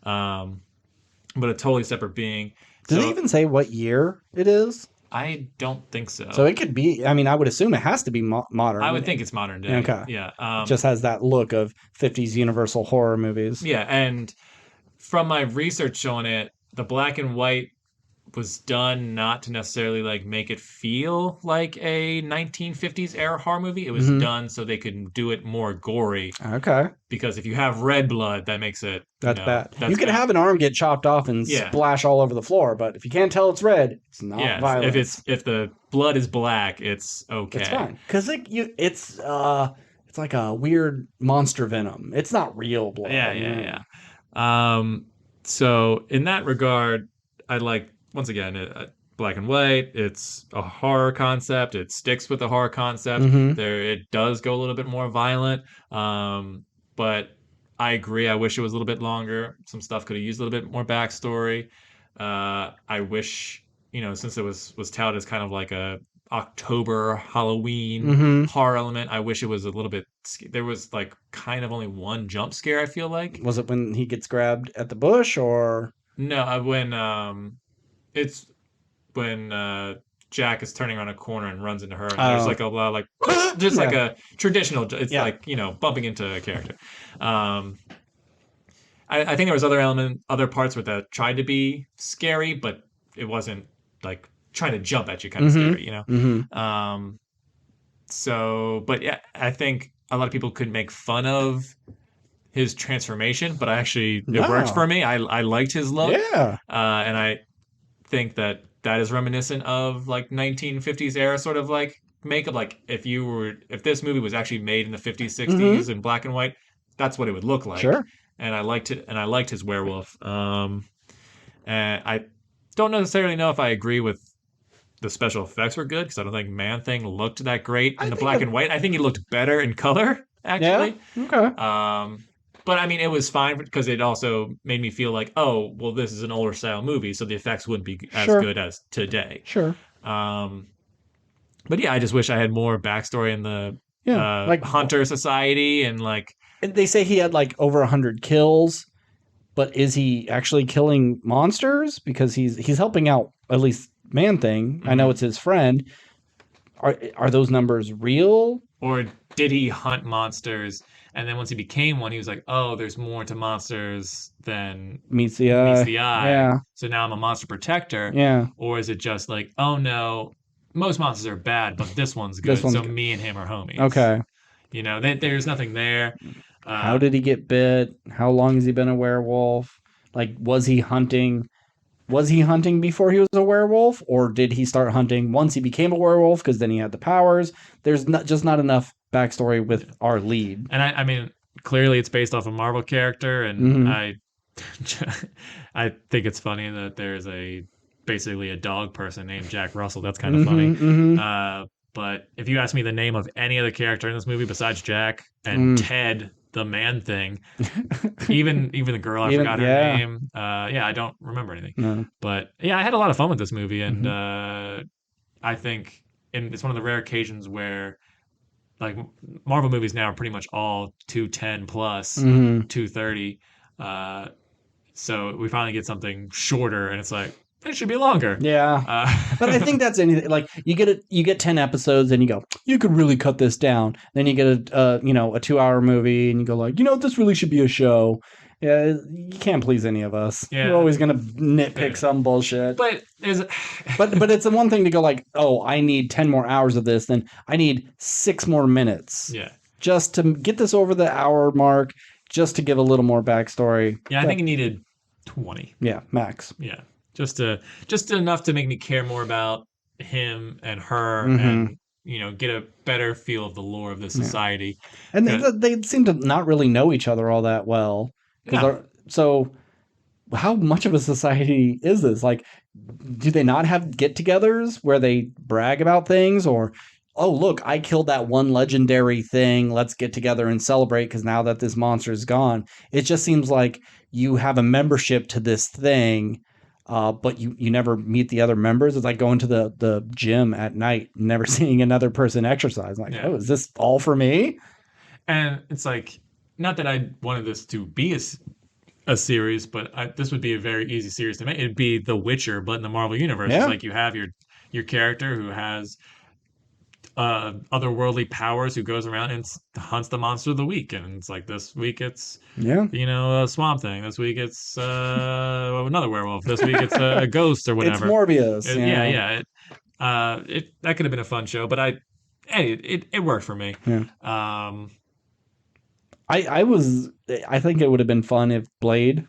but a totally separate being. Does it even say what year it is? I don't think so. So it could be, I mean, I would assume it has to be modern. I would think it's modern day. Okay. Yeah. It just has that look of 50s Universal horror movies. Yeah, and from my research on it, the black and white was done not to necessarily like make it feel like a 1950s era horror movie. It was done so they could do it more gory. Okay. Because if you have red blood, that makes it that's bad. That's you can have an arm get chopped off and splash all over the floor, but if you can't tell it's red, it's not violent. If the blood is black, it's okay. It's fine because it's like a weird monster venom. It's not real blood. Yeah. So in that regard, I like. Once again, black and white, it's a horror concept. It sticks with the horror concept. It does go a little bit more violent. But I agree. I wish it was a little bit longer. Some stuff could have used a little bit more backstory. I wish, since it was touted as kind of like a October Halloween horror element, I wish it was a little bit. There was like kind of only one jump scare, I feel like. Was it when he gets grabbed at the bush or? No, it's when Jack is turning around a corner and runs into her, and there's like a lot of like just like a traditional. It's like bumping into a character. I think there was other parts where that tried to be scary, but it wasn't like trying to jump at you kind of scary, So, but yeah, I think a lot of people could make fun of his transformation, but it worked for me. I liked his look. Yeah, and I think that is reminiscent of like 1950s era sort of like makeup. Like if this movie was actually made in the 50s, 60s in black and white, that's what it would look like. Sure. And I liked it, and I liked his werewolf. And I don't necessarily know if I agree with the special effects were good because I don't think Man-Thing looked that great in the think black and white. I think he looked better in color, actually. Okay. But I mean, it was fine because it also made me feel like, oh, well, this is an older style movie, so the effects wouldn't be as Sure. good as today. Sure. But yeah, I just wish I had more backstory in the like Hunter Society and like. They say he had like over 100 kills, but is he actually killing monsters? Because he's helping out at least Man-Thing. I know it's his friend. Are those numbers real? Or did he hunt monsters? And then once he became one, he was like, oh, there's more to monsters than Meets the eye. Yeah. So now I'm a monster protector. Yeah. Or is it just like, oh no, most monsters are bad, but this one's good. So me and him are homies. Okay. You know, there's nothing there. How did he get bit? How long has he been a werewolf? Like, was he hunting before he was a werewolf? Or did he start hunting once he became a werewolf because then he had the powers? There's just not enough backstory with our lead. And I mean, clearly it's based off a Marvel character, and I think it's funny that there's basically a dog person named Jack Russell. That's kind of funny. But if you ask me the name of any other character in this movie besides Jack and Ted, the Man-Thing, even the girl, I forgot her name. I don't remember anything. No. But yeah, I had a lot of fun with this movie, and I think it's one of the rare occasions where like Marvel movies now are pretty much all 210 plus, 230. So we finally get something shorter, and it's like, it should be longer. Yeah. But I think that's anything. Like you get 10 episodes and you go, you could really cut this down. Then you get a 2-hour movie and you go like, this really should be a show. Yeah, you can't please any of us. Yeah. You're always gonna nitpick some bullshit. But but it's the one thing to go like, oh, I need 10 more hours of this, then I need 6 more minutes. Yeah. Just to get this over the hour mark, just to give a little more backstory. Yeah, I think it needed 20. Yeah, max. Yeah. Just enough to make me care more about him and her, and get a better feel of the lore of the society. And they seem to not really know each other all that well. So, how much of a society is this? Like, do they not have get-togethers where they brag about things, or, oh look, I killed that one legendary thing. Let's get together and celebrate because now that this monster is gone. It just seems like you have a membership to this thing. But you never meet the other members. It's like going to the gym at night, never seeing another person exercise. Like, oh, is this all for me? And it's like, not that I wanted this to be a series, but this would be a very easy series to make. It'd be The Witcher, but in the Marvel universe. Yeah. It's like you have your character who has otherworldly powers, who goes around and hunts the monster of the week, and it's like this week it's a Swamp Thing, this week it's another werewolf, this week it's a ghost or whatever. It's Morbius. That could have been a fun show, but it worked for me. I think it would have been fun if Blade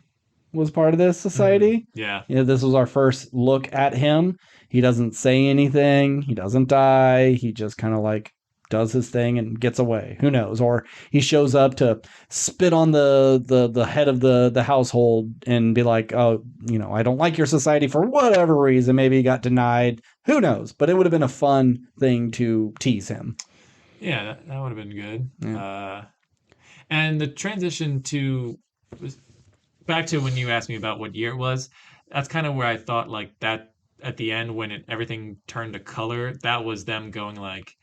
was part of this society. This was our first look at him. He doesn't say anything. He doesn't die. He just kind of like does his thing and gets away. Who knows? Or he shows up to spit on the head of the household and be like, oh, I don't like your society for whatever reason. Maybe he got denied. Who knows? But it would have been a fun thing to tease him. Yeah, that would have been good. Yeah. And the transition back to when you asked me about what year it was, that's kind of where I thought like that at the end when everything turned to color, that was them going like,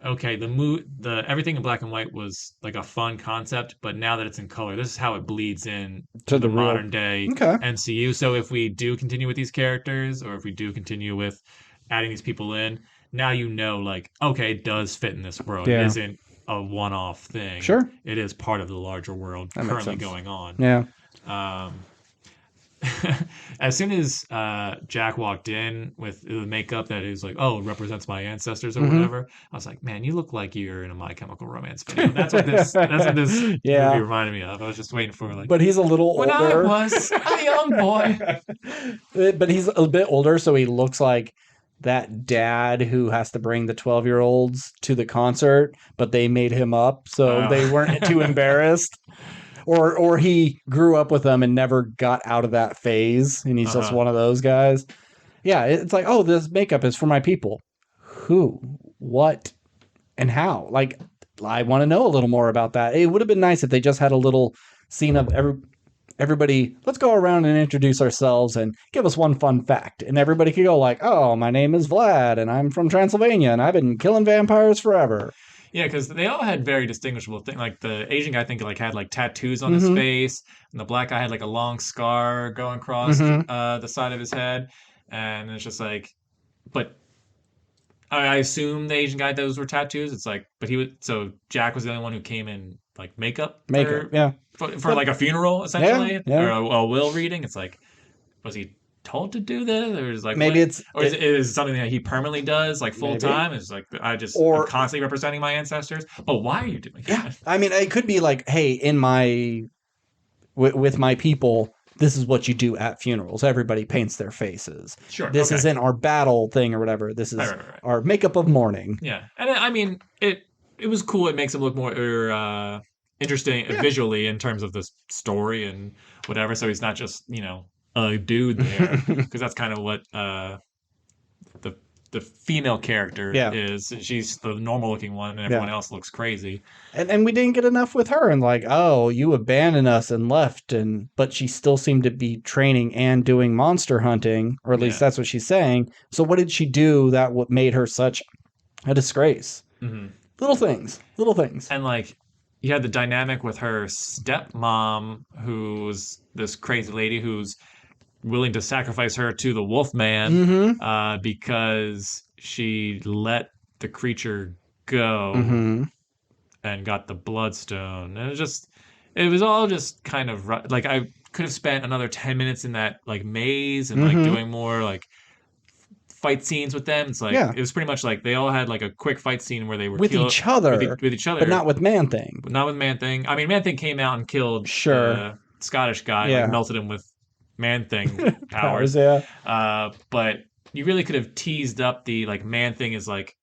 okay, the everything in black and white was like a fun concept, but now that it's in color, this is how it bleeds in to the modern day MCU. So if we do continue with these characters, or if we do continue with adding these people in, now like, okay, it does fit in this world. It isn't a one-off thing. Sure. It is part of the larger world currently going on. Yeah. As soon as Jack walked in with the makeup that is like, oh, it represents my ancestors or whatever, I was like, man, you look like you're in a My Chemical Romance video. That's what this movie reminded me of. I was just waiting for like. But he's a little older. When I was a young boy. But he's a bit older, so he looks like that dad who has to bring the 12-year-olds to the concert, but they made him up so they weren't too embarrassed. Or he grew up with them and never got out of that phase, and he's just one of those guys. Yeah, it's like, oh, this makeup is for my people. Who? What? And how? Like, I want to know a little more about that. It would have been nice if they just had a little scene of everybody. Let's go around and introduce ourselves and give us one fun fact. And everybody could go like, oh, my name is Vlad and I'm from Transylvania and I've been killing vampires forever. Yeah, because they all had very distinguishable things. Like the Asian guy, I think, like had like tattoos on his face, and the black guy had like a long scar going across the side of his head, and it's just like, but I assume the Asian guy those were tattoos. It's like, but he was so Jack was the only one who came in like makeup, Yeah. for like a funeral essentially, Yeah. or a will reading. It's like, was he told to do this, or is like Maybe what? Or is it something that he permanently does like full time? It's like I'm constantly representing my ancestors. But why are you doing that? I mean, it could be like, hey, with my people, this is what you do at funerals. Everybody paints their faces. Sure. This isn't our battle thing or whatever. This is right. our makeup of mourning. Yeah, and I mean it was cool. It makes him look more interesting visually in terms of the story and whatever. So he's not just a dude there, because that's kind of what the female character is. She's the normal looking one, and everyone else looks crazy. And we didn't get enough with her. And like, oh, you abandoned us and left, but she still seemed to be training and doing monster hunting, or at least that's what she's saying. So what did she do that what made her such a disgrace? Little things. And like, you had the dynamic with her stepmom, who's this crazy lady who's willing to sacrifice her to the Wolfman because she let the creature go and got the Bloodstone. And it was all just kind of like, I could have spent another 10 minutes in that like maze and like doing more like fight scenes with them. It's like it was pretty much like they all had like a quick fight scene where they were with each other, but not with Man-Thing. I mean, Man-Thing came out and killed Scottish guy, like melted him with Man-Thing powers. But you really could have teased up the like Man-Thing is like,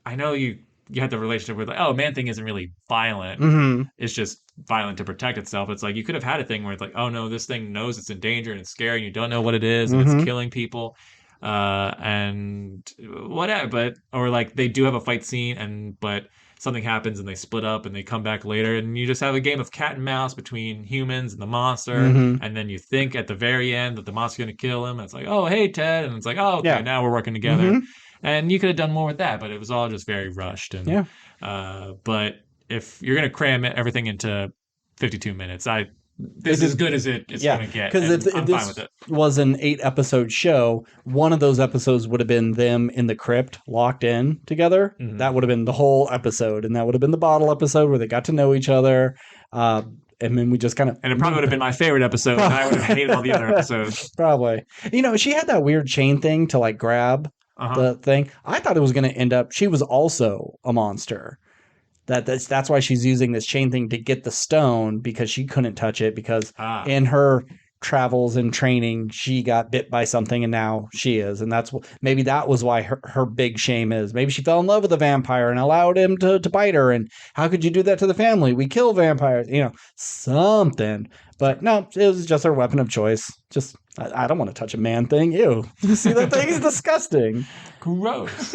I know you had the relationship with like, oh, Man-Thing isn't really violent. It's just violent to protect itself. It's like you could have had a thing where it's like, oh no, this thing knows it's in danger and it's scary and you don't know what it is and it's killing people. And whatever, or like they do have a fight scene but something happens and they split up and they come back later and you just have a game of cat and mouse between humans and the monster, and then you think at the very end that the monster's going to kill him and it's like, oh hey Ted, and it's like, oh okay, now we're working together. And you could have done more with that, but it was all just very rushed. And but if you're going to cram everything into 52 minutes, this is as good as it's going to get. Because if this was an 8-episode show, one of those episodes would have been them in the crypt, locked in together. That would have been the whole episode, and that would have been the bottle episode where they got to know each other. And then we just kind of... And it probably would have been my favorite episode, and I would have hated all the other episodes. Probably. She had that weird chain thing to like grab the thing. I thought it was going to end up... She was also a monster. That's why she's using this chain thing to get the stone, because she couldn't touch it because in her travels and training she got bit by something and now she is, and maybe that was why her big shame is. Maybe she fell in love with a vampire and allowed him to bite her, and how could you do that to the family? We kill vampires, something. But no, it was just her weapon of choice. Just I don't want to touch a Man-Thing. Ew. See, that thing is disgusting. Gross.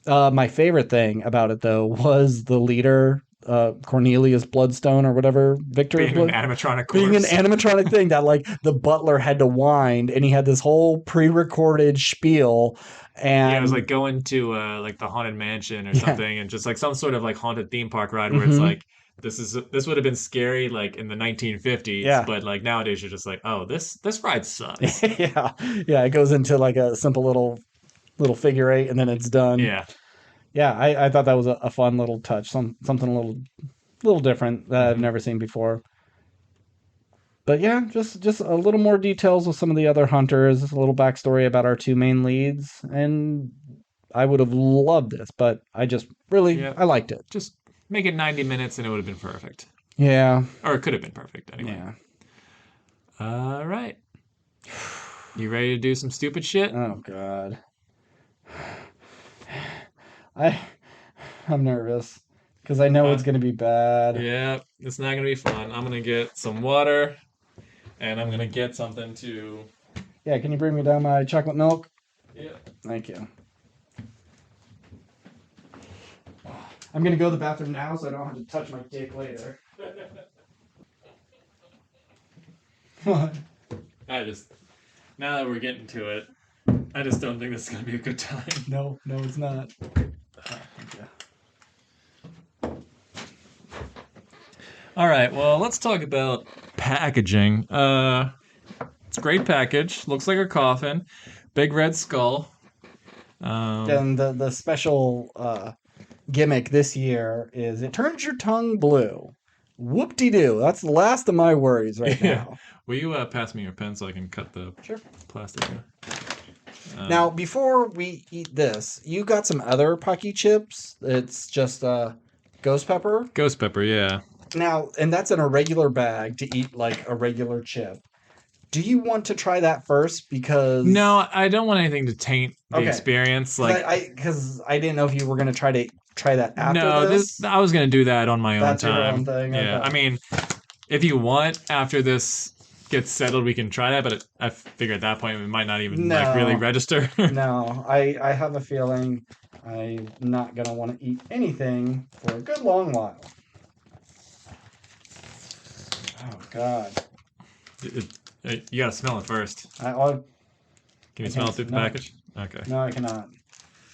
My favorite thing about it, though, was the leader, Cornelius Bloodstone or whatever, Victor. Being an animatronic corpse. Being an animatronic thing that, like, the butler had to wind, and he had this whole pre-recorded spiel. And it was like going to like the Haunted Mansion or something, and just like some sort of like haunted theme park ride where it's like, this would have been scary like in the 1950s, but like nowadays you're just like, oh, this ride sucks. Yeah, it goes into like a simple little figure eight, and then it's done. I thought that was a fun little touch, something a little different that I've never seen before. But yeah, just a little more details with some of the other hunters, a little backstory about our two main leads, and I would have loved this, but I just really I liked it. Just make it 90 minutes and it would have been perfect. Yeah, or it could have been perfect anyway. All right, you ready to do some stupid shit? Oh god. I'm nervous because I know it's going to be bad. Yeah, it's not going to be fun. I'm going to get some water and I'm going to get something to Yeah, can you bring me down my chocolate milk? Yeah. Thank you. I'm gonna go to the bathroom now so I don't have to touch my dick later. What? Now that we're getting to it, I just don't think this is gonna be a good time. No, it's not. All right, well, let's talk about packaging. It's a great package. Looks like a coffin. Big red skull. And the special gimmick this year is it turns your tongue blue. Whoop-de-doo. That's the last of my worries right now. Will you pass me your pen so I can cut the Sure. plastic here? Now, before we eat this, you got some other Paqui chips. It's just ghost pepper. Ghost pepper, yeah. Now, and that's in a regular bag to eat like a regular chip. Do you want to try that first? Because No, I don't want anything to taint the Okay. experience. Like, because I didn't know if you were going to try that after no, this. I was gonna do that on my own That's your time. own thing, Yeah, okay. I mean, if you want after this gets settled, we can try that. But I figure at that point it might not even like really No. register. No, I have a feeling I'm not going to want to eat anything for a good long while. Oh, God. You gotta smell it first. I'll, Can you I smell it can't- through the no. package? Okay. no, I cannot.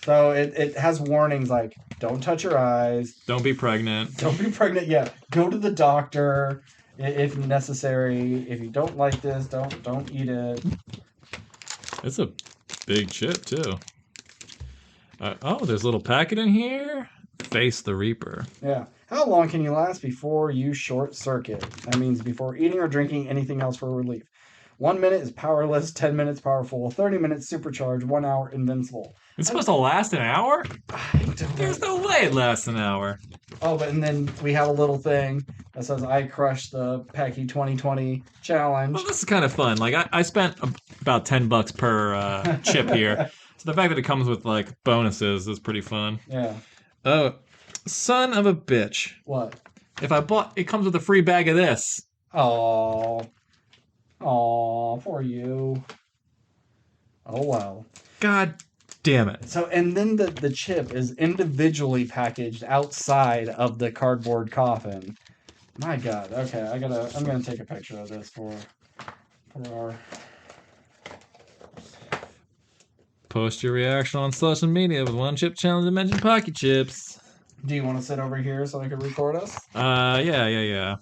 So it has warnings like, don't touch your eyes. Don't be pregnant. Don't be pregnant yet. Go to the doctor if necessary. If you don't like this, don't eat it. It's a big chip too. Oh, there's a little packet in here. Face the Reaper. Yeah. How long can you last before you short circuit? That means before eating or drinking anything else for relief. 1 minute is powerless, 10 minutes powerful, 30 minutes supercharged, 1 hour invincible. It's supposed to last an hour? I don't There's know. no way it lasts an hour. Oh, but and then we have a little thing that says I crushed the Paqui 2020 challenge. Well, this is kind of fun. Like I spent about $10 per chip here, so the fact that it comes with like bonuses is pretty fun. Yeah. Oh, son of a bitch! What? If I bought, it comes with a free bag of this. Oh. Oh, for you. Oh well. God damn it! So and then the chip is individually packaged outside of the cardboard coffin. My God. Okay, I'm gonna take a picture of this for our Post your reaction on social media with One Chip Challenge and mention Paqui chips. Do you want to sit over here so I can record us? Yeah.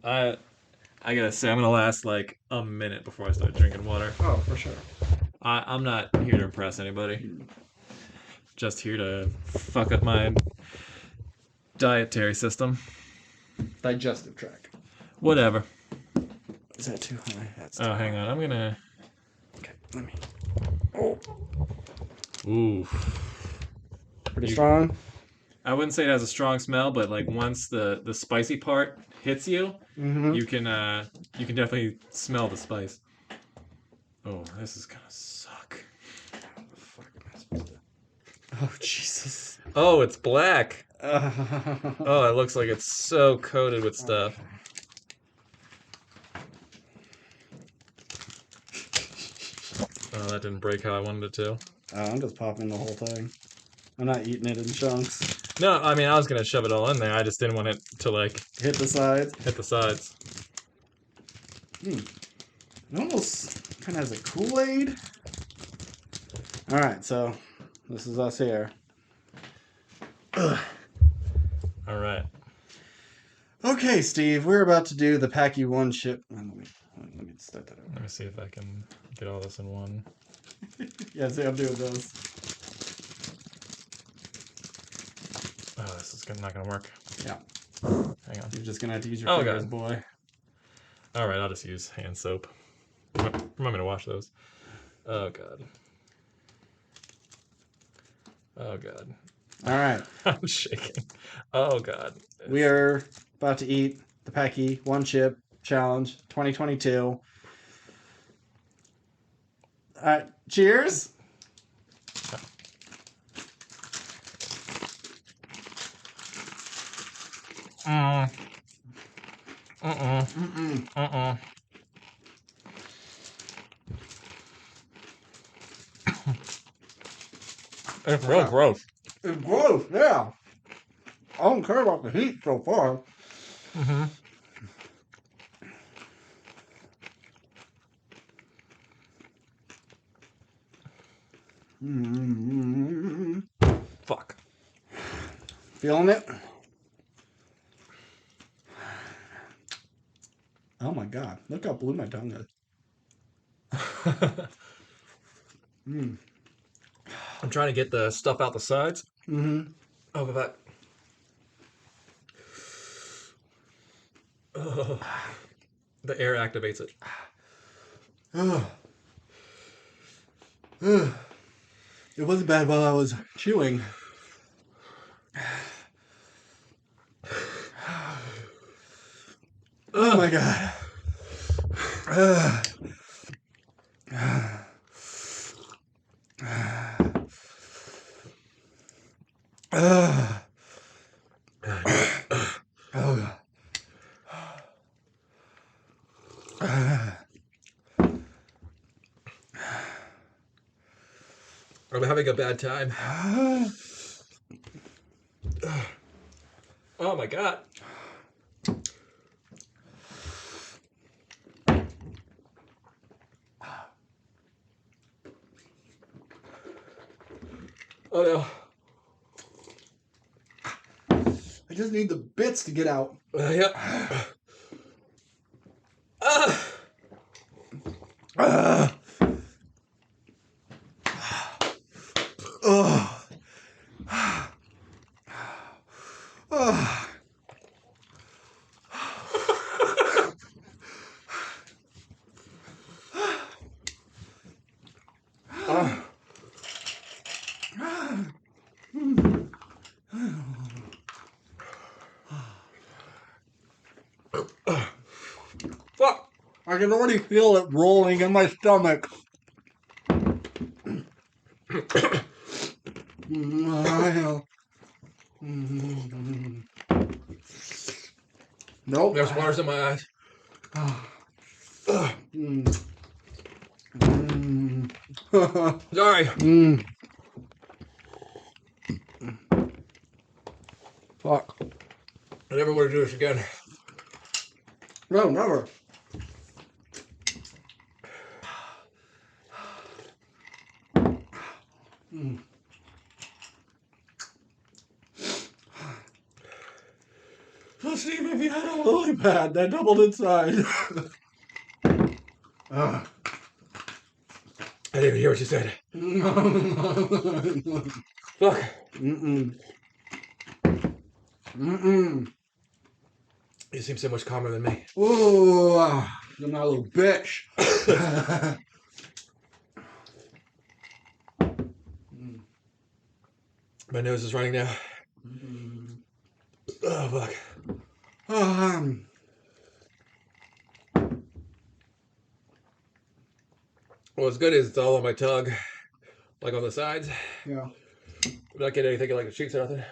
I gotta say, I'm gonna last like a minute before I start drinking water. Oh, for sure. I'm not here to impress anybody. Just here to fuck up my dietary system. Digestive tract. Whatever. Is that too high? That's Oh, hang on. I'm gonna. okay. Let me. Ooh. Pretty strong. I wouldn't say it has a strong smell, but like once the spicy part hits you, Mm-hmm. you can definitely smell the spice. Oh, this is gonna suck. How the fuck am I supposed to? Oh Jesus. Oh, it's black. Oh, it looks like it's so coated with stuff. Oh, that didn't break how I wanted it to. Oh, I'm just popping the whole thing. I'm not eating it in chunks. No, I mean I was gonna shove it all in there. I just didn't want it to like Hit the sides. hit the sides. It almost kind of has a Kool-Aid. All right, so this is us here. All right. Okay, Steve, we're about to do the Paqui One Chip. Let me start that over. Let me see if I can get all this in one. Yeah, see, I'm doing this. Oh, this is not gonna work. Yeah, Hang on. you're just gonna have to use your Oh, fingers, God. boy. All right, I'll just use hand soap. Remind me to wash those. Oh god. Oh god. All right, I'm shaking. Oh god. we are about to eat the Paqui One Chip Challenge 2022. All right, cheers. Mm. Mm-mm. It's real gross. It's gross, yeah. I don't care about the heat so far. Mm-hmm. Fuck. Feeling it? Oh my god. Look how blue my tongue is. I'm trying to get the stuff out the sides. Mm-hmm. Oh, that. Oh, the air activates it. It wasn't bad while I was chewing. Oh my god. Oh. I'm having a bad time. Oh my god. Oh no. I just need the bits to get out. Yep. Fuck. I can already feel it rolling in my stomach. Nope. There's waters in my eyes. Sorry. Fuck. I never want to do this again. No, never. So Steve, if you had a lily pad that doubled in size. I didn't even hear what you said. Fuck. You seem so much calmer than me. Ooh, you're not a little bitch. My nose is running now. Oh, fuck. What's good is it's all on my tongue. Like on the sides. Yeah. I'm not getting anything like the cheeks or nothing.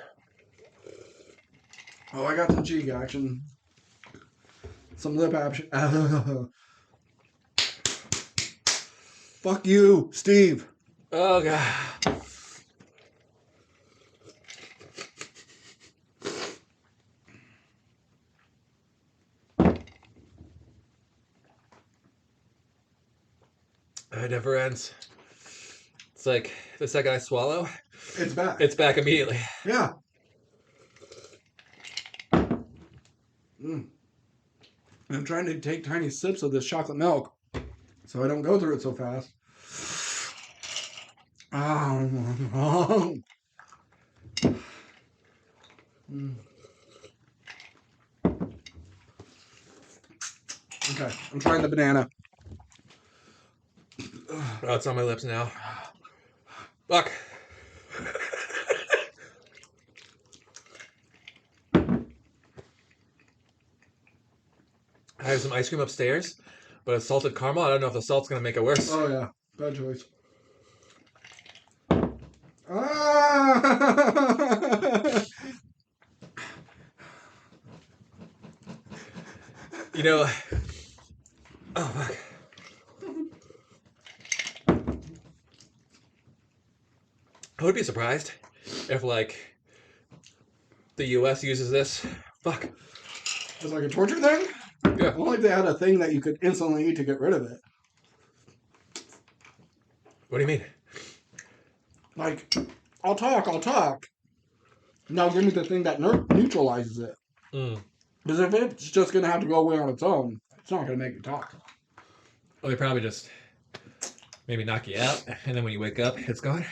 Oh, I got some cheek action. Some lip action. Fuck you, Steve. Oh, God. It never ends. It's like the second I swallow, It's back. it's back immediately. Yeah. I'm trying to take tiny sips of this chocolate milk so I don't go through it so fast. Okay, I'm trying the banana. Oh, it's on my lips now. Fuck. I have some ice cream upstairs, but it's salted caramel. I don't know if the salt's gonna make it worse. Oh yeah, bad choice. Ah! You know. Oh, fuck. I would be surprised if, like, the U.S. uses this. Fuck. It's like a torture thing? Yeah. Well, like they had a thing that you could instantly eat to get rid of it. What do you mean? Like, I'll talk. Now give me the thing that neutralizes it. Because if it's just going to have to go away on its own, it's not going to make you talk. Well, they probably just maybe knock you out, and then when you wake up, it's gone.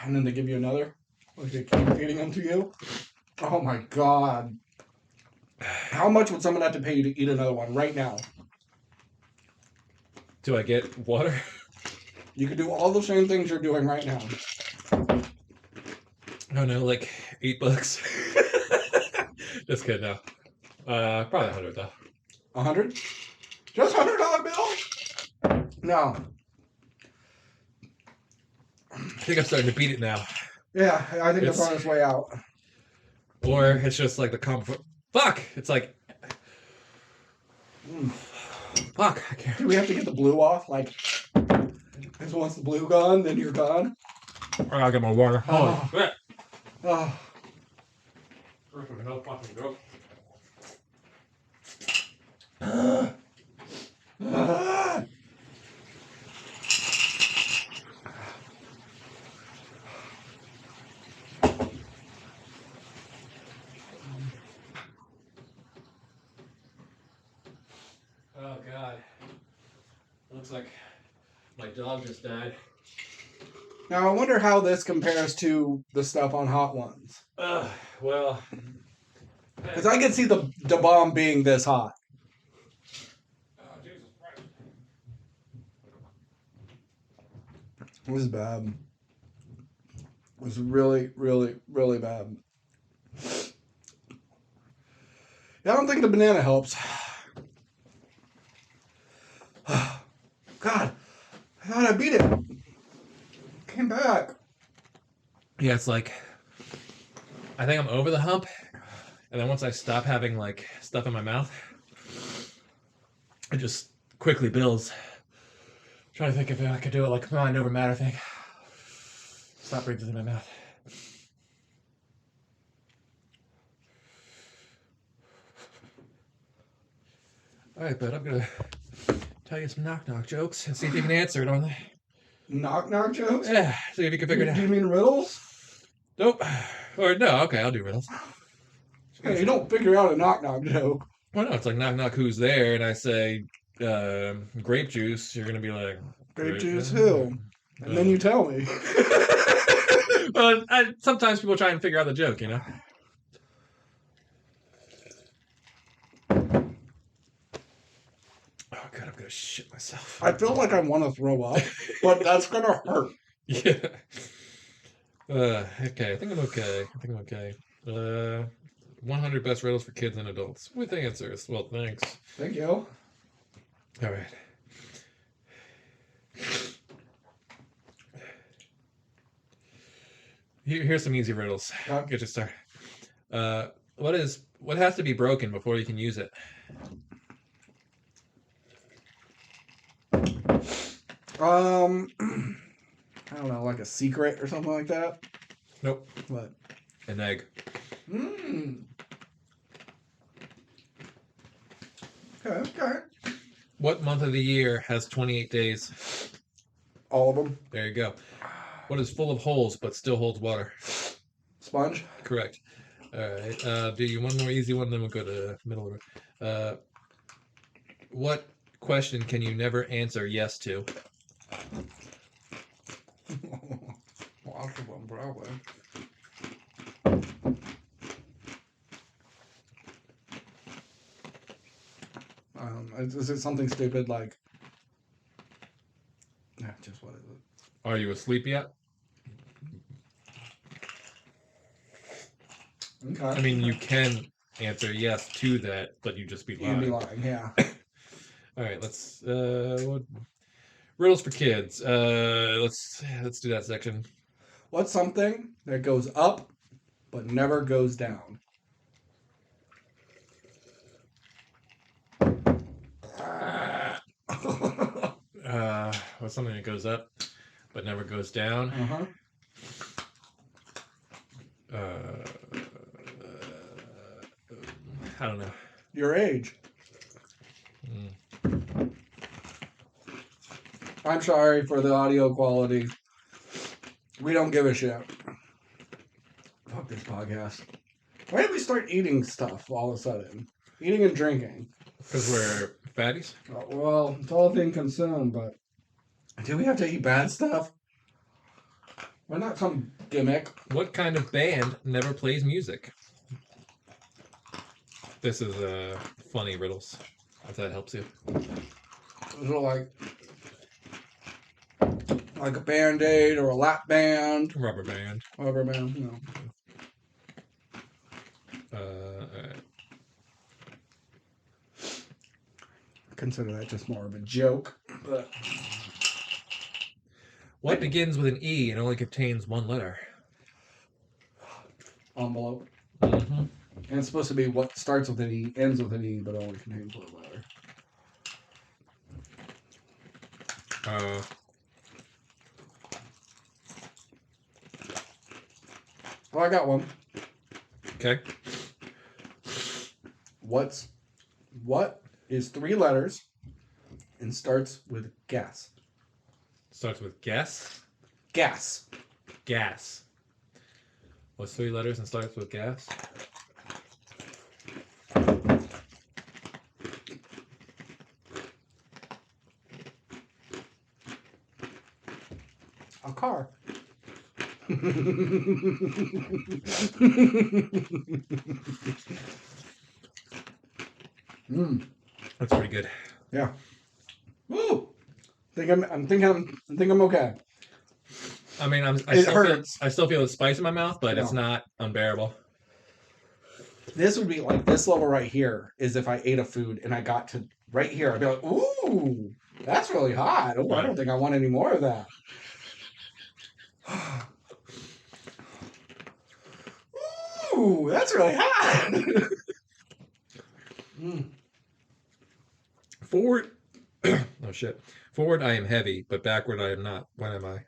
And then they give you another. Like they keep feeding them to you. Oh my god. How much would someone have to pay you to eat another one right now? Do I get water? You could do all the same things you're doing right now. Oh no, like $8. Just kidding, no. Probably 100 though. 100? Just $100 bill? No. I think I'm starting to beat it now. Yeah, I think it's on its way out. Or it's just like the comfort. Fuck! It's like. Fuck! I can't. Do we have to get the blue off? Like, because once the blue gone, then you're gone? I gotta get my water. Oh. Shit. Oh. No fucking go. Oh god. Looks like my dog just died. Now, I wonder how this compares to the stuff on Hot Ones. Well. Because I can see the bomb being this hot. Oh, Jesus Christ. It was bad. It was really, really, really bad. Yeah, I don't think the banana helps. God, I thought I beat it. Came back. Yeah, it's like I think I'm over the hump, and then once I stop having like stuff in my mouth, it just quickly builds. Trying to think if I could do it like mind over matter thing. Stop breathing in my mouth. All right, bud, I'm gonna tell you some knock-knock jokes and see if you can answer it on the. Knock-knock jokes? Yeah, see if you can figure it out. Do you mean riddles? Nope. Or no, okay, I'll do riddles. Hey, you don't figure out a knock-knock joke. Well, no, it's like knock-knock, who's there? And I say grape juice. You're gonna be like Grape juice who? And then you tell me. Well, sometimes people try and figure out the joke, you know. Oh god, I'm gonna shit myself. I feel like I want to throw up, but that's gonna hurt. Yeah. Okay, I think I'm okay. 100 best riddles for kids and adults with answers. Well, thanks. Thank you. All right. Here's some easy riddles. Get you started. What has to be broken before you can use it? I don't know, like a secret or something like that. Nope. What? An egg. Okay. What month of the year has 28 days? All of them. There you go. What is full of holes but still holds water? Sponge. Correct. All right. Do you one more easy one, then we'll go to the middle of it. What question can you never answer yes to? Lots of them, probably. Is it something stupid like? Yeah, just what is it? Are you asleep yet? Okay. I mean, you can answer yes to that, but you just be lying. You'd be lying, yeah. All right, let's riddles for kids. Let's do that section. What's something that goes up but never goes down? What's something that goes up but never goes down? I don't know. Your age. I'm sorry for the audio quality. We don't give a shit. Fuck this podcast. Why did we start eating stuff all of a sudden? Eating and drinking. Because we're fatties? Well, it's all thing consumed, but do we have to eat bad stuff? Why not some gimmick? What kind of band never plays music? This is funny riddles, if that helps you. Is it like a Band-Aid or a lap band? Rubber band. Rubber band, you know. Alright. Consider that just more of a joke. But What begins with an E and only contains one letter? envelope. Mm-hmm. And it's supposed to be what starts with an E, ends with an E, but only contains one letter. Oh, I got one. Okay. What is 3 letters and starts with gas? Starts with guess. Gas. Gas. What's 3 letters and starts with gas? A car. That's pretty good. Yeah. Woo! I think I'm okay. I mean, I It still hurts. I still feel the spice in my mouth, but it's No. not unbearable. This would be like this level right here is if I ate a food and I got to right here, I'd be like, ooh, that's really hot. Oh, I don't think I want any more of that. Ooh, that's really hot. Forward. Oh shit. Forward, I am heavy, but backward, I am not. When am I?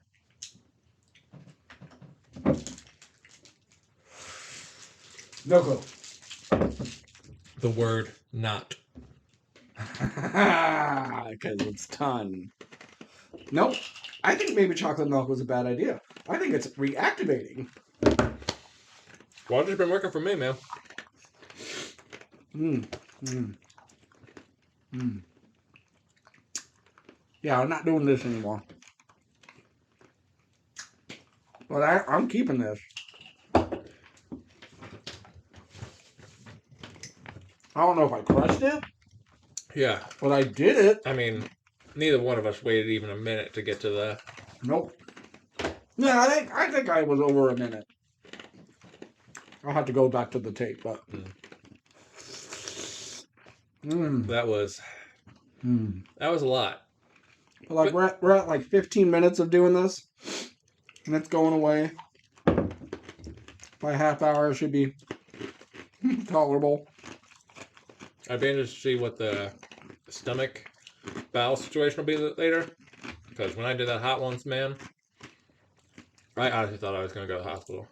No clue. The word not. Because it's ton. Nope. I think maybe chocolate milk was a bad idea. I think it's reactivating. Water's been working for me, man. Yeah, I'm not doing this anymore. But I'm keeping this. I don't know if I crushed it, Yeah. but I did it. I mean, neither one of us waited even a minute to get to the. Nope. Yeah, I think I was over a minute. I'll have to go back to the tape, but. That was a lot. But like we're at like 15 minutes of doing this, and it's going away. By a half hour, it should be tolerable. I'd be interested to see what the stomach bowel situation will be later. Because when I did that hot ones, man, I honestly thought I was going to go to the hospital.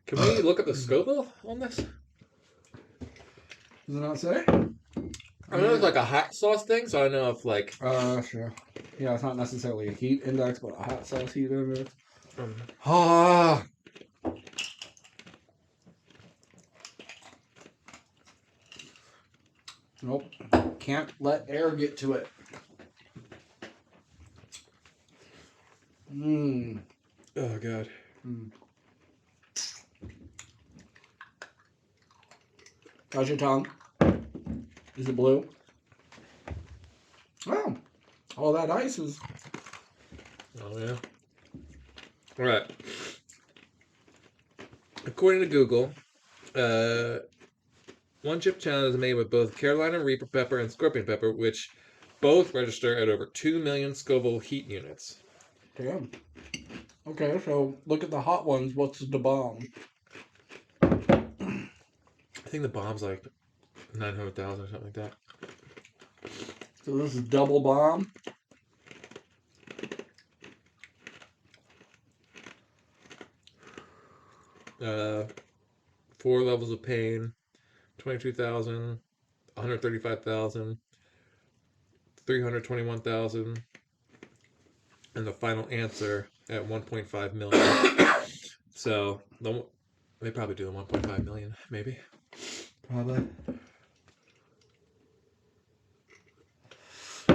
Can we look at the Scoville on this? Does it not say? I know it's like a hot sauce thing, so I don't know if like. Sure. Yeah, it's not necessarily a heat index, but a hot sauce heat index. Nope. Can't let air get to it. Oh god. How's your tongue? Is it blue? Oh, all that ice is. Oh yeah. All right. According to Google, One Chip Challenge is made with both Carolina Reaper pepper and Scorpion pepper, which both register at over 2 million Scoville heat units. Damn. Okay, so look at the hot ones. What's the bomb? I think the bomb's like 900,000 or something like that. So this is double bomb. 4 levels of pain, 22,000, 135,000, 321,000, and the final answer at 1.5 million. So they probably do the 1.5 million, maybe. Probably.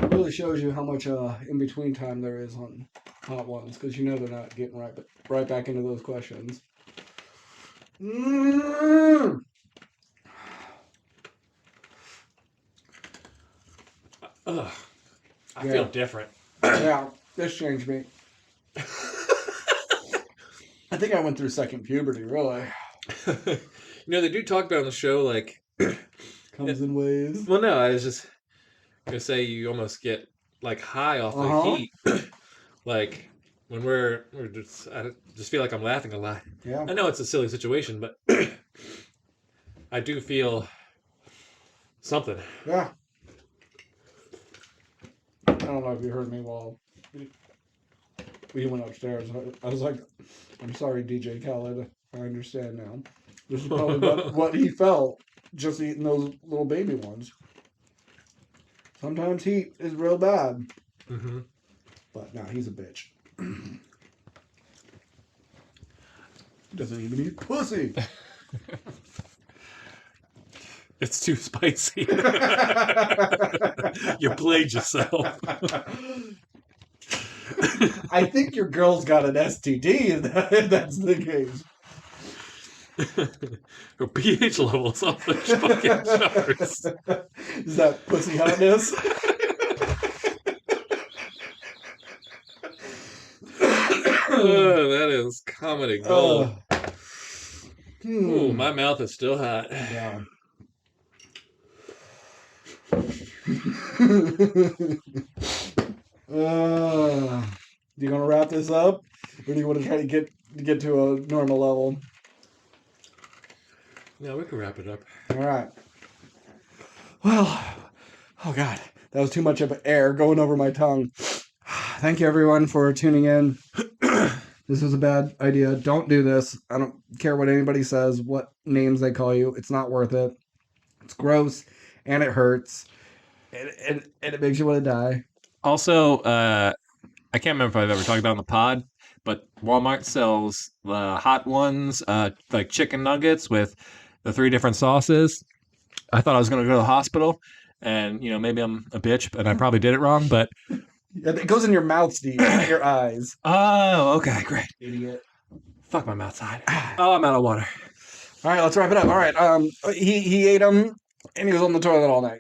Really shows you how much in between time there is on Hot Ones, because you know they're not getting right back into those questions. I feel different. Yeah, this changed me. I think I went through second puberty, really. They do talk about on the show, like... Comes in waves. Well, no, I was just going to say you almost get, like, high off the heat. Like, when we're just... I just feel like I'm laughing a lot. Yeah. I know it's a silly situation, but I do feel something. Yeah. I don't know if you heard me while we went upstairs. I was like, I'm sorry, DJ Khaled. I understand now. This is probably what he felt just eating those little baby ones. Sometimes heat is real bad. Mm-hmm. But no, he's a bitch. Doesn't even eat pussy. It's too spicy. You played yourself. I think your girl's got an STD if that's the case. Her pH levels off the fucking charts. Is that pussy hotness? Oh, that is comedy gold. Ooh, my mouth is still hot. Yeah. You gonna wrap this up, or do you want to try to get to a normal level? Yeah, we can wrap it up. All right. Well, oh god, that was too much of air going over my tongue. Thank you everyone for tuning in. This was a bad idea. Don't do this. I don't care what anybody says, what names they call you. It's not worth it. It's gross and it hurts. And it makes you want to die. Also, I can't remember if I've ever talked about it on the pod, but Walmart sells the Hot Ones, like chicken nuggets with the 3 different sauces. I thought I was going to go to the hospital, and maybe I'm a bitch, and I probably did it wrong, but it goes in your mouth, Steve, not your eyes. Oh, okay, great. Idiot. Fuck, my mouth's hot. Oh, I'm out of water. All right, let's wrap it up. All right, he ate them, and he was on the toilet all night.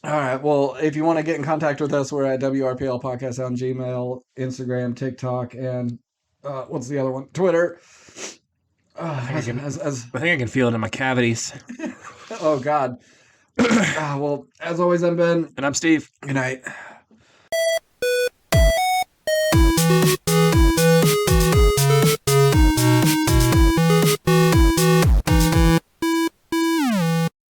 All right, well, if you want to get in contact with us, we're at WRPL Podcast on Gmail, Instagram, TikTok, and what's the other one? Twitter. I think I can feel it in my cavities. Oh, God. Well, as always, I'm Ben. And I'm Steve. Good night.